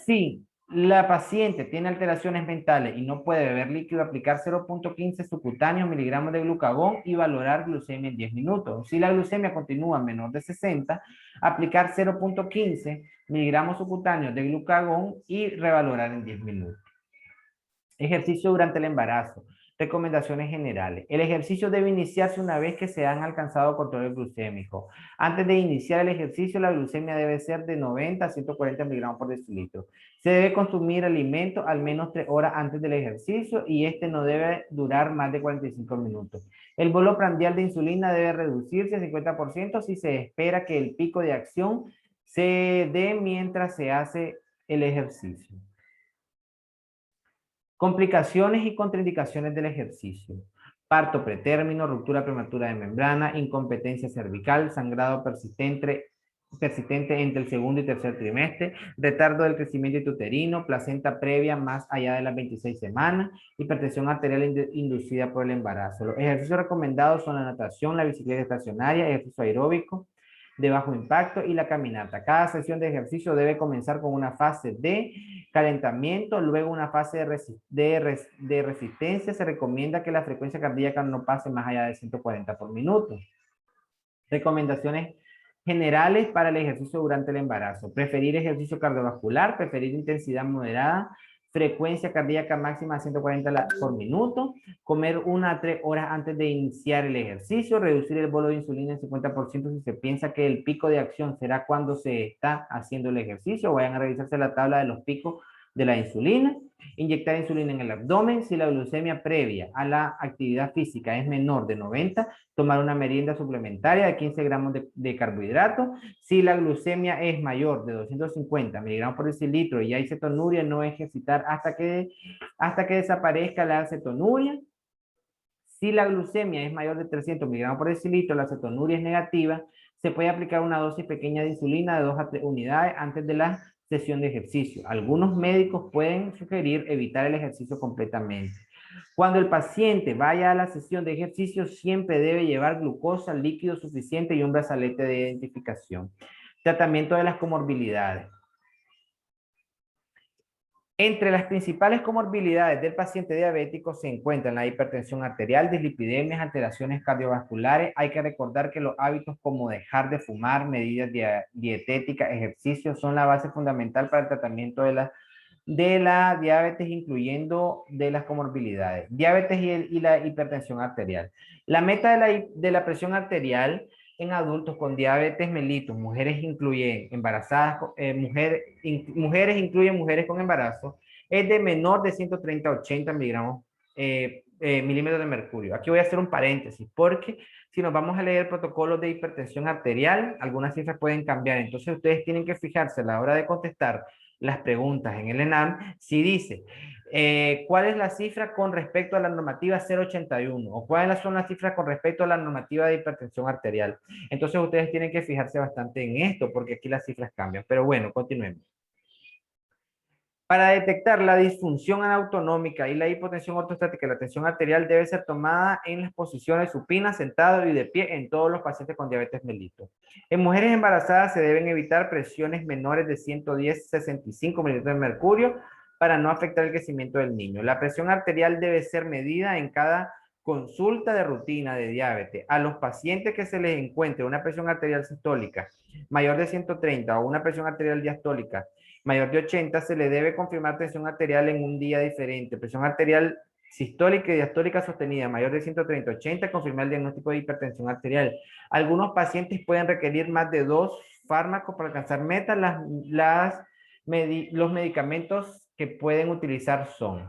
Speaker 1: Si la paciente tiene alteraciones mentales y no puede beber líquido, aplicar 0.15 subcutáneos miligramos de glucagón y valorar glucemia en 10 minutos. Si la glucemia continúa menor de 60, aplicar 0.15 miligramos subcutáneos de glucagón y revalorar en 10 minutos. Ejercicio durante el embarazo. Recomendaciones generales. El ejercicio debe iniciarse una vez que se han alcanzado control glucémico. Antes de iniciar el ejercicio, la glucemia debe ser de 90 a 140 miligramos por decilitro. Se debe consumir alimento al menos 3 horas antes del ejercicio y este no debe durar más de 45 minutos. El bolo prandial de insulina debe reducirse a 50% si se espera que el pico de acción se dé mientras se hace el ejercicio. Complicaciones y contraindicaciones del ejercicio. Parto pretérmino, ruptura prematura de membrana, incompetencia cervical, sangrado persistente persistente entre el segundo y tercer trimestre, retardo del crecimiento intrauterino, placenta previa más allá de las 26 semanas, hipertensión arterial inducida por el embarazo. Los ejercicios recomendados son la natación, la bicicleta estacionaria, ejercicio aeróbico de bajo impacto y la caminata. Cada sesión de ejercicio debe comenzar con una fase de calentamiento, luego una fase de resistencia. Se recomienda que la frecuencia cardíaca no pase más allá de 140 por minuto. Recomendaciones generales para el ejercicio durante el embarazo. Preferir ejercicio cardiovascular, preferir intensidad moderada, frecuencia cardíaca máxima a 140 por minuto, comer 1 a 3 horas antes de iniciar el ejercicio, reducir el bolo de insulina en 50% si se piensa que el pico de acción será cuando se está haciendo el ejercicio. Vayan a revisarse la tabla de los picos de la insulina. Inyectar insulina en el abdomen. Si la glucemia previa a la actividad física es menor de 90, tomar una merienda suplementaria de 15 gramos de carbohidratos. Si la glucemia es mayor de 250 miligramos por decilitro y hay cetonuria, no ejercitar hasta que desaparezca la cetonuria. Si la glucemia es mayor de 300 miligramos por decilitro, la cetonuria es negativa, se puede aplicar una dosis pequeña de insulina de 2 a 3 unidades antes de la sesión de ejercicio. Algunos médicos pueden sugerir evitar el ejercicio completamente. Cuando el paciente vaya a la sesión de ejercicio, siempre debe llevar glucosa, líquido suficiente y un brazalete de identificación. Tratamiento de las comorbilidades. Entre las principales comorbilidades del paciente diabético se encuentran la hipertensión arterial, dislipidemias, alteraciones cardiovasculares. Hay que recordar que los hábitos como dejar de fumar, medidas dietéticas, ejercicios son la base fundamental para el tratamiento de la diabetes, incluyendo de las comorbilidades. Diabetes y la hipertensión arterial. La meta de la presión arterial en adultos con diabetes mellitus, mujeres incluyen embarazadas, mujeres incluyen mujeres con embarazo, es de menor de 130 a 80 miligramos milímetros de mercurio. Aquí voy a hacer un paréntesis, porque si nos vamos a leer protocolos de hipertensión arterial, algunas cifras pueden cambiar. Entonces ustedes tienen que fijarse a la hora de contestar las preguntas en el ENAM, si dice cuál es la cifra con respecto a la normativa 081 o cuáles son las cifras con respecto a la normativa de hipertensión arterial. Entonces ustedes tienen que fijarse bastante en esto porque aquí las cifras cambian. Pero bueno, continuemos. Para detectar la disfunción autonómica y la hipotensión ortostática, la tensión arterial debe ser tomada en las posiciones supina, sentado y de pie en todos los pacientes con diabetes mellitus. En mujeres embarazadas se deben evitar presiones menores de 110-65 mililitros de mercurio para no afectar el crecimiento del niño. La presión arterial debe ser medida en cada consulta de rutina de diabetes. A los pacientes que se les encuentre una presión arterial sistólica mayor de 130 o una presión arterial diastólica mayor de 80, se le debe confirmar tensión arterial en un día diferente. Presión arterial sistólica y diastólica sostenida mayor de 130-80, confirmar el diagnóstico de hipertensión arterial. Algunos pacientes pueden requerir más de 2 fármacos para alcanzar metas. Los medicamentos que pueden utilizar son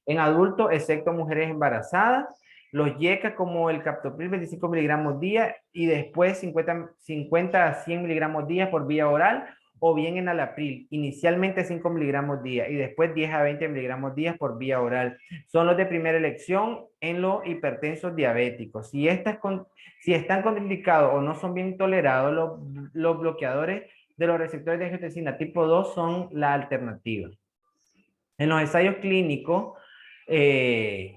Speaker 1: en adultos, excepto mujeres embarazadas, los YECA como el captopril 25 miligramos día y después 50 a 100 miligramos día por vía oral, o bien en alapril, inicialmente 5 miligramos día y después 10 a 20 miligramos día por vía oral. Son los de primera elección en los hipertensos diabéticos. Si están contraindicados o no son bien tolerados, los bloqueadores de los receptores de angiotensina tipo 2 son la alternativa. En los ensayos clínicos,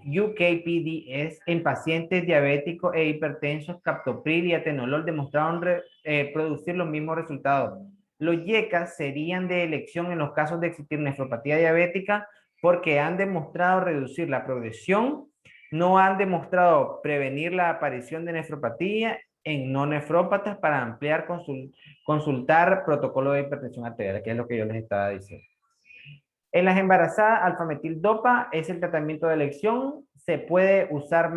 Speaker 1: UKPDS en pacientes diabéticos e hipertensos, captopril y atenolol demostraron producir los mismos resultados. Los YECA serían de elección en los casos de existir nefropatía diabética porque han demostrado reducir la progresión, no han demostrado prevenir la aparición de nefropatía en no nefrópatas para ampliar, consultar protocolo de hipertensión arterial, que es lo que yo les estaba diciendo. En las embarazadas, alfametil-dopa es el tratamiento de elección. Se puede usar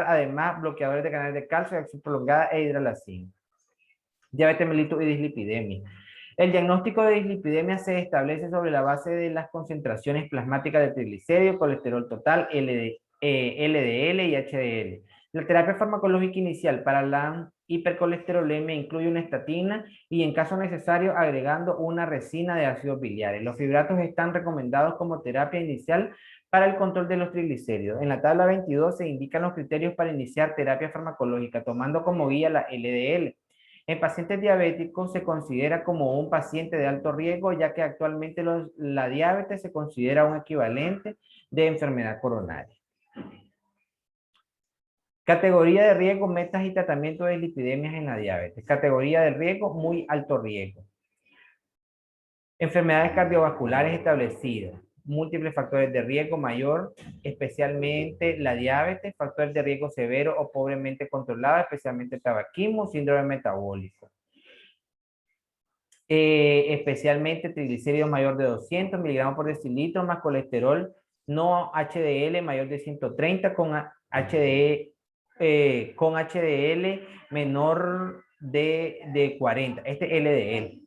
Speaker 1: además bloqueadores de canales de calcio, de acción prolongada e hidralazina. Diabetes mellitus y dislipidemia. El diagnóstico de dislipidemia se establece sobre la base de las concentraciones plasmáticas de triglicéridos, colesterol total, LDL y HDL. La terapia farmacológica inicial para la hipercolesterolemia incluye una estatina y en caso necesario agregando una resina de ácidos biliares. Los fibratos están recomendados como terapia inicial para el control de los triglicéridos. En la tabla 22 se indican los criterios para iniciar terapia farmacológica tomando como guía la LDL. En pacientes diabéticos se considera como un paciente de alto riesgo, ya que actualmente la diabetes se considera un equivalente de enfermedad coronaria. Categoría de riesgo, metas y tratamiento de lipidemias en la diabetes. Categoría de riesgo, muy alto riesgo. Enfermedades cardiovasculares establecidas. Múltiples factores de riesgo mayor, especialmente la diabetes, factores de riesgo severo o pobremente controlado, especialmente el tabaquismo, síndrome metabólico. Especialmente triglicéridos mayor de 200 miligramos por decilitro, más colesterol no HDL mayor de 130 con HDL menor de 40. Este es LDL.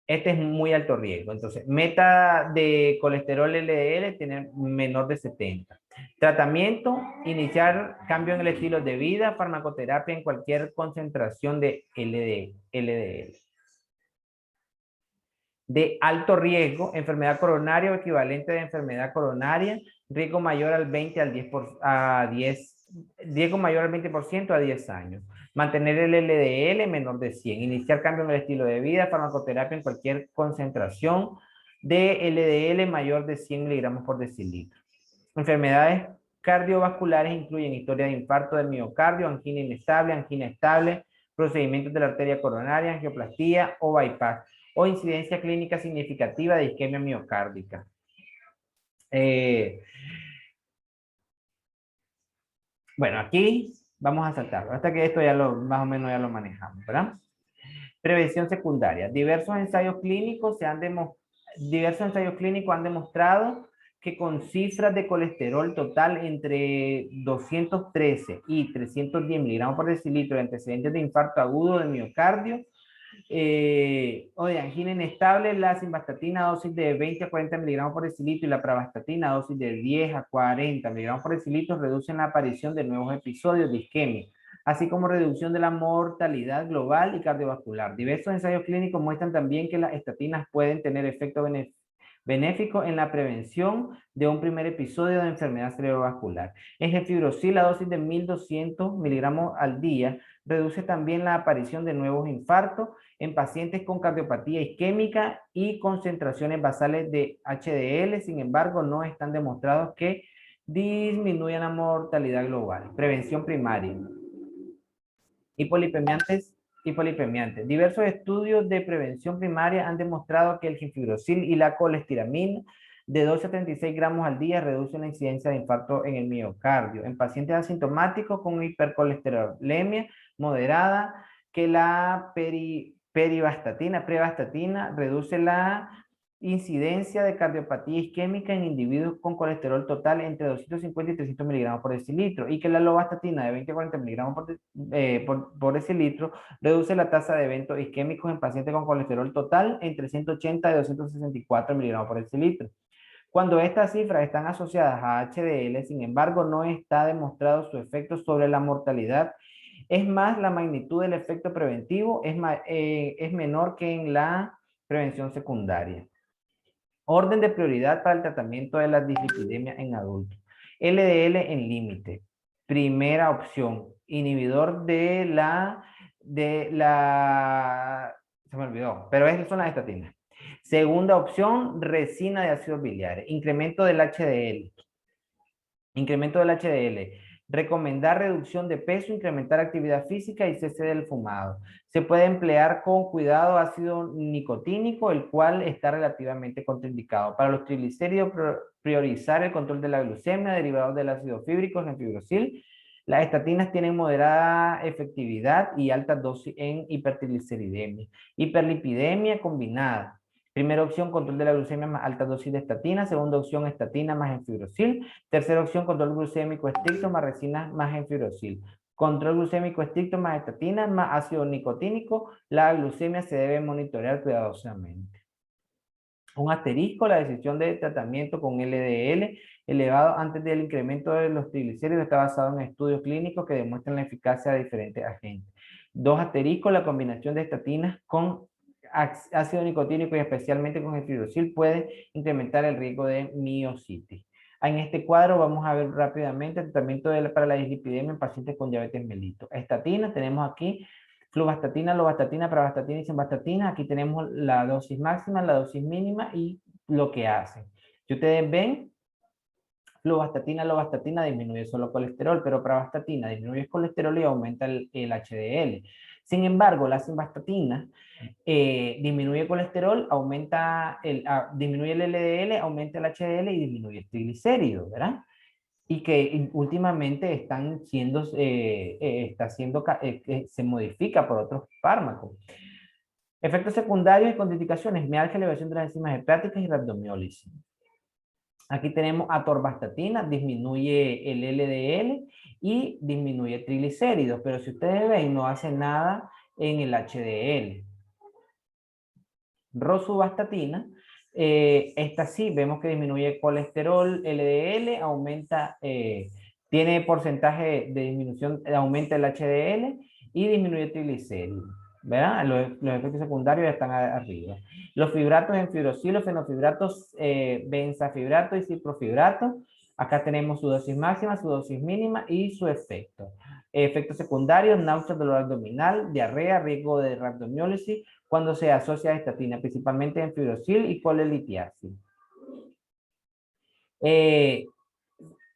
Speaker 1: Este es muy alto riesgo. Entonces, meta de colesterol LDL tiene menor de 70. Tratamiento, iniciar cambio en el estilo de vida, farmacoterapia en cualquier concentración de LDL. De alto riesgo, enfermedad coronaria o equivalente de enfermedad coronaria, riesgo mayor al 20 al 10, riesgo mayor al 20% a 10 años. Mantener el LDL menor de 100. Iniciar cambio en el estilo de vida, farmacoterapia en cualquier concentración de LDL mayor de 100 miligramos por decilitro. Enfermedades cardiovasculares incluyen historia de infarto del miocardio, angina estable, procedimientos de la arteria coronaria, angioplastía o bypass, o incidencia clínica significativa de isquemia miocárdica. Bueno, aquí vamos a saltarlo, hasta que esto ya más o menos ya lo manejamos, ¿verdad? Prevención secundaria. Diversos ensayos clínicos han demostrado que con cifras de colesterol total entre 213 y 310 miligramos por decilitro de antecedentes de infarto agudo de miocardio o de angina inestable, la simvastatina dosis de 20 a 40 miligramos por decilitro y la pravastatina dosis de 10 a 40 miligramos por decilitro reducen la aparición de nuevos episodios de isquemia, así como reducción de la mortalidad global y cardiovascular. Diversos ensayos clínicos muestran también que las estatinas pueden tener efecto benéfico en la prevención de un primer episodio de enfermedad cerebrovascular. En gefibrosil, la dosis de 1200 miligramos al día reduce también la aparición de nuevos infartos en pacientes con cardiopatía isquémica y concentraciones basales de HDL. Sin embargo, no están demostrados que disminuyan la mortalidad global. Prevención primaria. Hipolipemiantes. Diversos estudios de prevención primaria han demostrado que el gifibrosil y la colestiramina de 12 a 36 gramos al día reducen la incidencia de infarto en el miocardio. En pacientes asintomáticos con hipercolesterolemia moderada, que la prevastatina reduce la incidencia de cardiopatía isquémica en individuos con colesterol total entre 250 y 300 miligramos por decilitro, y que la lovastatina de 20 a 40 miligramos por decilitro reduce la tasa de eventos isquémicos en pacientes con colesterol total entre 180 y 264 miligramos por decilitro. Cuando estas cifras están asociadas a HDL, sin embargo, no está demostrado su efecto sobre la mortalidad. Es más, la magnitud del efecto preventivo es menor que en la prevención secundaria. Orden de prioridad para el tratamiento de la dislipidemia en adultos. LDL en límite. Primera opción, inhibidor se me olvidó, pero esas son las estatinas. Segunda opción, resina de ácidos biliares. Incremento del HDL. Recomendar reducción de peso, incrementar actividad física y cese del fumado. Se puede emplear con cuidado ácido nicotínico, el cual está relativamente contraindicado. Para los triglicéridos, priorizar el control de la glucemia derivados del ácido fíbrico en fibrosil. Las estatinas tienen moderada efectividad y altas dosis en hipertrigliceridemia. Hiperlipidemia combinada. Primera opción, control de la glucemia más alta dosis de estatina. Segunda opción, estatina más enfibrosil. Tercera opción, control glucémico estricto más resina más enfibrosil. Control glucémico estricto más estatina más ácido nicotínico. La glucemia se debe monitorear cuidadosamente. Un asterisco, la decisión de tratamiento con LDL elevado antes del incremento de los triglicéridos está basado en estudios clínicos que demuestran la eficacia de diferentes agentes. Dos asteriscos, la combinación de estatinas con ácido nicotínico y especialmente con el fibrosil puede incrementar el riesgo de miositis. En este cuadro vamos a ver rápidamente el tratamiento para la dislipidemia en pacientes con diabetes mellitus. Estatina, tenemos aquí fluvastatina, lovastatina, pravastatina y simvastatina. Aquí tenemos la dosis máxima, la dosis mínima y lo que hace. Si ustedes ven, fluvastatina, lovastatina disminuye solo colesterol, pero pravastatina disminuye el colesterol y aumenta el HDL. Sin embargo, la simvastatina disminuye colesterol, disminuye el LDL, aumenta el HDL y disminuye el triglicérido, ¿verdad? Y que últimamente se modifica por otros fármacos. Efectos secundarios y contraindicaciones: mialgia, elevación de las enzimas hepáticas y rabdomiólisis. Aquí tenemos atorvastatina, disminuye el LDL y disminuye triglicéridos, pero si ustedes ven, no hace nada en el HDL. Rosuvastatina, esta sí, vemos que disminuye colesterol, LDL, tiene porcentaje de disminución, aumenta el HDL y disminuye triglicéridos. ¿Verdad? Los efectos secundarios están arriba. Los fibratos en fibrosilo, fenofibratos, benzafibrato y ciprofibrato. Acá tenemos su dosis máxima, su dosis mínima y su efecto. Efectos secundarios: náusea, dolor abdominal, diarrea, riesgo de rabdomiólisis cuando se asocia a estatina, principalmente en fibrosil y colelitiasis.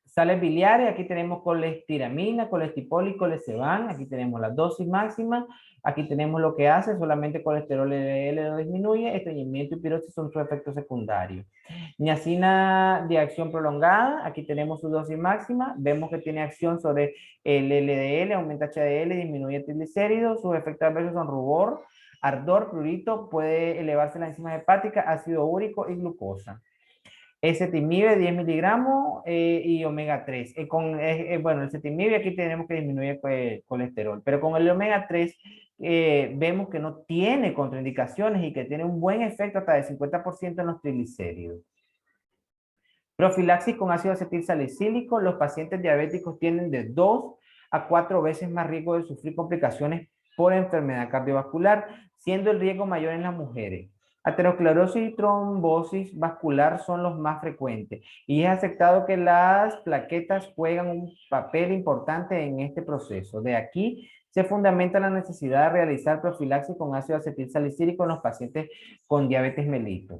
Speaker 1: Sales biliares, aquí tenemos colestiramina, colestipol y coleseban. Aquí tenemos la dosis máxima. Aquí tenemos lo que hace: solamente colesterol LDL lo disminuye. Estreñimiento y pirosis son sus efectos secundarios. Niacina de acción prolongada, aquí tenemos su dosis máxima. Vemos que tiene acción sobre el LDL, aumenta HDL, disminuye triglicéridos. Sus efectos adversos son rubor, ardor, prurito, puede elevarse la enzima hepática, ácido úrico y glucosa. Ezetimibe 10 miligramos y omega 3. Bueno, el ezetimibe aquí tenemos que disminuir el colesterol, pero con el omega 3 vemos que no tiene contraindicaciones y que tiene un buen efecto hasta de 50% en los triglicéridos. Profilaxis con ácido acetilsalicílico: los pacientes diabéticos tienen de 2 a 4 veces más riesgo de sufrir complicaciones por enfermedad cardiovascular, siendo el riesgo mayor en las mujeres. Aterosclerosis y trombosis vascular son los más frecuentes y es aceptado que las plaquetas juegan un papel importante en este proceso. De aquí se fundamenta la necesidad de realizar profilaxis con ácido acetilsalicílico en los pacientes con diabetes mellitus.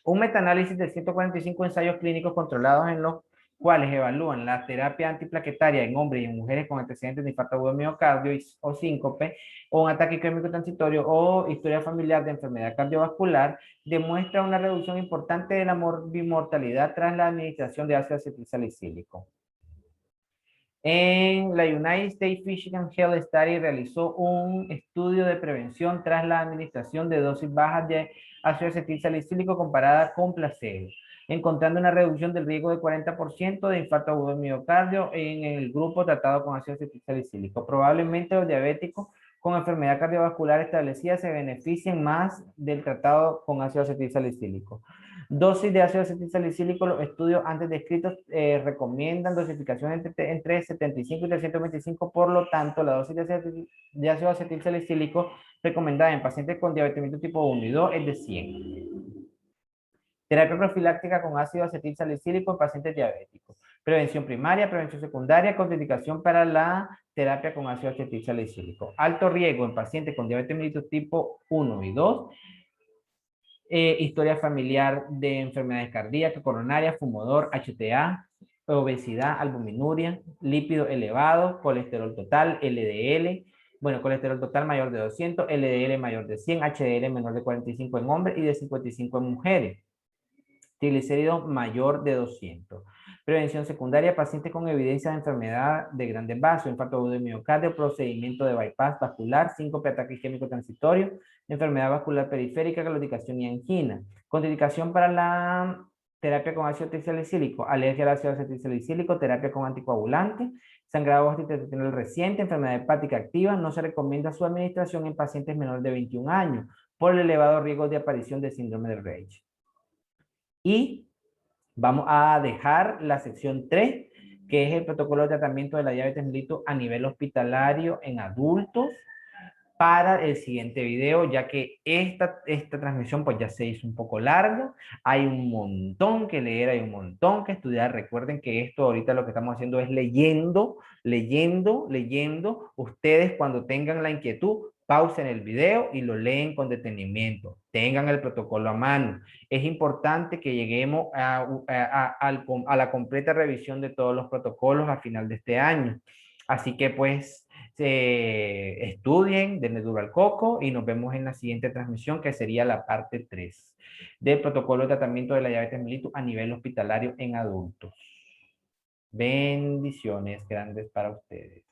Speaker 1: Un metaanálisis de 145 ensayos clínicos controlados en los cuales evalúan la terapia antiplaquetaria en hombres y en mujeres con antecedentes de infarto agudo de miocardio o síncope o un ataque isquémico transitorio o historia familiar de enfermedad cardiovascular, demuestra una reducción importante de la mortalidad tras la administración de ácido acetilsalicílico. En la United States Physician Health Study realizó un estudio de prevención tras la administración de dosis bajas de ácido acetilsalicílico comparada con placebo, encontrando una reducción del riesgo de 40% de infarto agudo de miocardio en el grupo tratado con ácido acetilsalicílico. Probablemente los diabéticos con enfermedad cardiovascular establecida se beneficien más del tratado con ácido acetilsalicílico. Dosis de ácido acetilsalicílico: los estudios antes descritos recomiendan dosificación entre 75 y 325, por lo tanto, la dosis de ácido acetilsalicílico recomendada en pacientes con diabetes tipo 1 y 2 es de 100. Terapia profiláctica con ácido acetilsalicílico en pacientes diabéticos. Prevención primaria, prevención secundaria, contraindicación para la terapia con ácido acetilsalicílico. Alto riesgo en pacientes con diabetes mellitus tipo 1 y 2. Historia familiar de enfermedades cardíacas, coronarias, fumador, HTA, obesidad, albuminuria, lípidos elevados, colesterol total, LDL, bueno, colesterol total mayor de 200, LDL mayor de 100, HDL menor de 45 en hombres y de 55 en mujeres. Triglicéridos mayor de 200. Prevención secundaria: pacientes con evidencia de enfermedad de grandes vasos, infarto agudo de miocardio, procedimiento de bypass vascular, síncope, ataque isquémico transitorio, enfermedad vascular periférica, claudicación y angina. Contraindicación para la terapia con ácido acetilsalicílico: alergia al ácido acetilsalicílico, terapia con anticoagulante, sangrado gastrointestinal reciente, enfermedad hepática activa. No se recomienda su administración en pacientes menores de 21 años por el elevado riesgo de aparición de síndrome de Raynaud. Y vamos a dejar la sección 3, que es el protocolo de tratamiento de la diabetes mellitus a nivel hospitalario en adultos. para el siguiente video, ya que esta transmisión pues ya se hizo un poco larga. Hay un montón que leer, hay un montón que estudiar. Recuerden que esto ahorita lo que estamos haciendo es leyendo, leyendo, leyendo. Ustedes cuando tengan la inquietud, pausen el video y lo leen con detenimiento. Tengan el protocolo a mano. Es importante que lleguemos a la completa revisión de todos los protocolos a final de este año. Así que pues estudien, denle duro al coco y nos vemos en la siguiente transmisión que sería la parte 3 del protocolo de tratamiento de la diabetes mellitus a nivel hospitalario en adultos. Bendiciones grandes para ustedes.